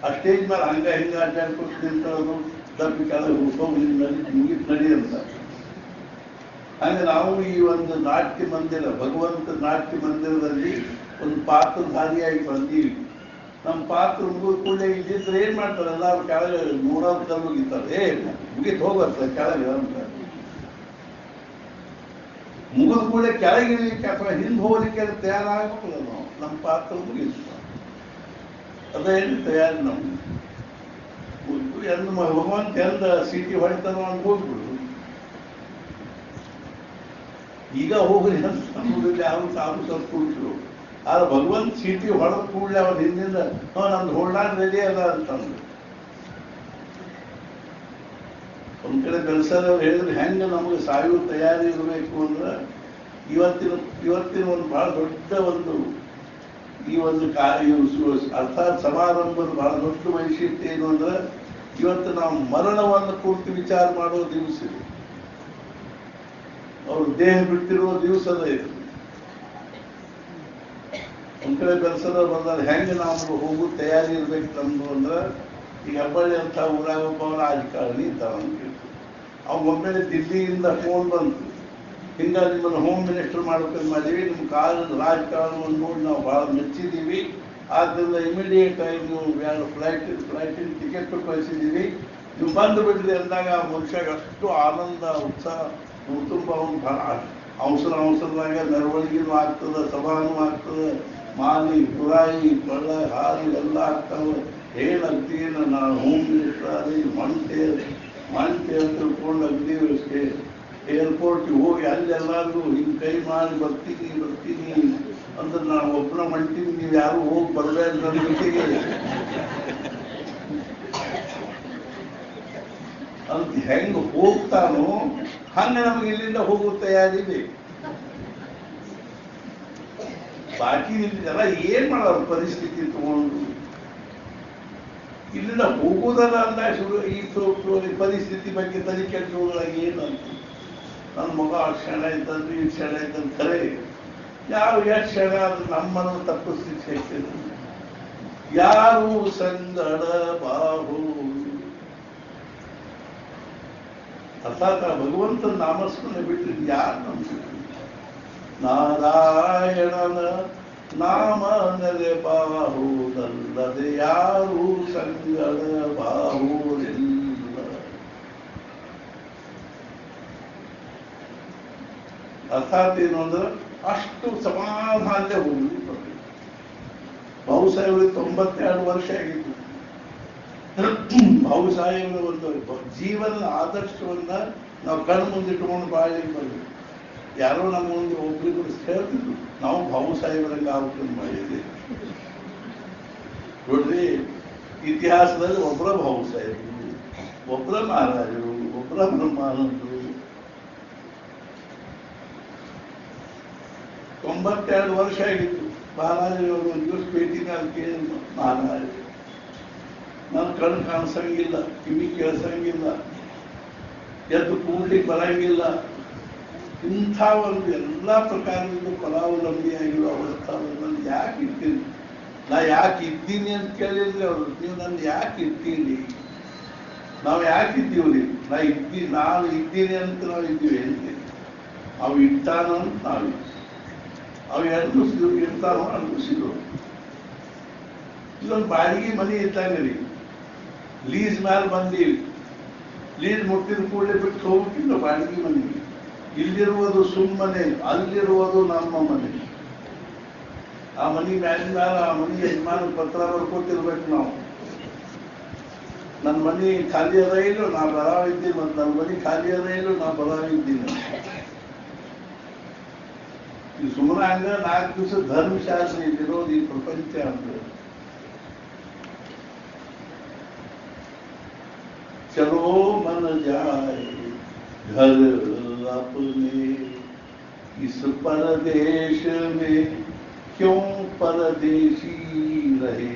ಆ ಸ್ಟೇಜ್ ಮೇಲೆ ಹಂಗ ಹಿಂಗ ಅಡ್ಡಾಡ್ಕೊಂಡು ನಿಂತೋದು, ದಪ್ಪಿ ಕೆಳಗೆ ಮುಗಿತ್ ನಡಿ ಅಂತ. ಹಂಗೆ ನಾವು ಈ ಒಂದು ನಾಟ್ಯ ಮಂದಿರ, ಭಗವಂತ ನಾಟ್ಯ ಮಂದಿರದಲ್ಲಿ ಒಂದು ಪಾತ್ರಧಾರಿಯಾಗಿ ಬಂದೀವಿ. ನಮ್ಮ ಪಾತ್ರ ಮುಗಿದ ಕೂಡಲೇ ಇದ್ದಿದ್ರೆ ಏನ್ ಮಾಡ್ತಾರೆ ಎಲ್ಲಾರು ಕೆಳಗೆ ನೂರಾರು ಕಲ್ಲು ಮುಗಿತಾರೆ ಮುಗಿತ್ ಹೋಗುತ್ತೆ ಕೆಳಗೆ ಅಂತ ಮುಗಿದ ಕೂಡಲೇ ಕೆಳಗಿರ್ಲಿಕ್ಕೆ ಅಥವಾ ಹಿಂದೆ ಹೋಗ್ಲಿಕ್ಕೆ ತಯಾರಾಗಬೇಕಲ್ಲ ನಾವು ನಮ್ಮ ಪಾತ್ರ ಮುಗಿಸ್ತ ಅದೇನು ತಯಾರಿ ನಮ್ಗೆ ಎಂದು ಭಗವಂತ ಎಂದ ಸೀಟಿ ಹೊಡಿತಾನೋ ಅಂತ ಹೋಗ್ಬಿಡು ಈಗ ಹೋಗ್ರಿ ಅಂತ ನಮ್ಮಲ್ಲಿ ಯಾರು ಸಾಧು ಸತ್ಪುರುಷರು ಆದ್ರೆ ಭಗವಂತ ಸೀಟಿ ಹೊಡೆದ ಕೂಡಲೇ ಅವನ ಹಿಂದಿಂದ ನಮ್ದು ಹೊರಡಾಟ ರೆಡಿ ಅದ ಅಂತಂದ್ರು ಒಂದ್ ಕಡೆ ಬೆಳೆಸೋರು ಹೇಳಿದ್ರೆ ಹೆಂಗ ನಮಗೆ ಸಾಯುವ ತಯಾರಿ ಇರಬೇಕು ಅಂದ್ರೆ ಇವತ್ತಿನ ಒಂದು ಬಹಳ ದೊಡ್ಡ ಒಂದು ಈ ಒಂದು ಅರ್ಥಾತ್ ಸಮಾರಂಭದ ಬಹಳ ದೊಡ್ಡ ವೈಶಿಷ್ಟ್ಯ ಏನು ಅಂದ್ರೆ ಇವತ್ತು ನಾವು ಮರಣವನ್ನು ಕುರಿತು ವಿಚಾರ ಮಾಡೋ ದಿವಸ ಇದೆ ಅವರು ದೇಹ ಬಿಟ್ಟಿರುವ ದಿವಸದ ಇದು ಒಂದ್ ಕಡೆ ಬೆಳೆಸೋದು ಬಂದ್ರೆ ಹೆಂಗೆ ನಾವು ಹೋಗೋ ತಯಾರಿ ಇರ್ಬೇಕು ನಮ್ದು ಅಂದ್ರೆ ಈಗ ಹೆಬ್ಬಳ್ಳಿ ಅಂತ ಊರಾಗ ಒಬ್ಬ ರಾಜಕಾರಣಿ ಇದ್ದಾವ ಅವ್ ಒಮ್ಮೆಲೆ ದಿಲ್ಲಿಯಿಂದ ಫೋನ್ ಬಂತು ಹಿಂಗ ನಿಮ್ಮನ್ನು ಹೋಮ್ ಮಿನಿಸ್ಟರ್ ಮಾಡ್ಕೊಂಡು ಮಾಡಿವಿ ನಿಮ್ಮ ರಾಜಕಾರಣವನ್ನು ನೋಡಿ ನಾವು ಬಹಳ ಮೆಚ್ಚಿದ್ದೀವಿ ಆದ್ದರಿಂದ ಇಮಿಡಿಯೇಟ್ ಆಗಿ ನೀವು ಎರಡು ಫ್ಲೈಟಿನ ಟಿಕೆಟ್ ಕಳಿಸಿದ್ದೀವಿ ನೀವು ಬಂದು ಬಿಡ್ರಿ ಅಂದಾಗ ಆ ಮನುಷ್ಯಾಗ ಅಷ್ಟು ಆನಂದ ಉತ್ಸಾಹ ತುಂಬ ಒಂದು ಬಹಳ ಅವಸರದಾಗ ಮೆರವಣಿಗೆನೂ ಆಗ್ತದೆ ಸಭಾನೂ ಆಗ್ತದೆ ಮಾಲಿ ತುರಾಯಿ ಕೊಳ್ಳ ಹಾಲು ಎಲ್ಲ ಆಗ್ತಾವೆ ಏನಂತೀನ ನಾನು ಹೋಮ್ ಮಿನಿಸ್ಟರ್ ಆಗಿ ಮಂಟೆ ಅಂತ ತಿಳ್ಕೊಂಡು ಅಗ್ದಿ ಏರ್ಪೋರ್ಟ್ಗೆ ಹೋಗಿ ಅಲ್ಲೆಲ್ಲರಿಗೂ ಹಿಂಗೆ ಕೈ ಮಾಡಿ ಬರ್ತೀನಿ ಅಂದ್ರೆ ನಾನು ಒಬ್ಬನ ಮಂಟಿನಿ ನೀವು ಯಾರು ಹೋಗಿ ಬರಬೇಡ ನನ್ನ ಜೊತೆಗೆ ಅಂತ ಹೆಂಗ್ ಹೋಗ್ತಾನೋ ಹಂಗೆ ನಮ್ಗೆ ಇಲ್ಲಿಂದ ಹೋಗೋ ತಯಾರಿ ಬೇಕು ಬಾಕಿ ಜನ ಏನ್ ಮಾಡೋರು ಪರಿಸ್ಥಿತಿ ತಗೊಂಡು ಇಲ್ಲಿಂದ ಹೋಗೋದಲ್ಲ ಅಂದ ಶುರು ಈ ಪರಿಸ್ಥಿತಿ ಬಗ್ಗೆ ತಲೆ ಕೆಟ್ಟೋದ್ರಾಗ ಏನಂತ ನನ್ನ ಮಗ ಕ್ಷಣ ಇದ್ದಂದ್ರೆ ಈ ಕ್ಷಣ ಇದ್ದಂತ ಖರೆ ಯಾವ ಎಷ್ಟು ಕ್ಷಣ ಆದ್ರೆ ನಮ್ಮನ್ನು ತಪ್ಪಿಸ್ಲಿಕ್ಕೆ ಶಕ್ತಿದೆ ಯಾರು ಸಂಗಡ ಬಾಹು ಅರ್ಥಾತ್ ಭಗವಂತನ ನಾಮಸ್ಮರಣೆ ಬಿಟ್ಟರೆ ಯಾರು ನಂಬಿದ್ರು ನಾರಾಯಣನ ನಾಮ ನೆಲೆ ಬಾಹುದಲ್ಲದೆ ಯಾರು ಸಂಗಡ ಬಾಹುದಿಲ್ಲ ಅರ್ಥಾತ್ ಏನು ಅಂದ್ರೆ ಅಷ್ಟು ಸಮಾಧಾನದೇ ಹೋಗ್ಲಿ ಬಾಬುಸಾಹೇಬ್ರಿಗೆ 92 ವರ್ಷ ಆಗಿತ್ತು ಬಾಬುಸಾಹೇಬ್ರ ಒಂದು ಜೀವನದ ಆದರ್ಶವನ್ನ ನಾವು ಕಣ್ಣು ಮುಂದಿಟ್ಟುಕೊಂಡು ಬಾಳಿಗೆ ಬಂದ್ವಿ ಯಾರೋ ನಮ್ಮ ಮುಂದೆ ಒಬ್ರಿಗೂ ಹೇಳ್ತಿದ್ರು ನಾವು ಬಾಬುಸಾಹೇಬ್ರಂಗೆ ಆಲೋಚನೆ ಮಾಡಿದ್ವಿ ನೋಡ್ರಿ ಇತಿಹಾಸದಲ್ಲಿ ಒಬ್ಬರ ಬಾಬುಸಾಹೇಬರು ಒಬ್ಬರ ಮಹಾರಾಜರು ಒಬ್ಬರ ಬ್ರಹ್ಮಾನಂದರು 92 ವರ್ಷ ಆಗಿತ್ತು ಮಹಾರಾಜರವರು ಒಂದು ದಿವಸ ಭೇಟಿನ ಕೇಳಿ ಮಹಾರಾಜ ನನ್ನ ಕಣ್ಣು ಕಾಣಿಸಂಗಿಲ್ಲ ಕಿವಿ ಕೇಳಿಸಂಗಿಲ್ಲ ಎದ್ದು ಕೂಡ್ಲಿಕ್ಕೆ ಬರಂಗಿಲ್ಲ ಇಂಥ ಒಂದು ಎಲ್ಲ ಪ್ರಕಾರದಿಂದ ಫಲಾವಲಂಬಿಯಾಗಿರೋ ಅವಸ್ಥಾವನ್ನು ಯಾಕೆ ಇರ್ತೀನಿ ನಾ ಯಾಕೆ ಇದ್ದೀನಿ ಅಂತ ಕೇಳಿದ್ರೆ ಅವರು ನೀವು ನನ್ನ ಯಾಕೆ ಇರ್ತೀನಿ ನಾವು ಯಾಕೆ ಇದ್ದೀವ್ರಿ ನಾನು ಇದ್ದೀನಿ ಅಂತ ನಾವು ಇದ್ದೀವಿ ಅಂತೀವಿ ಅವು ಇಟ್ಟಾನ ಅಂತ ನಾವು ಅವು ಅನುಭವಿಸಿದ್ರು ಇರ್ತಾನೋ ಅನುಭವಿಸಿದ್ರು ಇದೊಂದು ಬಾಡಿಗೆ ಮನೆ ಇದ್ದಂಗ್ರಿ ಲೀಸ್ ಮೇಲೆ ಬಂದೀವಿ ಲೀಸ್ ಮುಟ್ಟಿದ ಕೂಡಲೇ ಬಿಟ್ಟು ಹೋಗ್ಬೇಕಿಲ್ಲ ಬಾಡಿಗೆ ಮನೆಗೆ ಇಲ್ಲಿರುವುದು ಸುಮ್ಮನೆ ಅಲ್ಲಿರುವುದು ನಮ್ಮ ಮನೆ ಆ ಮನೆ ಮ್ಯಾಲಿನ ಆ ಮನೆ ಯಜಮಾನ ಪತ್ರ ಬರ್ಕೊತಿರ್ಬೇಕು ನಾವು ನನ್ನ ಮನೆ ಖಾಲಿ ಅದ ಇಲ್ಲೋ ನಾ ಬರಾವಿದ್ದೀನಿ ಮತ್ತು ನನ್ನ ಮನೆ ಖಾಲಿ ಅದ ಇಲ್ಲೋ ನಾ ಬರಾವಿದ್ದೀನಿ ಈ ಸುಮ್ಮನೆ ಹಂಗ 4 ದಿವಸ ಧರ್ಮಶಾಸ್ತ್ರ ಇಲ್ಲಿರೋದು ಈ ಪ್ರಪಂಚ ಅಂದ್ರೆ चलो मन जाए घर अपने इस परदेश में क्यों परदेशी रहे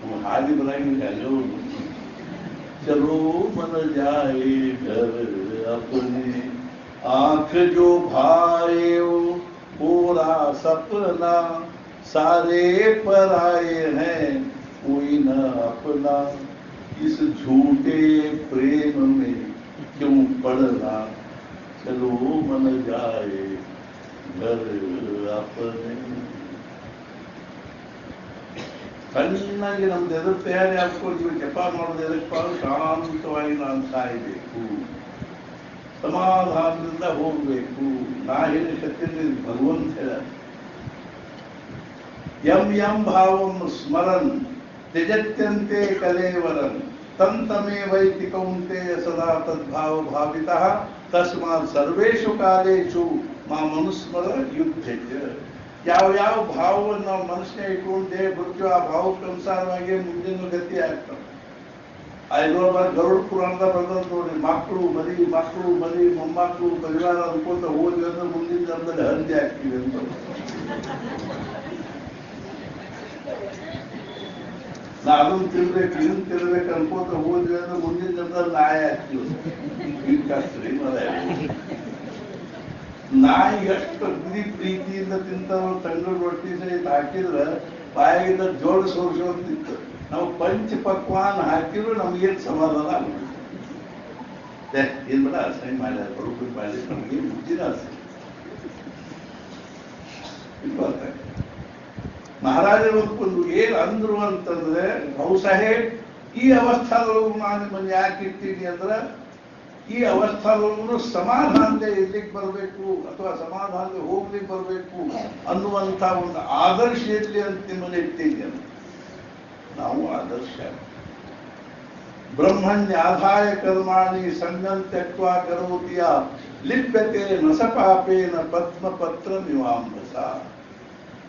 हम हाजी बनाएंगे चलो मन जाए घर अपने आंख जो भाए पूरा सपना सारे पराए हैं कोई न अपना इस झूठे प्रेम में क्यों पड़ना चलो मन जाए घर अपने ಕಣ್ಣಾಗಿ ನಮ್ದು ಎದುರು ತಯಾರಿ ಹಾಕೊಂಡು ಜಪ ಮಾಡೋದು ಎದಕ್ಕೆ ಶಾಂತವಾಗಿ ನಾನು ಸಾಯಬೇಕು, ಸಮಾಧಾನದಿಂದ ಹೋಗಬೇಕು. ನಾ ಹೇಳಿ ಶಕ್ತಿಯಲ್ಲಿ ಭಗವಂತ ಹೇಳ ಯಂ ಭಾವಂ ಸ್ಮರನ್ ತ್ಯಜತ್ಯಂತೆ ಕಲೇವರನ್ ತಂತಮೇ ವೈತಿ ಕೌಂತೆಯ ಸದಾ ತದ್ಭಾವ ಭಾವಿತಃ ತಸ್ಮಾತ್ ಸರ್ವೇಷು ಕಾಲೇಶು ಮಾಮನುಸ್ಮರ ಯುದ್ಧ. ಯಾವ ಭಾವವನ್ನು ನಾವು ಮನಸ್ಸಿನ ಇಟ್ಕೊಂಡು ದೇಹ ಬಿಡ್ತೀವಿ ಆ ಭಾವಕ್ಕೆ ಅನುಸಾರವಾಗಿ ಮುಂದಿನ ಗತಿ ಆಗ್ತವೆ. ಗರುಡ ಪುರಾಣದ ಬರೆದ ನೋಡಿ, ಮಕ್ಕಳು ಮರಿ ಮೊಮ್ಮಕ್ಕಳು ಪರಿವಾರ ಅನ್ಕೊಂತ ಹೋದ್ವಿ ಅಂದ್ರೆ ಮುಂದಿನ ಜನ್ಮದಲ್ಲಿ ಹಂದಿ ಆಗ್ತೀವಿ ಅಂತ. ನಾ ಅದನ್ನು ತಿನ್ಬೇಕು ಇದನ್ನು ತಿನ್ಬೇಕು ಅನ್ಕೋತ ಹೋದ್ವಿ ಅಂದ್ರೆ ಮುಂದಿನ ಜನ್ಮದಲ್ಲಿ ನಾಯಿ ಆಗ್ತೀವಿ. ನಾಯಿ ಎಷ್ಟು ಪ್ರೀತಿಯಿಂದ ತಿಂತವ್ರು ತಂಗಳು ರೊಟ್ಟಿ ಸಹಿತ ಹಾಕಿದ್ರೆ ಬಾಯಿಗಿಂದ ಜೋಳ ಸೋರಿಸೋತಿತ್ತು. ನಾವು ಪಂಚ ಪಕ್ವಾನ್ ಹಾಕಿದ್ರು ನಮಗೇನು ಸಮಾಧಾನ ಆಗುತ್ತೆ. ಏನ್ ಬೇಡ ಸೈ ಮಾಡ್ಯಾರ ಬರುಕು ಮಾಡಿ ನಮಗೆ ಬುದ್ಧಿನ ಮಹಾರಾಜರು ಒಂದು ಏನ್ ಅಂದ್ರು ಅಂತಂದ್ರೆ, ನಾವು ಸಾಹೇಬ್ ಈ ಅವಸ್ಥಾದೊಳಗೂ ನಾನು ನಿಮ್ಮನ್ನು ಯಾಕೆ ಇರ್ತೀನಿ ಅಂದ್ರೆ, ಈ ಅವಸ್ಥಾದೊಳಗೂ ಸಮಾಧಾನದ ಇರ್ಲಿಕ್ಕೆ ಬರಬೇಕು ಅಥವಾ ಸಮಾಧಾನದ ಹೋಗ್ಲಿಕ್ಕೆ ಬರಬೇಕು ಅನ್ನುವಂಥ ಒಂದು ಆದರ್ಶ ಇರಲಿ ಅಂತ ನಿಮ್ಮನ್ನು ಇರ್ತೀನಿ. ನಾವು ಆದರ್ಶ ಬ್ರಹ್ಮಣ್ಯಾಧಾಯ ಕರ್ಮಾಣಿ ಸಂಗಂ ತ್ಯಕ್ವಾ ಕರೋತಿಯ ಲಿಪ್ಯತೆ ನಸಪಾಪೇನ ಪದ್ಮಪತ್ರ ನಿವಾಂಬಸ.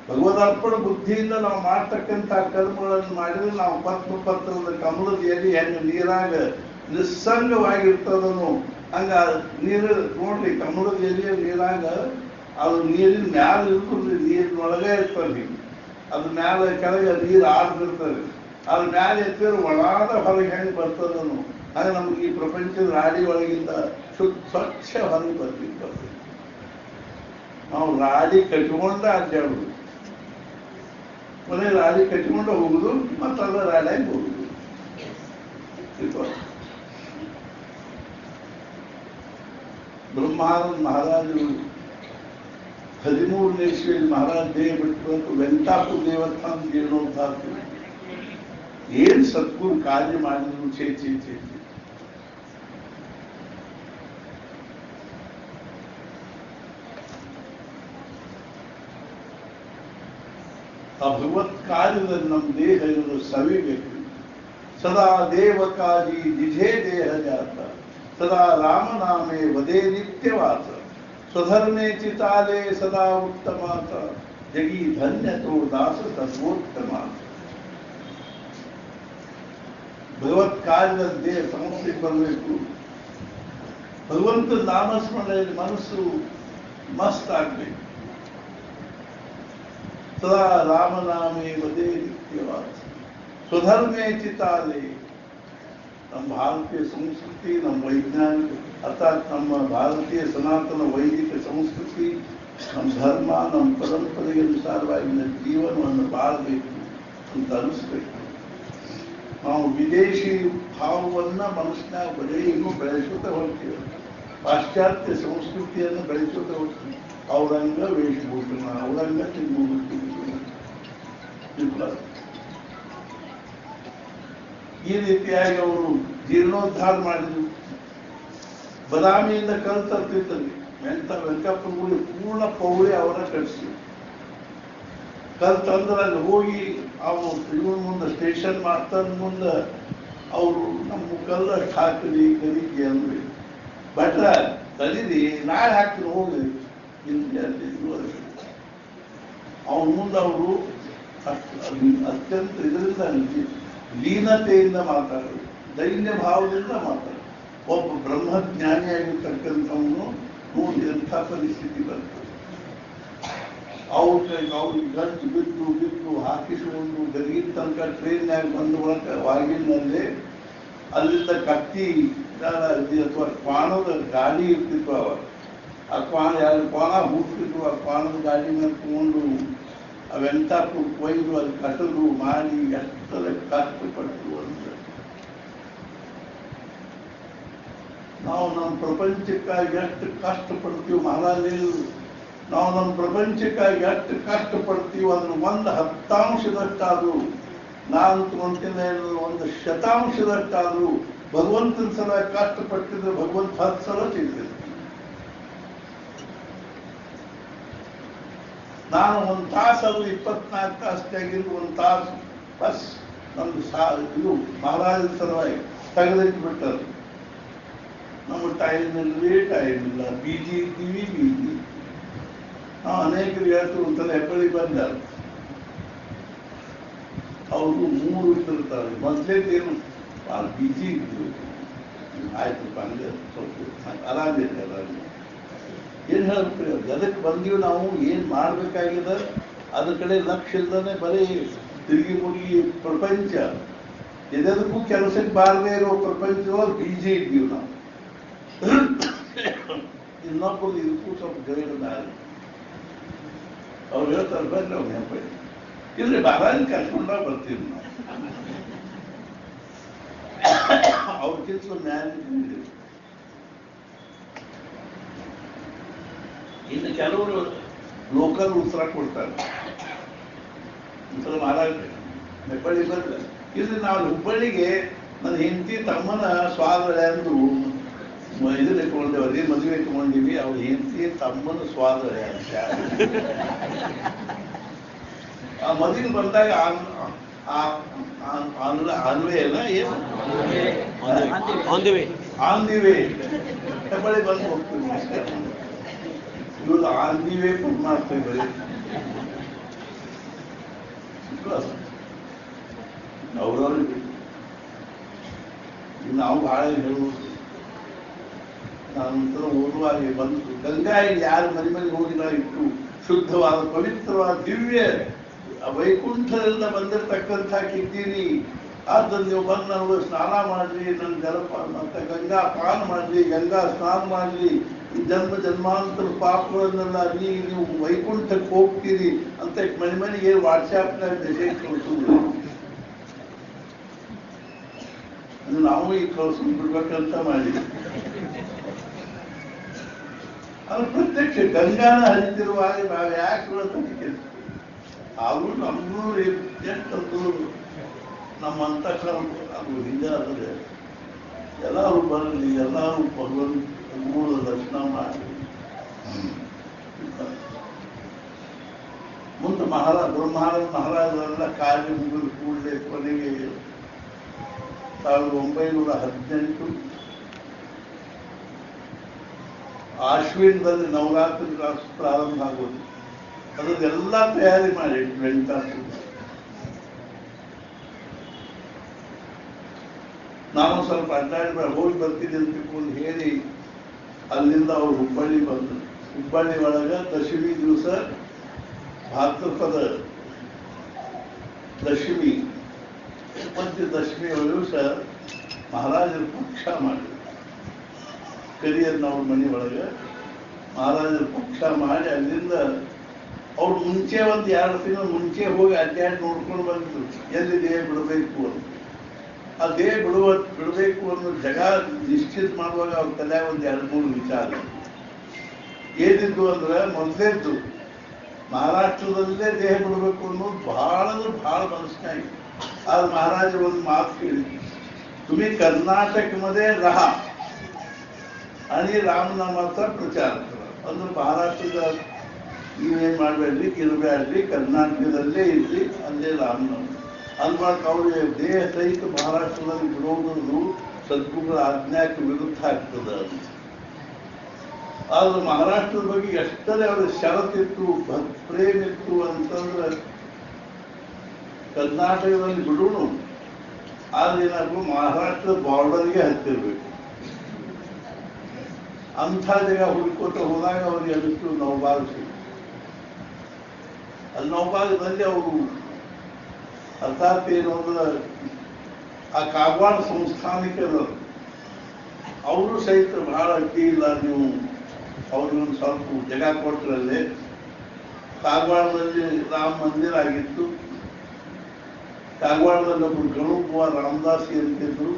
ಭಗವದರ್ಪಣ ಬುದ್ಧಿಯಿಂದ ನಾವು ಮಾಡ್ತಕ್ಕಂಥ ಕರ್ಮಗಳನ್ನು ಮಾಡಿದ್ರೆ ನಾವು ಪದ್ಮಪತ್ರದ ಕಮಲದ ಎಲೆ ಹೆಂಗ ನೀರಾಗ ನಿಸ್ಸಂಗವಾಗಿರ್ತದನು ಹಂಗ ನೀರು ನೋಡ್ರಿ, ಕಮಲದ ಎಲೆಯ ನೀರಾಗ ಅದು ನೀರಿನ ಮ್ಯಾಲ ಇರ್ತದೆ, ನೀರಿನೊಳಗೆ ಇರ್ತದೆ. ಅದ್ರ ಮ್ಯಾಲ ಕೆಳಗೆ ನೀರು ಆಡ್ತಿರ್ತದೆ, ಅದ್ರ ಮ್ಯಾಲ ಎತ್ತಿದ್ರೆ ಒಳಾದ ಹೊರಗೆ ಹೆಂಗೆ ಬರ್ತದನು ಹಾಗೆ ನಮ್ಗೆ ಈ ಪ್ರಪಂಚದ ರಾಡಿ ಒಳಗಿಂದ ಸ್ವಚ್ಛ ಹೊರಗೆ ಬರ್ತಿತ್ತು. ನಾವು ರಾಡಿ ಕಟ್ಕೊಂಡ ಅಡ್ಡಾಡುದು, ಮನೆ ರಾಡಿ ಕಟ್ಕೊಂಡು ಹೋಗುದು, ಮತ್ತಲ್ಲ ರಾಡಿಯಾಗಿ ಹೋಗುದು. ಬ್ರಹ್ಮಾನಂದ ಮಹಾರಾಜರು 13ನೇ ಇಸ್ವಿಯಲ್ಲಿ ಮಹಾರಾಜ ದೇಹ ಬಿಟ್ಟು ವೆಂಕಟಾಪುರ ದೇವಸ್ಥಾನ ಜೀರ್ಣೋದ್ಧಾರ ಏನ್ ಸದ್ಗುರು ಕಾರ್ಯ ಮಾಡಿದ್ರು. ಛೇ ಆ ಭಗವತ್ ಕಾರ್ಯದಲ್ಲಿ ನಮ್ಮ ದೇಹ ಇರೋದು ಸವಿಬೇಕು. ಸದಾ ದೇವಕಾಜಿ ನಿಜೇ ದೇಹ ಜಾತ ಸದಾ ರಾಮನಾಮೇ ವದೇ ನಿತ್ಯವಾಸ ಸ್ವಧರ್ಮೇ ಚಿತಾಲೆ ಸದಾ ಉತ್ತಮಾತ ಜಗಿ ಧನ್ಯತೋ ದಾಸ ತತ್ವೋತ್ತಮಾತ. ಭಗವತ್ ಕಾರ್ಯದಲ್ಲಿ ದೇಹ ಸಮಸ್ಯೆ ಬರಬೇಕು. ಭಗವಂತ ನಾಮಸ್ಮರಣೆಯಲ್ಲಿ ಮನಸ್ಸು ಮಸ್ತ್ ಆಗ್ಬೇಕು. ಸದಾ ರಾಮನಾಮೇ ವದೇ ನಿತ್ಯವಾಸ ಸ್ವಧರ್ಮೇ ಚಿತಾಲೆ. ನಮ್ಮ ಭಾರತೀಯ ಸಂಸ್ಕೃತಿ, ನಮ್ಮ ವೈಜ್ಞಾನಿಕ ಅರ್ಥಾತ್ ನಮ್ಮ ಭಾರತೀಯ ಸನಾತನ ವೈದಿಕ ಸಂಸ್ಕೃತಿ, ನಮ್ಮ ಧರ್ಮ, ನಮ್ಮ ಪರಂಪರೆಗೆ ಅನುಸಾರವಾಗಿ ಜೀವನವನ್ನು ಬಾಳಬೇಕು ಅಂತ ಅನಿಸ್ಬೇಕು. ನಾವು ವಿದೇಶಿ ಭಾವವನ್ನ ಮನಸ್ಸಿನಾಗ ಬರೀ ಇನ್ನೂ ಬೆಳೆಸುತ್ತಾ ಹೋಗ್ತೀವಿ. ಪಾಶ್ಚಾತ್ಯ ಸಂಸ್ಕೃತಿಯನ್ನು ಬೆಳೆಸುತ್ತಾ ಹೋಗ್ತೀವಿ. ಅವರಂಗ ವೇಷಭೂಷಣ, ಅವರಂಗ ತಿನ್ನುವುದು. ಈ ರೀತಿಯಾಗಿ ಅವರು ಜೀರ್ಣೋದ್ಧಾರ ಮಾಡಿದ್ರು. ಬದಾಮಿಯಿಂದ ಕಲ್ ತರ್ತಿದ್ದಲ್ಲಿ ವೆಂಕಪ್ಪನ ಪೂರ್ಣ ಪೌಳಿ ಅವರ ಕಳಿಸಿ ಕಲ್ ತಂದ್ರಲ್ಲಿ ಹೋಗಿ ಅವರು ಇವನ್ ಮುಂದೆ ಸ್ಟೇಷನ್ ಮಾಸ್ತರ್ ಮುಂದೆ ಅವರು ನಮ್ಮ ಕಲ್ಲಷ್ಟು ಹಾಕಿರಿ ಕಲಿಕೆ ಅಂದ್ರಿ. ಭಟ್ರ ಕಲೀರಿ, ನಾಳೆ ಹಾಕ್ತೀನಿ ಹೋಗಿ ಅವನ ಮುಂದೆ ಅವರು ಅತ್ಯಂತ ಇದರಿಂದ ಲೀನತೆಯಿಂದ ಮಾತಾಡೋದು, ದೈನ್ಯ ಭಾವದಿಂದ ಮಾತಾಡೋದು. ಒಬ್ಬ ಬ್ರಹ್ಮಜ್ಞಾನಿಯಾಗಿರ್ತಕ್ಕಂಥವನು ನೋಡಿ ಎಂಥ ಪರಿಸ್ಥಿತಿ ಬರ್ತದೆ. ಅವ್ರಿಗೆ ಗಂಟು ಬಿದ್ದು ಹಾಕಿಸಿಕೊಂಡು ಗದಗಿನ ತನಕ ಟ್ರೈನ್ಯಾಗ ಬಂದ ಒಳಗೆ ವಾಗಿನಲ್ಲಿ ಅಲ್ಲಿಂದ ಕತ್ತಿ ಅಥವಾ ಕ್ವಾಣದ ಗಾಡಿ ಇರ್ತಿತ್ತು. ಅವಾಗ ಆ ಎರಡು ಕ್ವಾಣ ಹುಟ್ಟಿದ್ರು. ಆ ಕ್ವಾಣದ ಗಾಡಿ ಮೇಲೆ ತಗೊಂಡು ಅವೆಂತಾಪು ಕೊಯ್ದು ಅಲ್ಲಿ ಕಟ್ಟಲು ಮಾಡಿ ಎಷ್ಟರ ಕಷ್ಟಪಟ್ಟು ಅಂತ. ನಾವು ನಮ್ಮ ಪ್ರಪಂಚಕ್ಕಾಗಿ ಎಷ್ಟು ಕಷ್ಟಪಡ್ತೀವಿ ಮಹಾರಾಜರು. ನಾವು ನಮ್ಮ ಪ್ರಪಂಚಕ್ಕಾಗಿ ಎಷ್ಟು ಕಷ್ಟಪಡ್ತೀವಿ ಅಂದ್ರೆ 1/10 ಅದೂ ನಾನು ಅಂದ್ಕೊಂತೀನಿ ಒಂದು ಶತಾಂಶದಷ್ಟಾದ್ರೂ ಭಗವಂತನ ಸಲ ಕಷ್ಟಪಟ್ಟಿದ್ರೆ ಭಗವಂತ 10 ಸಲ ಸಿಗ್ತಿದ್ದೆ. ನಾನು 1 ತಾಸು ಅದು 24 ತಾಸು ತೆಗೆದು 1 ತಾಸು ಬಸ್ ನಮ್ದು ಇದು ಮಹಾರಾಜನ ಸಲುವಾಗಿ ತೆಗೆದಿಟ್ಟು ಬಿಟ್ಟರು. ನಮ್ಮ ಟೈಮ್ ಇಲ್ಲ, ಬಿಜಿ ಇದ್ದೀವಿ, ಬಿಜಿ. ನಾವು ಅನೇಕರು ಹೇಳ್ತೀವಿ ಒಂದ್ಸಲ ಹೆಬ್ಬಳ್ಳಿ ಬಂದಾರ, ಅವರು 3 ಇಟ್ಟಿರ್ತಾರೆ. ಮೊದಲೇದೇನು ಭಾಳ ಬಿಜಿ ಇದ್ರು, ಆಯ್ತು ಹಂಗೆ ಸ್ವಲ್ಪ ಆರಾಮಿದೆ. ಏನ್ ಹೇಳ್ತೀವಿ, ಅದಕ್ಕೆ ಬಂದೀವಿ ನಾವು, ಏನ್ ಮಾಡ್ಬೇಕಾಗಿದೆ ಅದ್ರ ಕಡೆ ಲಕ್ಷ್ಯ ಇಲ್ದಾನೆ ಬರೀ ತಿರುಗಿ ಮುರುಗಿ ಪ್ರಪಂಚ, ಎದಕ್ಕೂ ಕೆಲಸಕ್ಕೆ ಬಾರದೇ ಇರೋ ಪ್ರಪಂಚದೊಳಗೆ ಬಿಜಿ ಇದ್ದೀವಿ ನಾವು. ಇನ್ನೊಬ್ಬರು ಇದಕ್ಕೂ ಸ್ವಲ್ಪ ಗೈಡ್ ದಾರಿ. ಅವ್ರು ಹೇಳ್ತಾರೆ ಬರ್ರಿ ಅವ್ರು ನೆನಪ ಇಲ್ರಿ ಬಾರಾಜ್ ಕರ್ಕೊಂಡ ಬರ್ತೀವಿ ನಾವು. ಅವ್ರಕ್ಕಿಂತ ಮ್ಯಾನೇಜ್. ಇನ್ನು ಕೆಲವರು ಲೋಕಲ್ ಉತ್ತರ ಕೊಡ್ತಾರೆ. ಒಂದ್ಸಲ ಮಹಾರಾಜ ಹೆಬ್ಬಳ್ಳಿ ಬಂದ, ಇಲ್ಲಿ ನಾವು ಹುಬ್ಬಳ್ಳಿಗೆ ನನ್ನ ಹೆಂಡತಿ ತಮ್ಮನ ಸ್ವಾದ ಎಂದು ಇದನ್ನ ಇಟ್ಕೊಂಡೇವ್ರಿ, ಮದುವೆ ಇಟ್ಕೊಂಡಿವಿ, ಅವ್ರ ಹೆಂಡತಿ ತಮ್ಮನ ಸ್ವಾದ ಅಂತ. ಆ ಮದುವೆ ಬಂದಾಗ ಆನ್ವೇ ಅಲ್ಲ ಏನು ಆಂದಿವೆ ಹೆಬ್ಬಳ್ಳಿ ಬಂದು ಹೋಗ್ತೀವಿ. ಇವಾಗ ಆಂದಿವೆ ಮಾಡ್ತೀವಿ ಬರೀ ಅವ್ರವ್ರಿಗೆ. ನಾವು ಬಹಳ ಹೇಳುವುದು, ನಾನು ಓದುವಾಗ ಬಂದು ಗಂಗಾ ಯಾರು ಮನೆ ಹೋಗಿ ನಾವು ಇಟ್ಟು ಶುದ್ಧವಾದ ಪವಿತ್ರವಾದ ದಿವ್ಯ ವೈಕುಂಠದಿಂದ ಬಂದಿರತಕ್ಕಂಥ ಕಿದ್ದೀನಿ. ಆದ್ದರಿಂದ ನೀವು ಬಂದು ನಾವು ಸ್ನಾನ ಮಾಡ್ರಿ, ನನ್ನ ಜಲಪಾನ ಅಂತ ಗಂಗಾ ಪಾನ ಮಾಡ್ರಿ, ಗಂಗಾ ಸ್ನಾನ ಮಾಡ್ರಿ, ಜನ್ಮ ಜನ್ಮಾಂತರ ಪಾಪಗಳನ್ನೆಲ್ಲ ಅಲ್ಲಿ ನೀವು ವೈಕುಂಠಕ್ಕೆ ಹೋಗ್ತೀರಿ ಅಂತ ಮನೆಗೆ ವಾಟ್ಸ್ಆ್ಯಪ್ನಾಗ ಮೆಸೇಜ್ ಕಳಿಸೋದು. ನಾವು ಈ ಕಳ್ಸೋದು ಬಿಡ್ಬೇಕಂತ ಮಾಡಿ ಅದು ಪ್ರತ್ಯಕ್ಷ ಗಂಗಾನ ಹರಿತಿರುವಾಗ ನಾವು ಯಾಕೆ ತನಿಖೆ ಆದ್ರೂ ನಮಗೂ ಎಷ್ಟು ನಮ್ಮ ಅಂತಃಕರಣ ಅದು ಹಿಂದೆ ಆದರೆ ಎಲ್ಲರೂ ಬರಲಿ, ಎಲ್ಲರೂ ಭಗವಂತ ಮೂಲ ದರ್ಶನ ಮಾಡಿ. ಮುಂದೆ ಮಹಾರಾಜರೆಲ್ಲ ಕಾರ್ಯ ಮುಗಿದ ಕೂಡಲೇ ಕೊನೆಗೆ 1918 ಆಶ್ವಿನದಲ್ಲಿ ನವರಾತ್ರಿ ಪ್ರಾರಂಭ ಆಗೋದು. ಅದನ್ನೆಲ್ಲ ತಯಾರಿ ಮಾಡಿ 8 ತಾಸು. ನಾನು ಸ್ವಲ್ಪ ಅಡ್ಡಾಡಿ ಹೋಗಿ ಬರ್ತೀನಿ ಅಂತ ತಿಳ್ಕೊಂಡು ಹೇಳಿ ಅಲ್ಲಿಂದ ಅವ್ರು ಹುಬ್ಬಳ್ಳಿ ಬಂದರು. ಹುಬ್ಬಳ್ಳಿ ಒಳಗೆ ದಶಮಿ ದಿವಸ ಭಾದ್ರಪದ ದಶಮಿ ಮತ್ತು ದಶಮಿ ದಿವಸ ಮಹಾರಾಜರ ಪಕ್ಷ ಮಾಡಿ ಕರಿಯರ್ನ ಅವ್ರ ಮನೆ ಒಳಗೆ ಮಹಾರಾಜರ ಪಕ್ಷ ಮಾಡಿ ಅಲ್ಲಿಂದ ಅವ್ರು ಮುಂಚೆ 1-2 ತಿಂಗಳು ಮುಂಚೆ ಹೋಗಿ ಅಡ್ಡಾಡಿ ನೋಡ್ಕೊಂಡು ಬಂದ್ರು ಎಲ್ಲಿ ದೇಹ ಬಿಡಬೇಕು ಅಂತ. ಆ ದೇಹ ಬಿಡಬೇಕು ಅನ್ನೋ ಜಗ ನಿಶ್ಚಿತ ಮಾಡುವಾಗ ಅವ್ರ ತಲೆ 1-2-3 ವಿಚಾರ ಏನಿದ್ದು ಅಂದ್ರೆ, ಮೊದಲೇದ್ದು ಮಹಾರಾಷ್ಟ್ರದಲ್ಲೇ ದೇಹ ಬಿಡಬೇಕು ಅನ್ನೋದು ಬಹಳ ಮನಸ್ಸಿನಾಗಿ. ಆದ್ರೆ ಮಹಾರಾಜರು ಒಂದು ಮಾತು ಕೇಳಿ, तुम्ही कर्नाटक मध्ये राहा आणि रामनामाचा प्रचार करा. ಅಂದ್ರೆ ಮಹಾರಾಷ್ಟ್ರದ ನೀವೇನ್ ಮಾಡಬೇಡ್ರಿ, ಇರಬೇಡ್ರಿ, ಕರ್ನಾಟಕದಲ್ಲೇ ಇರ್ರಿ, ಅಲ್ಲೇ ರಾಮನಾಮ ಅನ್ಬಾರ್ಕ. ಅವ್ರಿಗೆ ದೇಹ ಸಹಿತ ಮಹಾರಾಷ್ಟ್ರದಲ್ಲಿ ಬಿಡುವುದು ಸದ್ಗುರುಗಳ ಆಜ್ಞಾಕ್ಕೆ ವಿರುದ್ಧ ಆಗ್ತದೆ. ಆದ್ರೆ ಮಹಾರಾಷ್ಟ್ರದ ಬಗ್ಗೆ ಎಷ್ಟರೇ ಅವ್ರ ಷರತ್ತಿತ್ತು, ಪ್ರೇಮ ಇತ್ತು ಅಂತಂದ್ರೆ ಕರ್ನಾಟಕದಲ್ಲಿ ಬಿಡೋಣ, ಆದ್ರೆ ಏನಾದ್ರು ಮಹಾರಾಷ್ಟ್ರದ ಬಾರ್ಡರ್ಗೆ ಹತ್ತಿರ್ಬೇಕು. ಅಂಥ ಜಾಗ ಹುಡುಕೋತ ಹೋದಾಗ ಅವ್ರಿಗೆ ಅದಷ್ಟು ನವಬಾಗ ಸಿಕ್ತು. ಅಲ್ಲಿ ನವಬಾಗದಲ್ಲಿ ಅವರು ಅರ್ಥಾತ್ ಏನು ಅಂದ್ರೆ ಆ ಕಾಗವಾಡ ಸಂಸ್ಥಾನಿಕರು ಅವರು ಸಹಿತ ಬಹಳ ಅಡ್ಡಿ ಇಲ್ಲ, ನೀವು ಅವ್ರಿಗೊಂದು ಸ್ವಲ್ಪ ಜಾಗ ಕೊಟ್ಟರಲ್ಲಿ. ಕಾಗವಾಡದಲ್ಲಿ ರಾಮ ಮಂದಿರ ಆಗಿತ್ತು. ಕಾಗವಾಡದಲ್ಲಿ ಒಬ್ಬರು ಗಣುಬುವ ರಾಮದಾಸಿ ಅಂತಿದ್ರು.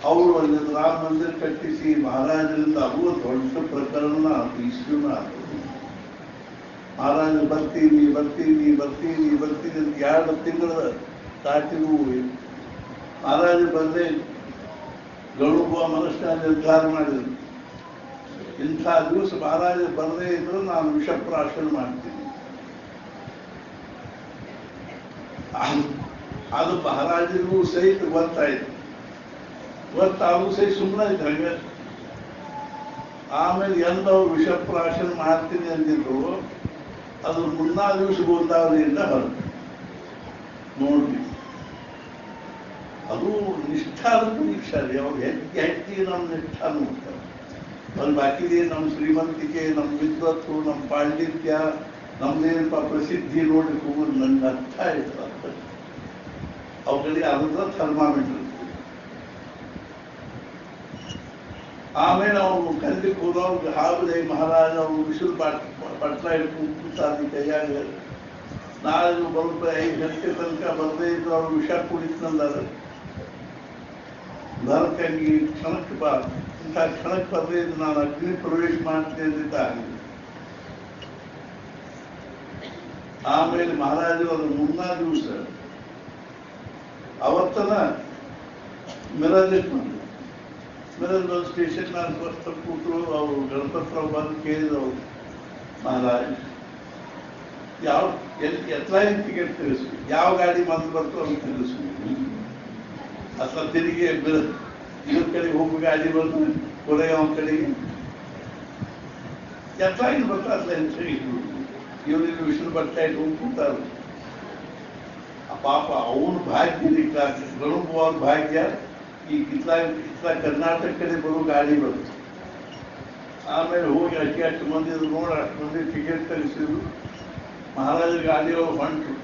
ಅವರು ಅಲ್ಲಿ ರಾಮ ಮಂದಿರ ಕಟ್ಟಿಸಿ ಮಹಾರಾಜರಿಂದ ಅವು ದೊಡ್ಡ ಪ್ರಕರಣ ಇಸ್ಯೂನ ಆದರು. ಮಹಾರಾಜರು ಬರ್ತೀನಿ ಅಂತ 2 ತಿಂಗಳ ತಾಟಿಗೂ ಮಹಾರಾಜ ಬಂದೇ ಗೌರವ ಮನಸ್ಸಿನ ನಿರ್ಧಾರ ಮಾಡಿದರು. ಇಂಥ ದಿವಸ ಮಹಾರಾಜ ಬರದೇ ಇದ್ರು ನಾನು ವಿಷಪ್ರಾಶನ ಮಾಡ್ತೀನಿ. ಅದು ಮಹಾರಾಜರಿಗೂ ಸಹಿತ ಗೊತ್ತಾಯ್ತು. ಗೊತ್ತಾಗೂ ಸಹಿತ ಸುಮ್ಮನೆ ಇದ್ದಂಗೆ. ಆಮೇಲೆ ಎಲ್ಲವರು ವಿಷಪ್ರಾಶನ ಮಾಡ್ತೀನಿ ಅಂದಿದ್ರು. ಅದು ಮುನ್ನಾ ದಿವಸ ಗೋದಾವರಿಯಿಂದ ಹೊರಟು ನೋಡ್ರಿ. ಅದು ನಿಷ್ಠಾದ ಪರೀಕ್ಷೆ ರೀ. ಅವ್ರು ಹೆಚ್ಚಿಗೆ ನಮ್ಮ ನಿಷ್ಠಾ ನೋಡ್ತಾರೆ. ಅಲ್ಲಿ ಬಾಕಿದೆ ನಮ್ಮ ಶ್ರೀಮಂತಿಕೆ, ನಮ್ಮ ವಿದ್ವತ್ತು, ನಮ್ಮ ಪಾಂಡಿತ್ಯ, ನಮ್ದೇನಪ್ಪ ಪ್ರಸಿದ್ಧಿ ನೋಡ್ಲಿಕ್ಕೆ ಹೋಗೋದು ನನಗೆ ಅರ್ಥ ಆಯ್ತು. ಅವುಗಳಿಗೆ ಅರ್ಧ ಥರ್ಮಾಮೀಟರ್. ಆಮೇಲೆ ಅವನು ಕಲ್ಲಿಗೆ ಹೋದವ್ರಿಗೆ ಹಾಗದೆ ಮಹಾರಾಜ ಅವರು ಬಿಸಿಲು ಪಟ್ಲ ಇಟ್ಕೊಂಡು ಕೂತಾದಿ ಕೈಯಾಗ. ನಾಳೆ ಬರೋಬ್ಬರ 5 ಗಂಟೆ ತನಕ ಬರದೇ ಇದ್ರು ಅವ್ರು ವಿಷ ಕುಡಿತಂದಾರ. ಬರಕಂಗಿ ಕ್ಷಣಕ್ಕೆ ಬಾ, ಇಂಥ ಕ್ಷಣಕ್ಕೆ ಬರದೇ ಇದ್ದು ನಾನು ಅಗ್ನಿ ಪ್ರವೇಶ ಮಾಡ್ತೀನಿ ಅಂದಿದ್ದ. ಆಮೇಲೆ ಮಹಾರಾಜರು ಅದರ ಮುನ್ನಾ ದಿವಸ ಅವತ್ತನ ಮಿರಜಕ್ಕೆ ಬಂದರು. ಮಿರಜ್ ಬಂದು ಸ್ಟೇಷನ್ ನಾನು ಸ್ವಸ್ಥ ಕೂತರು. ಅವರು ಗಣಪತರಾವ್ ಬಂದು ಕೇಳಿದವರು, ಮಹಾರಾಜ್ ಯಾವ ಎತ್ಲಾಯಿನ ಟಿಕೆಟ್ ತಿಳಿಸಿ, ಯಾವ ಗಾಡಿ ಬಂದು ಬರ್ತೋ ಅವ್ರಿಗೆ ತಿಳಿಸು. ಅಥವಾ ತಿರುಗಿ ಇದ್ರ ಕಡೆಗೆ ಹೋಗೋ ಗಾಡಿ ಬಂದು ಕೊರೆಗಾಂವ್ ಕಡೆಗೆ ಎತ್ಲಾಯಿನ ಬರ್ತಾ ಅತ್ಲಾಯಿನ ಸರಿದ್ರು. ಇವರಿಗೆ ವಿಷ್ಣು ಬರ್ತಾ ಇಟ್ಟು ಹೋಗಿ ಕೂತಾರು. ಪಾಪ ಅವನು ಭಾಗ್ಯ ಗಣಪ ಅವ್ರ ಭಾಗ್ಯ. ಈ ಕಿತ್ಲ ಕರ್ನಾಟಕ ಕಡೆ ಬರೋ ಗಾಡಿ ಬಂತು. ಆಮೇಲೆ ಹೋಗಿ ಅಷ್ಟು ಮಂದಿ ನೋಡಿ ಅಷ್ಟು ಮಂದಿ ಟಿಕೆಟ್ ತೆಗೆಸಿದ್ರು. ಮಹಾರಾಜ ಗಾಡಿಯವರು ಹೊಂಟರು.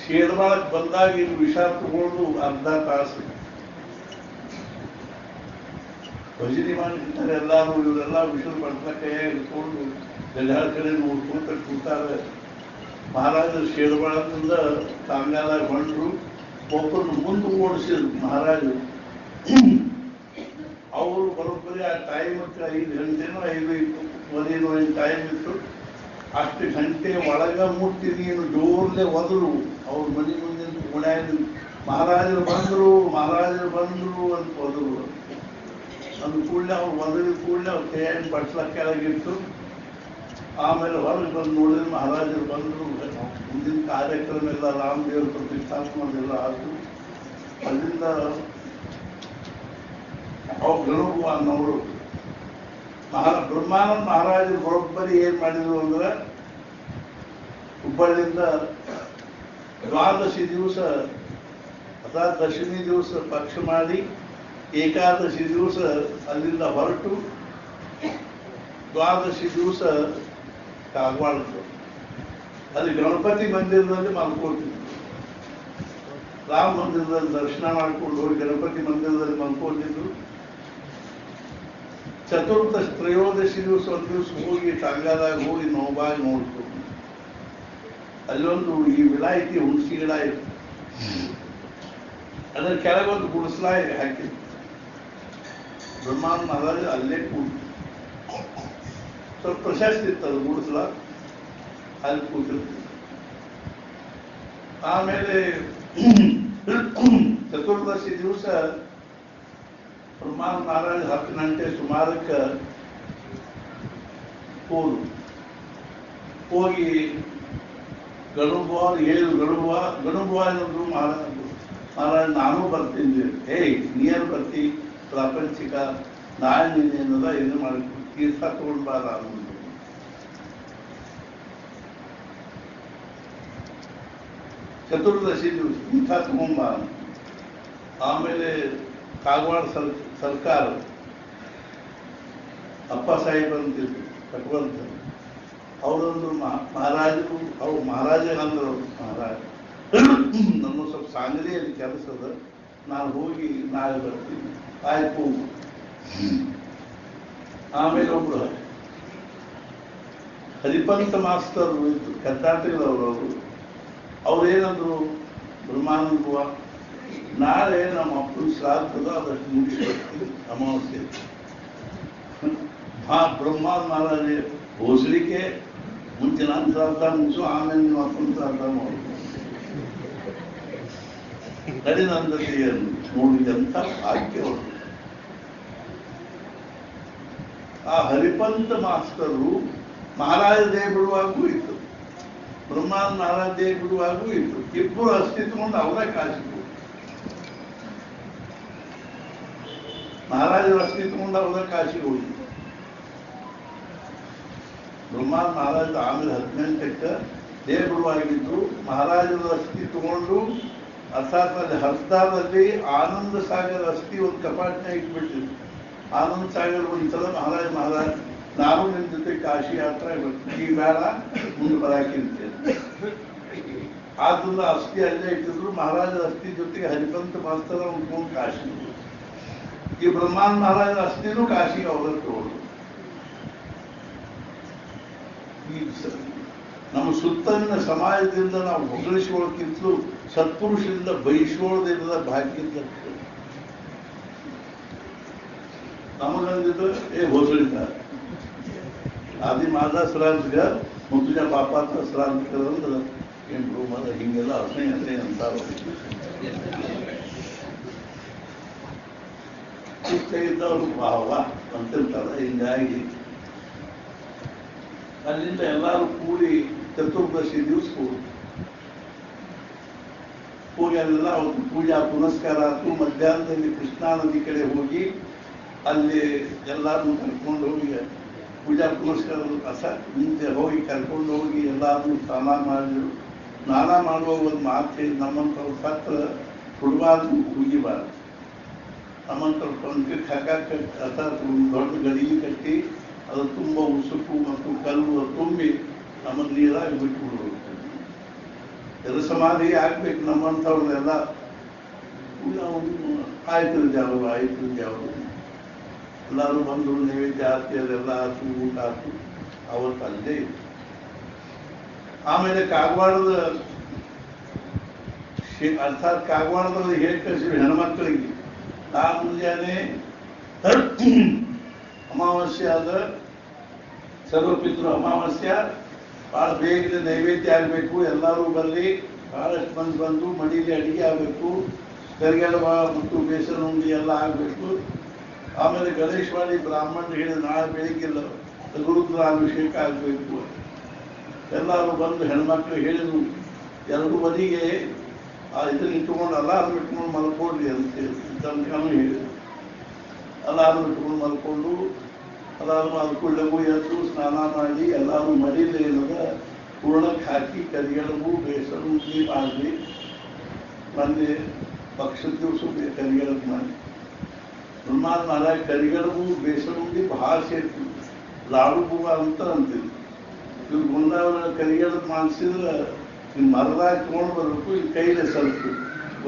ಶೇರ್ವಾಳಕ್ಕೆ ಬಂದಾಗ ಇಲ್ಲಿ ವಿಷ ತಗೊಂಡು ಅರ್ಧ ತಾಸು ಭಜನೆ ಮಾಡಿರ್ತಾರೆ ಎಲ್ಲರೂ. ಇವರೆಲ್ಲ ವಿಷದ ಪಡ್ತ ಕೈಯಾಗ ಇಟ್ಕೊಂಡು ಗಜಾಳ ಕಡೆ ನೋಡ್ಕೊಂತ ಕೂತಾರೆ. ಮಹಾರಾಜರು ಶೇರ್ವಾಳದಿಂದ ತಾಂಗಾಲಾಗ ಹೊಂಟರು. ಒಬ್ಬರನ್ನು ಮುಂದೆ ಓಡಿಸಿದ್ರು ಮಹಾರಾಜರು. ಅವರು ಬರೋಬ್ಬರಿ ಆ ಟೈಮಕ್ಕೆ 5 ಗಂಟೆನೋ 5:20 ಏನು ಟೈಮ್ ಇತ್ತು. ಅಷ್ಟು ಗಂಟೆ ಒಳಗ ಮುಟ್ಟಿ ನೀನು ಜೋರ್ಲೆ ಒದರು. ಅವ್ರ ಮನೆ ಮುಂದೆ ಓಡ್ಯಾಗ ಮಹಾರಾಜರು ಬಂದರು ಅಂತ ಒದರು. ಅಂದ ಕೂಡಲೇ ಅವ್ರು ಒದರಿದ ಕೂಡಲೇ ಅವ್ರ ಕೈಯಾಗ ಬಟ್ಲ ಕೆಳಗಿಟ್ಟು ಆಮೇಲೆ ಹೊರಗೆ ಬಂದು ನೋಡಿದ್ರೆ ಮಹಾರಾಜರು ಬಂದರು. ಮುಂದಿನ ಕಾರ್ಯಕ್ರಮ ಎಲ್ಲ ರಾಮದೇವ್ರ ಪ್ರತಿಷ್ಠಾಪನೆಲ್ಲ ಆಯಿತು. ಅಲ್ಲಿಂದ ಅವ್ರು ಗಣಪ ಅನ್ನೋರು ಬ್ರಹ್ಮಾನಂದ ಮಹಾರಾಜರು ಬರೋಬ್ಬರಿ ಏನ್ ಮಾಡಿದ್ರು ಅಂದ್ರೆ ಹುಬ್ಬಳ್ಳಿಯಿಂದ 12 ದಿವಸ ಅಥವಾ ದಶಮಿ ದಿವಸ ಪಕ್ಷ ಮಾಡಿ ಏಕಾದಶಿ ದಿವಸ ಅಲ್ಲಿಂದ ಹೊರಟು 12 ದಿವಸ ಕಾಗವಾಡದ್ದು ಅಲ್ಲಿ ಗಣಪತಿ ಮಂದಿರದಲ್ಲಿ ಮಲ್ಕೊಳ್ತಿದ್ರು. ರಾಮ ಮಂದಿರದಲ್ಲಿ ದರ್ಶನ ಮಾಡ್ಕೊಂಡು ಹೋಗಿ ಗಣಪತಿ ಮಂದಿರದಲ್ಲಿ ಮಲ್ಕೊಂಡಿದ್ರು. ಚತುರ್ದಶಿ 13 ದಿವಸ ಒಂದು ದಿವಸ ಹೋಗಿ ಟಾಂಗಾದಾಗ ಹೋಗಿ ನೋವಾಗಿ ನೋಡ್ತು. ಅಲ್ಲೊಂದು ಈ ವಿಲಾಯಿತಿ ಹುಣಸಿ ಗಿಡ ಇತ್ತು. ಅದರ ಕೆಳಗೊಂದು ಗುಡಿಸ್ಲಾ ಹಾಕಿದ್ರು. ಬ್ರಹ್ಮಾನಂದ ಮಹಾರಾಜ ಅಲ್ಲೇ ಕೂತು ಸ್ವಲ್ಪ ಪ್ರಶಸ್ತಿ ಇತ್ತು ಅದು ಗುಡಿಸ್ಲಾ. ಅಲ್ಲಿ ಕೂತಿರ್ತೀವಿ. ಆಮೇಲೆ ಚತುರ್ದಶಿ ದಿವಸ ಬ್ರಹ್ಮಾನಂದ ಮಹಾರಾಜ 10 ಗಂಟೆ ಸುಮಾರಕ್ಕೆ ಹೋಗಿ ಗಣುಬುವ ಹೇಳಿದ್ರು. ಗಣುಬುವ ಏನಂದ್ರು ಮಹಾರಾಜ ನಾನು ಬರ್ತೀನಿ. ನೀರು ಬರ್ತಿ ಪ್ರಾಪಂಚಿಕ ನಾಳೆ ನೀನೇನದ ಏನು ಮಾಡಿ ತೀರ್ಥ ತಗೊಂಡ್ಬಾರ ಅನ್ನೋದು. ಚತುರ್ದಶಿ ದಿವಸ ತೀರ್ಥ ತಗೊಂಬ. ಆಮೇಲೆ ಕಾಗವಾಡ ಸರ್ಕಾರ ಅಪ್ಪ ಸಾಹೇಬ್ ಅಂತಿದ್ರು ಕಟ್ವಂತ. ಅವರೊಂದು ಮಹಾರಾಜರು ಅವ್ರು ಮಹಾರಾಜರಂದ್ರು, ಮಹಾರಾಜ ನನ್ನ ಸ್ವಲ್ಪ ಸಾಂಗ್ಲಿಯಲ್ಲಿ ಕೆಲಸದ, ನಾನು ಹೋಗಿ ನಾಳೆ ಬರ್ತೀನಿ. ಆಯ್ತು. ಆಮೇಲೆ ಒಬ್ರು ಹರಿಪಂತ ಮಾಸ್ತರ್ ಇದ್ರು ಕರ್ನಾಟಕದವರು. ಅವ್ರೇನಂದ್ರು, ಬ್ರಹ್ಮಾನಂದ ನಾಳೆ ನಮ್ಮ ಅಪ್ಪನ ಶ್ರಾದ್ದದ ಅದಷ್ಟು ಮುಗಿಸ್ಕೊಡ್ತೀವಿ ಅಮಾವಾಸ್ಯೆ. ಬ್ರಹ್ಮಾನಂದ ಮಹಾರಾಜ ಭೋಸಲಿಕ್ಕೆ ಮುಂಚೆ ನಾನು ಶ್ರಾದ್ದ ಮುಗಿಸು, ಆಮೇಲೆ ನಿಮ್ಮ ಅಪ್ಪನ ಶ್ರಾದ್ದ ಮಾಡ್ಬೋದು. ನಡಿನಂದತೆಯನ್ನು ನೋಡಿದಂಥ ಭಾಗ್ಯವರು. ಆ ಹರಿಪಂತ ಮಾಸ್ತರು ಮಹಾರಾಜ ದೇಹ ಬಿಡುವಾಗೂ ಇತ್ತು, ಬ್ರಹ್ಮಾನಂದ ಮಹಾರಾಜ ದೇಹ ಬಿಡುವಾಗೂ ಇತ್ತು. ಇಬ್ಬರು ಅಸ್ತಿತ್ವಗೊಂಡು ಅವರೇ ಕಾಸಿದ್ರು. ಮಹಾರಾಜರ ಅಸ್ತಿತ್ವಗೊಂಡು ಅವರ ಕಾಶಿಗೆ ಹೋಗಿ ಬ್ರಹ್ಮಾನಂದ ಮಹಾರಾಜ ಆಮೇಲೆ 18ಕ್ಕೆ ದೇಹ ಬಿಡುವಾಗಿದ್ದು ಮಹಾರಾಜರ ಅಸ್ಥಿ ತಗೊಂಡು ಅರ್ಥಾತ್ ಅಲ್ಲಿ ಹರ್ದಾದಲ್ಲಿ ಆನಂದ ಸಾಗರ ಅಸ್ಥಿ ಒಂದು ಕಪಾಟಿನ ಇಟ್ಬಿಟ್ಟಿದ್ರು. ಆನಂದ ಸಾಗರ ಒಂದ್ಸಲ ಮಹಾರಾಜ ನಾನು ನಿಮ್ ಜೊತೆ ಕಾಶಿ ಯಾತ್ರೆ ಈ ಬೇಡ ಮುಂದೆ ಬರಾಕಿರ್ತೇನೆ. ಆದ್ರಿಂದ ಅಸ್ಥಿ ಅಲ್ಲೇ ಇಟ್ಟಿದ್ರು. ಮಹಾರಾಜರ ಅಸ್ಥಿ ಜೊತೆಗೆ ಹರಿಪಂತ ಮಾಸ್ತರ ಉಂಟ್ಕೊಂಡು ಕಾಶಿ. ಈ ಬ್ರಹ್ಮಾನಂದ ಮಹಾರಾಜರ ಅಸ್ಥಿನೂ ಕಾಶಿಗೆ ಅವರ ತಗೊಂಡು ಈ ನಮ್ಮ ಸುತ್ತಲಿನ ಸಮಾಜದಿಂದ ನಾವು ಹೊಗಳಿಸಿಕೊಳ್ಳೋಕ್ಕಿಂತಲೂ ಸತ್ಪುರುಷರಿಂದ ಬಯಸಿಕೊಳ್ಳೋದಿಲ್ಲದ ಭಾಗ್ಯದ ನಮಗಂದಿದ್ದು ಹೊಗಳಿದ್ದಾರೆ. ಆದಿ ಮಾದ ಶ್ರಾಂತಿಗ ಮುತ್ತುಜ ಪಾಪಾತ್ರ ಶ್ರಾಂತಿಕರಂದ್ರೆ ಏನು ಮದ ಹಿಂಗೆಲ್ಲ ಅಸಹ್ಯ ಅಂತಾರ. ಇದ್ದವರು ಭಾವ ಅಂತಿರ್ತಾರೆ. ಹಿಂಗಾಗಿ ಅಲ್ಲಿಂದ ಎಲ್ಲರೂ ಕೂಡಿ ಚತುರ್ದಶಿ ದಿವಸ ಹೋಗಿ ಅಲ್ಲೆಲ್ಲ ಅವತ್ತು ಪೂಜಾ ಪುನಸ್ಕಾರ ಆಯ್ತು. ಮಧ್ಯಾಹ್ನದಲ್ಲಿ ಕೃಷ್ಣಾ ನದಿ ಕಡೆ ಹೋಗಿ ಅಲ್ಲಿ ಎಲ್ಲರನ್ನು ಕರ್ಕೊಂಡು ಹೋಗಿ ಪೂಜಾ ಪುನಸ್ಕಾರದ ಕಸ ಮುಂಚೆ ಹೋಗಿ ಕರ್ಕೊಂಡು ಹೋಗಿ ಎಲ್ಲರನ್ನು ಸ್ನಾನ ಮಾಡಿದ್ರು. ಸ್ನಾನ ಮಾಡುವ ಒಂದು ಮಾತು ನಮ್ಮಂಥವ್ರ ಸತ್ರ ಹುಡುಗಾದ್ರು ಹುಗಿಬಾರ್ದು. ನಮ್ಮಂಥವ್ರ ಪಂಕಕ್ಕೆ ಹಾಕಿ ಅರ್ಥಾತ್ ದೊಡ್ಡ ಗಡಿಗೆ ಕಟ್ಟಿ ಅದು ತುಂಬ ಉಸುಕು ಮತ್ತು ಕಲ್ಲು ತುಂಬಿ ನಮ್ಮನ್ನು ನೀರಾಗಿ ಬಿಟ್ಟು ಬಿಡಬೇಕು. ಎಲ್ಲ ಸಮಾಧಿ ಆಗ್ಬೇಕು. ನಮ್ಮಂಥವ್ರನ್ನೆಲ್ಲ ಆಯ್ತು ಜಾವರು ಎಲ್ಲರೂ ಬಂದು ನೈವೇದ್ಯ ಆರ್ತಿ ಅದೆಲ್ಲ ಆಯ್ತು, ಊಟ ಆಯ್ತು. ಅವತ್ತು ಅಲ್ಲೇ ಇತ್ತು. ಆಮೇಲೆ ಕಾಗವಾಡದ ಅರ್ಥಾತ್ ಕಾಗವಾಡದಲ್ಲಿ ಹೇಗೆ ಕಳಿಸಿದ್ರು ಹೆಣ್ಮಕ್ಳಿಗೆ ಆ ಮುಂಜಾನೆ ಅಮಾವಾಸ್ಯೆ ಆದ ಸರ್ವಪಿತೃ ಅಮಾವಾಸ್ಯ ಭಾಳ ಬೇಗನೆ ನೈವೇದ್ಯ ಆಗಬೇಕು. ಎಲ್ಲರೂ ಬರಲಿ, ಬಹಳಷ್ಟು ಮಂದಿ ಬಂದು ಮಡಿಲಿ ಅಡಿಗೆ ಆಗಬೇಕು. ಕರಿಗಡಬ ಮತ್ತು ಬೇಸರ ಉಂಡಿ ಎಲ್ಲ ಆಗಬೇಕು. ಆಮೇಲೆ ಗಣೇಶವಾಡಿ ಬ್ರಾಹ್ಮಣ ಹೇಳಿ ನಾಳೆ ಬೆಳಿಗ್ಗೆ ರುದ್ರಾಭಿಷೇಕ ಆಗಬೇಕು. ಎಲ್ಲರೂ ಬಂದು ಹೆಣ್ಮಕ್ಳು ಹೇಳಿದ್ರು 2 ಇದನ್ನ ಇಟ್ಕೊಂಡು ಅಲಾರ್ಮ್ ಇಟ್ಕೊಂಡು ಮಲ್ಕೊಡ್ರಿ ಅಂತ ಹೇಳಿದ್ರು. ಅಲಾರ್ಮ್ ಇಟ್ಕೊಂಡು ಮಲ್ಕೊಂಡು ಅಲಾರ್ಮ್ ಅದ್ಕೊಳ್ಳೆಗೂ ಎದ್ದು ಸ್ನಾನ ಮಾಡಿ ಎಲ್ಲರೂ ಮಡಿಲಿ ಏನದ ಪೂರ್ಣಕ್ಕೆ ಹಾಕಿ ಕರಿಗಡಬು ಬೇಸರ ಉಂಡಿ ಮಾಡಿ ಮೊನ್ನೆ ಪಕ್ಷದ ದಿವಸ ಕರಿಗಡಬು ಮಾಡಿ ಬ್ರಹ್ಮಾನಂದ ಮಹಾರಾಜ ಕರಿಗಡಬು ಬೇಸರ ಉಂಡಿ ಭಾಳ ಸೇರ್ತೀವಿ. ಲಾಡು ಬೂವ ಅಂತ ಅಂತೀವಿ. ಇವ್ರು ಬಂದವ್ರ ಕರಿಗಡಬು ಮಾಡಿಸಿದ್ರೆ ನೀವು ಮರದಾಗ ತೊಗೊಂಡು ಬರ್ಬೇಕು. ಇಲ್ಲಿ ಕೈಲೇ ಸ್ವಲ್ಪ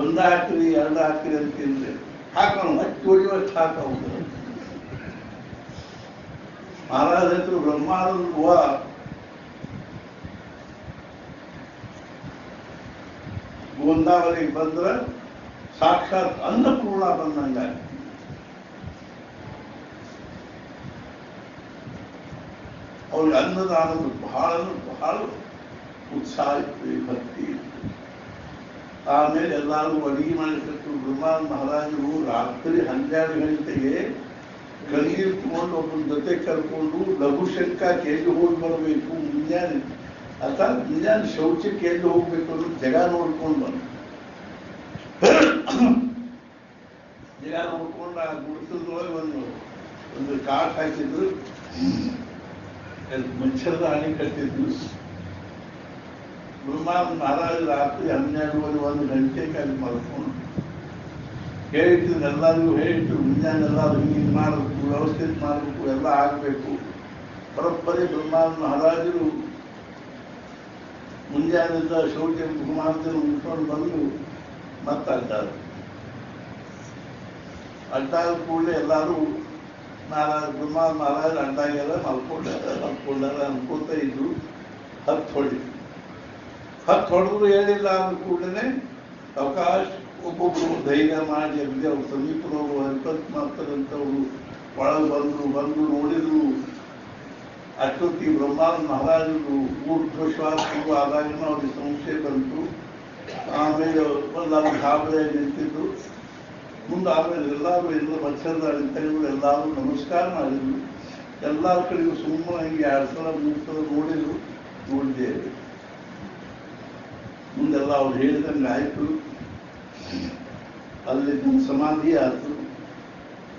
1 ಹಾಕ್ರಿ 2 ಹಾಕ್ರಿ ಅಂತಿದ್ರೆ ಹಾಕೋಣ ಹಚ್ಚಿ ಹೊಡಿವಷ್ಟು ಹಾಕೋಣ. ಮಹಾರಾಜ ಹೆಸರು ಬ್ರಹ್ಮಾನಂದ ಬುವ ಗೋಂದಾವರಿಗೆ ಬಂದ್ರೆ ಸಾಕ್ಷಾತ್ ಅನ್ನಪೂರ್ಣ ಬಂದಂಗ. ಅವ್ರಿಗೆ ಅನ್ನದಾನದ ಬಹಳ ಉತ್ಸಾಹ ಇತ್ತು, ಭಕ್ತಿ ಇತ್ತು. ಆಮೇಲೆ ಎಲ್ಲರೂ ಅಡಿಗೆ ಮಾಡಿಕೊಟ್ಟು ಬ್ರಹ್ಮಾನಂದ ಮಹಾರಾಜರು ರಾತ್ರಿ 12 ಗಂಟೆಗೆ ಗಂಗೀರ್ ತಗೊಂಡು ಒಬ್ಬನ ಜೊತೆ ಕರ್ಕೊಂಡು ಲಘುಶಂಕ ಎಲ್ಲಿ ಹೋಗಿ ಬರಬೇಕು, ಮುಂಜಾನೆ ಅರ್ಥಾತ್ ಮುಂಜಾನೆ ಶೌಚಕ್ಕೆ ಎಲ್ಲಿ ಹೋಗ್ಬೇಕು ಅನ್ನೋ ಜಗ ನೋಡ್ಕೊಂಡು ಬಂದು ಜಗ ನೋಡ್ಕೊಂಡು ಆ ಗುಡಿಸಲ್ದೊಳಗೆ ಒಂದು ಕಾಟ್ ಹಾಕಿದ್ರು. ಮಚ್ಚರದ ಹಾನಿ ಕಟ್ಟಿದ್ರು. ಬ್ರಹ್ಮಾನಂದ ಮಹಾರಾಜ ರಾತ್ರಿ 12:30 ಗಂಟೆಗೆ ಅಲ್ಲಿ ಮಲ್ಕೊಂಡು ಹೇಳಿದ್ರು. ಎಲ್ಲರಿಗೂ ಹೇಳಿದ್ರು ಮುಂಜಾನೆ ಎಲ್ಲರೂ ಹಿಂಗೆ ಮಾಡಬೇಕು, ವ್ಯವಸ್ಥಿತ ಮಾಡಬೇಕು, ಎಲ್ಲ ಆಗಬೇಕು. ಬರೋಬ್ಬರಿ ಬ್ರಹ್ಮಾನಂದ ಮಹಾರಾಜರು ಮುಂಜಾನೆಯಿಂದ ಶೌಚ ಮುಖಮಾರ್ಜನ ಉಂಟ್ಕೊಂಡು ಬಂದು ಮತ್ತೆ ಅಡ್ಡಾದ ಕೂಡಲೇ ಎಲ್ಲರೂ ಬ್ರಹ್ಮಾನಂದ ಮಹಾರಾಜ ಅಡ್ಡಾಗೆಲ್ಲ ಮಲ್ಕೊಂಡಾರ ಅನ್ಕೋತ ಇದ್ರು. ಹತ್ತು ಹೊಡೆದ್ರು ಹೇಳಿಲ್ಲ ಅಂದ ಕೂಡಲೇ ಅವಕಾಶ ಒಬ್ಬೊಬ್ರು ಧೈರ್ಯ ಮಾಡಿ ಅಗದಿ ಅವ್ರು ಸಮೀಪದವರು ಹರಿಪಂತ ಮಾಡ್ತಾರಂತವ್ರು ಒಳಗೆ ಬಂದು ನೋಡಿದ್ರು. ಅಷ್ಟೊತ್ತಿಗೆ ಬ್ರಹ್ಮಾನಂದ ಮಹಾರಾಜರು ಊರ್ಧ್ವಶ್ವಾಸ ಆದಾಗನ ಅವ್ರಿಗೆ ಸಂಶಯ ಬಂತು. ಆಮೇಲೆ ನಾನು ಗಾಬರಿ ನಿಂತಿದ್ದು. ಮುಂದೆ ಆಮೇಲೆ ಎಲ್ಲರೂ ಎಲ್ಲ ಮತ್ಸರದಾಳಿ ತೆಗೆದು ಎಲ್ಲರೂ ನಮಸ್ಕಾರ ಮಾಡಿದ್ರು. ಎಲ್ಲರ ಕಡೆಗೂ ಸುಮ್ಮನೆ ಹಿಂಗೆ 2 ಸಲ 3 ಸಲ ನೋಡಿದ್ದೇವೆ. ಮುಂದೆಲ್ಲ ಅವ್ರು ಹೇಳಿದಂಗೆ ಆಯಿತು. ಅಲ್ಲಿ ಸಮಾಧಿ ಆಯಿತು.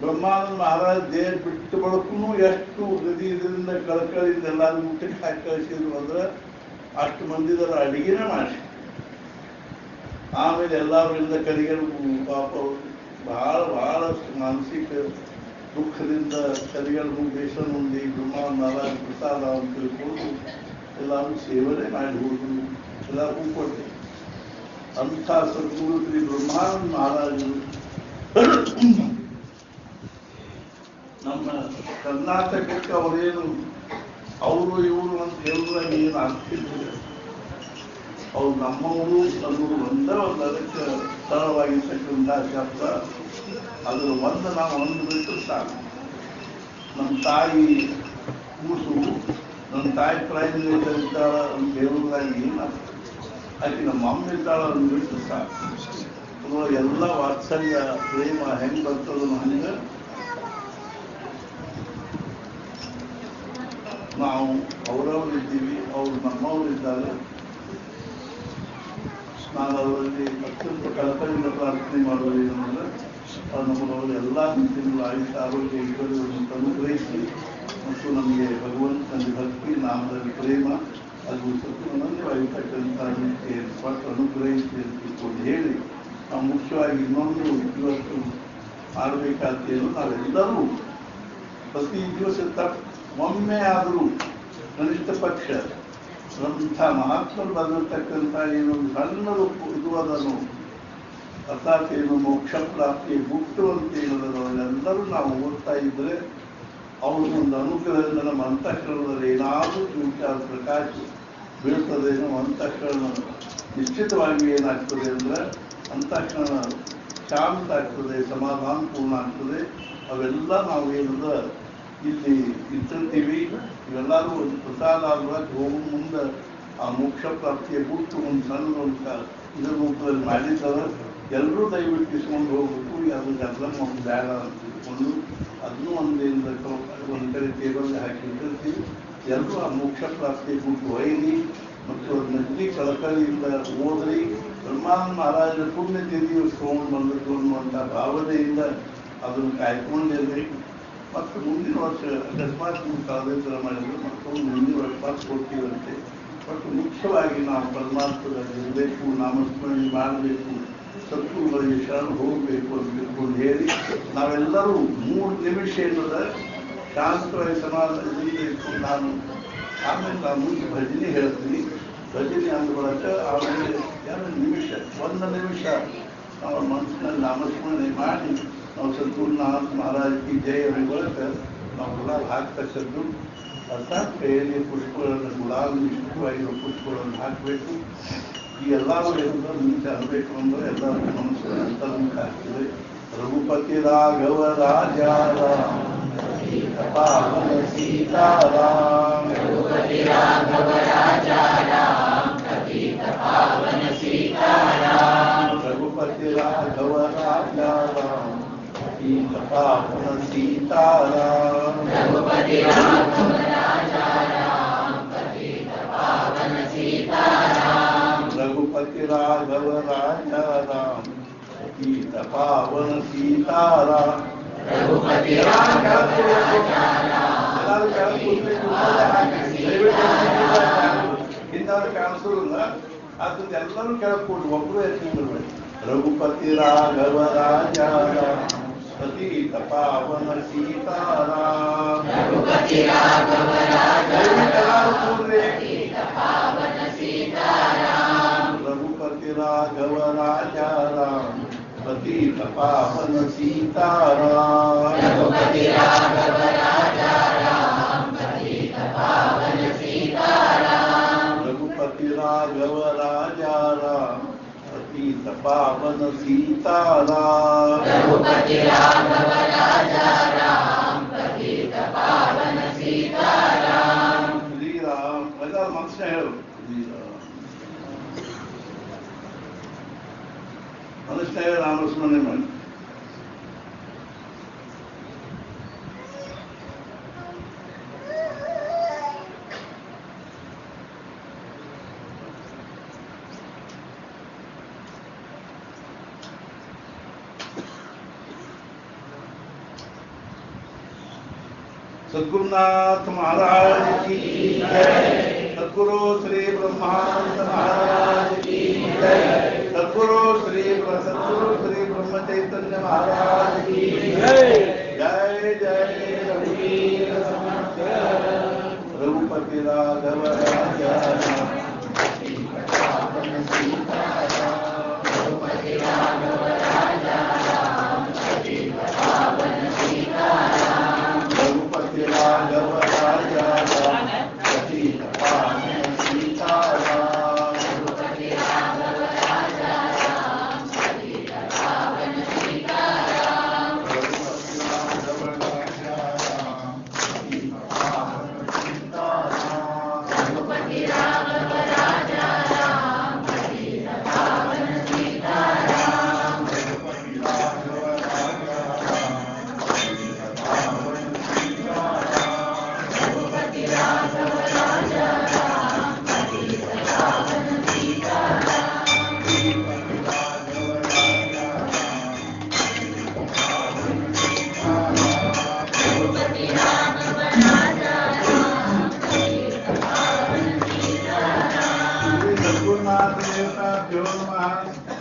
ಬ್ರಹ್ಮಾನಂದ ಮಹಾರಾಜ್ ದೇಹ ಬಿಟ್ಟು ಬಳಕ್ಕೂ ಎಷ್ಟು ಗದಿಯಿಂದ ಕಳಕಳಿಯಿಂದ ಎಲ್ಲರೂ ಊಟಕ್ಕೆ ಹಾಕಿ ಕಳಿಸಿದ್ರು ಅಂದ್ರೆ ಅಷ್ಟು ಮಂದಿದರ ಅಡಿಗೆನೇ ಮಾಡಿ. ಆಮೇಲೆ ಎಲ್ಲರೂ ಎಲ್ಲ ಕಡೆಗೆ ಪಾಪ ಬಹಳಷ್ಟು ಮಾನಸಿಕ ದುಃಖದಿಂದ ಕರಿಗಳು ಬೇಸರ ಹೊಂದಿ ಬ್ರಹ್ಮಾನಂದ ಮಹಾರಾಜ್ ಪ್ರಸಾದ ಅಂತ ತಿಳ್ಕೊಂಡು ಎಲ್ಲರೂ ಸೇವನೆ ಮಾಡಿ ಹೋದ್ರು. ಎಲ್ಲರಿಗೂ ಕೊಟ್ಟೆ. ಅಂಥ ಸದ್ಗುರು ಶ್ರೀ ಬ್ರಹ್ಮಾನಂದ ಮಹಾರಾಜರು ನಮ್ಮ ಕರ್ನಾಟಕಕ್ಕೆ ಅವರೇನು ಅವರು ಇವರು ಅಂತ ಹೇಳಿದಾಗ ಏನು ಆಗ್ತಿದ್ರು. ಅವ್ರು ನಮ್ಮವರು ಅನ್ನೋದು ಒಂದೇ ಒಂದು ಅದಕ್ಕೆ ಸ್ಥಳವಾಗಿರ್ತಕ್ಕಂಥ ಶಬ್ದ. ಅದರ ನಾವು ಒಂದು ಬಿಟ್ಟು ಸಾಕು. ನಮ್ಮ ತಾಯಿ ಕೂಸು ನಮ್ಮ ತಾಯಿ ಪ್ರಾಯದಲ್ಲಿ ಇದ್ದಾಳ ಅಂತ ಹೇಳುವುದಾಗಿ ಏನು ಆಕೆ ನಮ್ಮ ಅಮ್ಮ ಇದ್ದಾಳ ಅಂದ್ಬಿಟ್ಟು ಸಾಕು. ಎಲ್ಲ ವಾತ್ಸಲ್ಯ ಪ್ರೇಮ ಹೆಂಗೆ ಬರ್ತದೋ ಹಂಗೆ ನಾವು ಅವರವರಿದ್ದೀವಿ, ಅವರು ನಮ್ಮವರಿದ್ದಾರೆ. ನಾನು ಅವರಲ್ಲಿ ಅತ್ಯಂತ ಕಳಕಳಿಯಿಂದ ಪ್ರಾರ್ಥನೆ ಮಾಡುವುದೇನೆಂದರೆ ನಮ್ಮವರು ಎಲ್ಲ ರೀತಿಯಲ್ಲಿ ಆಯುಷ ಆರೋಗ್ಯ ಇಬ್ಬರನ್ನು ಅನುಗ್ರಹಿಸಿ ಮತ್ತು ನಮಗೆ ಭಗವಂತನಲ್ಲಿ ಭಕ್ತಿ ನಾಮದಲ್ಲಿ ಪ್ರೇಮ ಅದು ಸತ್ಯನಂದವಾಗಿರ್ತಕ್ಕಂಥ ರೀತಿಯ ಸ್ಪಷ್ಟ ಅನುಗ್ರಹಿಸಿ ಅಂತ ಹೇಳಿ ನಾವು ಮುಖ್ಯವಾಗಿ ಇನ್ನೊಂದು ಇವತ್ತು ಮಾಡಬೇಕಾದ್ದೇನು ನಾವೆಲ್ಲರೂ ಪ್ರತಿ ದಿವಸ ಒಮ್ಮೆ ಆದರೂ ಕನಿಷ್ಠ ಪಕ್ಷ ನಮ್ಮಂಥ ಮಹಾತ್ಮರು ಬಂದಿರತಕ್ಕಂಥ ಏನೊಂದು ಸಣ್ಣದು ಇದು ಅದನ್ನು ಅರ್ಥಾತ್ ಏನು ಮೋಕ್ಷ ಪ್ರಾಪ್ತಿ ಮುಕ್ತವಂತೆ ಏನದನ್ನು ಎಲ್ಲರೂ ನಾವು ಓದ್ತಾ ಇದ್ರೆ ಅವ್ರಿಗೊಂದು ಅನುಗ್ರಹದಿಂದ ನಮ್ಮ ಅಂತಃಕರಣದಲ್ಲಿ ಏನಾದರೂ ವಿಚಾರ ಪ್ರಕಾಶ ಬೀಳ್ತದೆ. ನಮ್ಮ ಅಂತಃಕರಣ ನಿಶ್ಚಿತವಾಗಿ ಏನಾಗ್ತದೆ ಅಂದರೆ ಅಂತಃಕರಣ ಶಾಂತ ಆಗ್ತದೆ, ಸಮಾಧಾನಪೂರ್ಣ ಆಗ್ತದೆ. ಅವೆಲ್ಲ ನಾವು ಏನಂದ್ರೆ ಇಲ್ಲಿ ಇಟ್ಟಿರ್ತೀವಿ. ಇವೆಲ್ಲರೂ ಒಂದು ಪ್ರಸಾದ ಆದ್ವಾಗಿ ಹೋಗೋ ಮುಂದೆ ಆ ಮೋಕ್ಷ ಪ್ರಾಪ್ತಿಯ ಗುಟ್ಟು ಒಂದು ಸಣ್ಣ ಒಂದು ಇದರ ರೂಪದಲ್ಲಿ ಮಾಡಿದ್ದಾರೆ. ಎಲ್ಲರೂ ದಯವಿಟ್ಟು ಇಸ್ಕೊಂಡು ಹೋಗ್ಬೇಕು. ಅದಕ್ಕೆಲ್ಲ ಒಂದು ಬೇಡ ಅಂತ ತಿಳ್ಕೊಂಡು ಅದನ್ನು ಒಂದು ಕಡೆ ಟೇಬಲ್ ಹಾಕಿ ಇಟ್ಟಿರ್ತೀವಿ. ಎಲ್ಲರೂ ಆ ಮೋಕ್ಷ ಪ್ರಾಪ್ತಿಯ ಗುಟ್ಟು ಒಯ್ಯಿರಿ ಮತ್ತು ನದಿ ಕಳಕಳಿಯಿಂದ ಓದ್ರಿ. ಬ್ರಹ್ಮಾನಂದ ಮಹಾರಾಜರ ಪುಣ್ಯ ತಿಥಿಯು ತಗೊಂಡು ಬಂದದ್ದು ಅನ್ನುವಂಥ ಭಾವನೆಯಿಂದ ಅದನ್ನು ಕಾಯ್ಕೊಂಡಿರ್ರಿ. ಮತ್ತು ಮುಂದಿನ ವರ್ಷ ಅಕಸ್ಮಾತ್ ಕಾಲೇಜರ ಮಾಡಿದ್ರೆ ಮತ್ತೊಂದು ಮುಂದಿನ ವರ್ಷ ಪಾಸ್ ಕೊಡ್ತೀವಂತೆ. ಬಟ್ ಮುಖ್ಯವಾಗಿ ನಾವು ಪರಮಾರ್ಥದಲ್ಲಿ ಇರಬೇಕು, ನಾಮಸ್ಮರಣೆ ಮಾಡಬೇಕು, ಸತ್ಗುರುಗಳಿಗೆ ಶರಣ ಹೋಗಬೇಕು ಅಂತ ತಿಳ್ಕೊಂಡು ಹೇಳಿ ನಾವೆಲ್ಲರೂ 3 ನಿಮಿಷ ಏನದ ಶಾಂತವಾಗಿ ಸಮಾಧಾನದಿಂದ ಇಟ್ಕೊಂಡು ಆಮೇಲೆ ನಾನು ಮುಂದೆ ಭಜನೆ ಹೇಳ್ತೀನಿ. ಭಜನೆ ಅಂದ ಬಳಿಕ ಆಮೇಲೆ 2 ನಿಮಿಷ 1 ನಿಮಿಷ ನಾವು ಮನಸ್ಸಿನಲ್ಲಿ ನಾಮಸ್ಮರಣೆ ಮಾಡಿ ನಾವು ಸದ್ಗುರುನಾಥ ಮಹಾರಾಜಿ ಜಯ ಬಳಿಕ ನಾವು ಗುಲಾಲ್ ಹಾಕ್ತಕ್ಕದ್ದು. ಅರ್ಥಾತ್ ಕೈಯಲ್ಲಿ ಪುಷ್ಪಗಳನ್ನು ಗುಲಾಲ್ ನಿಷ್ಠವಾಗಿರೋ ಪುಷ್ಪಗಳನ್ನು ಹಾಕಬೇಕು. ಈ ಎಲ್ಲರೂ ಏನಂದ್ರೆ ಮುಂಚೆ ಆಗಬೇಕು ಅಂದ್ರೆ ಎಲ್ಲರೂ ಮನಸ್ಸು ಅಂತರ್ಮುಖ ಆಗ್ತದೆ. ರಘುಪತಿ ರಾಘವ ರಾಜಾರಾಮ ಪಾವನ ಸೀತಾರಾಮ ರಘುಪತಿ ರಾಘವ ರಾಜಾರಾಮ ಪಾವನ ಸೀತಾರಾಮ ರಘುಪತಿ ರಾಘವ ರಾಜಾರಾಮ ಪಾವನ ಸೀತಾರಾಮ ರಘುಪತಿ ರಾಘವ ರಾಜಾರಾಮ ಪಾವನ ಸೀತಾರಾಮ ರಘುಪತಿ ರಾಘವ ರಾಜಾರಾಮ ಪಾವನ ಸೀತಾರಾಮ ರಘುಪತಿ ರಾಘವ ಇಂಥವ್ರು ಕಾಣಿಸೋದಿಲ್ಲ. ಅದನ್ನ ಎಲ್ಲರೂ ಕೇಳ್ಕೊಂಡು ಒಬ್ಬರು ಎತ್ತಿರ್ಬೇಕು. ರಘುಪತಿ ರಾಘವ ರಾಜಾರಾಮ ಪತೀತ ಪಾವನ ಸೀತಾರಾಮ ರಘುಪತಿ ರಾಘವ ರಘುಪತಿ ರಾಘವ ರಾಜಾರಾಮ ಪತೀತ ಪಾವನ ಸೀತಾರಾಮ ರಘುಪತಿ ರಾಘವ ರಾಜಾರಾಮ ಪತೀತ ಪಾವನ ಸೀತಾರಾಮ ರಘುಪತಿ ರಾಘವ ರಾಜಾರಾಮ ಪತೀತ ಪಾವನ ಸೀತಾರಾಮ ರಘುಪತಿ ರಾಘವ ರಾಜಾರಾಮ ಪತೀತ ಪಾವನ ಸೀತಾರಾಮ ಶ್ರೀರಾಮ. ಎಲ್ಲರೂ ಮನಸ್ಸೇ ಹೇಳು ಶ್ರೀರಾಮ. ಕೃಷ್ಣ ನಾಮಸ್ಮರಣೆ ಮಾಡಿ. सद्गुरुनाथ महाराज की जय। सद्गुरु श्री ब्रह्मानंद महाराज की जय। सद्गुरु श्री ब्रह्म चैतन्य महाराज की जय। जय जय रघुवीर समर्थ रघुपति राघव राजा रघुपति राघव राजा रघुपति राघव राजा पतित पावन सीताराम रघुपति राघव राजा पतित पावन सीताराम रघुपति राघव राजा पतित पावन सीताराम रघुपति राघव राजा पतित पावन सीताराम रघुपति राघव राजा रघुपति राघव राजा पतित पावन सीताराम रघुपति राघव राजा पतित पावन सीताराम। श्री सद्गुरुनाथ देवताभ्यो नमः।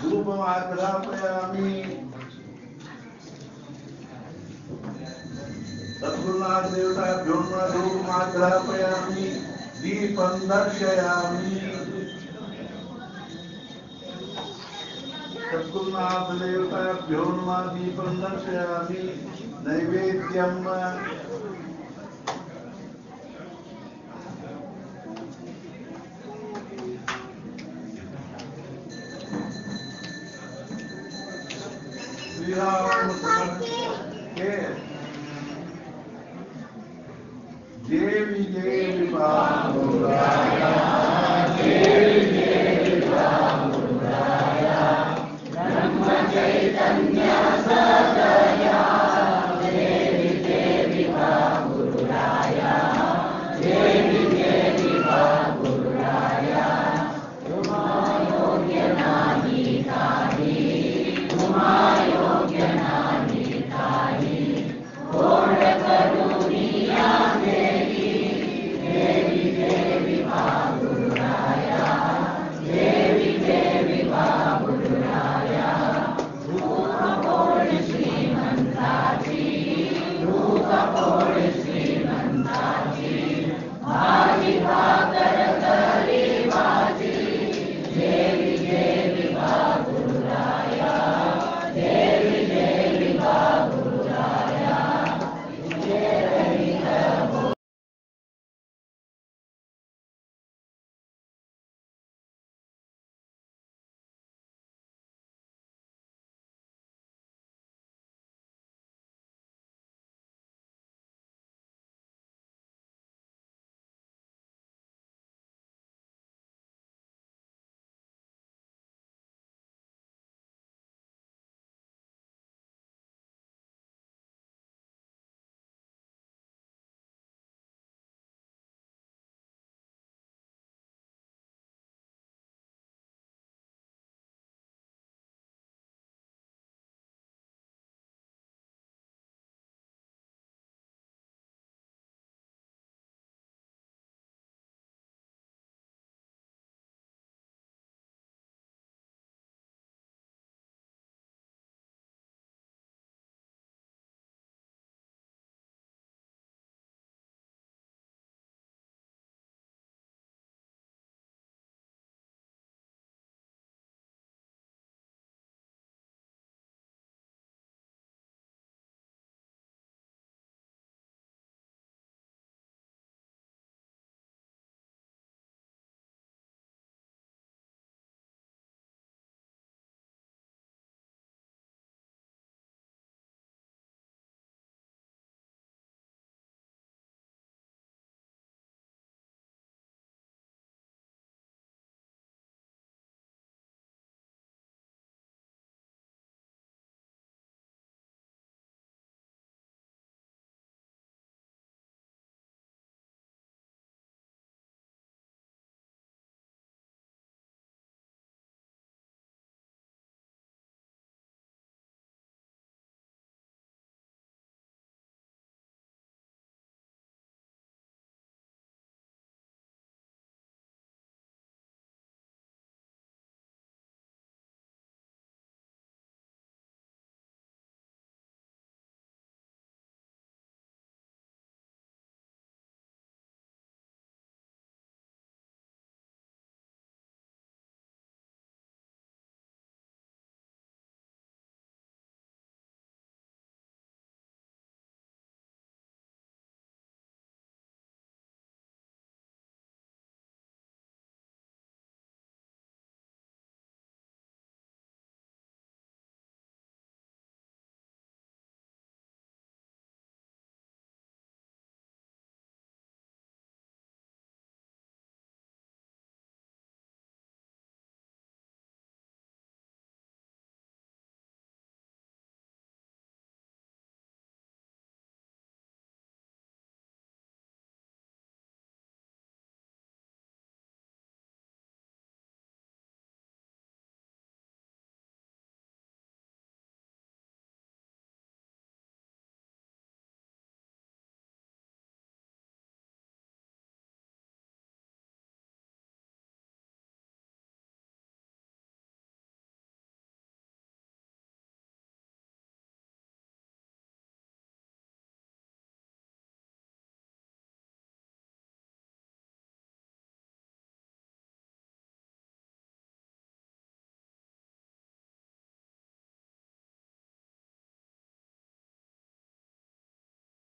धूपमाग्रापयामि। सद्गुरुनाथ देवताभ्यो नमः। धूपमाग्रापयामि। दीपं दर्शयामि। सद्गुरुनाथ देवताभ्यो नमः। दीपं दर्शयामि। नैवेद्यं श्रीराम के देवी देवी बाबुराया देवी देवी बाबुराया ब्रह्म चैतन्य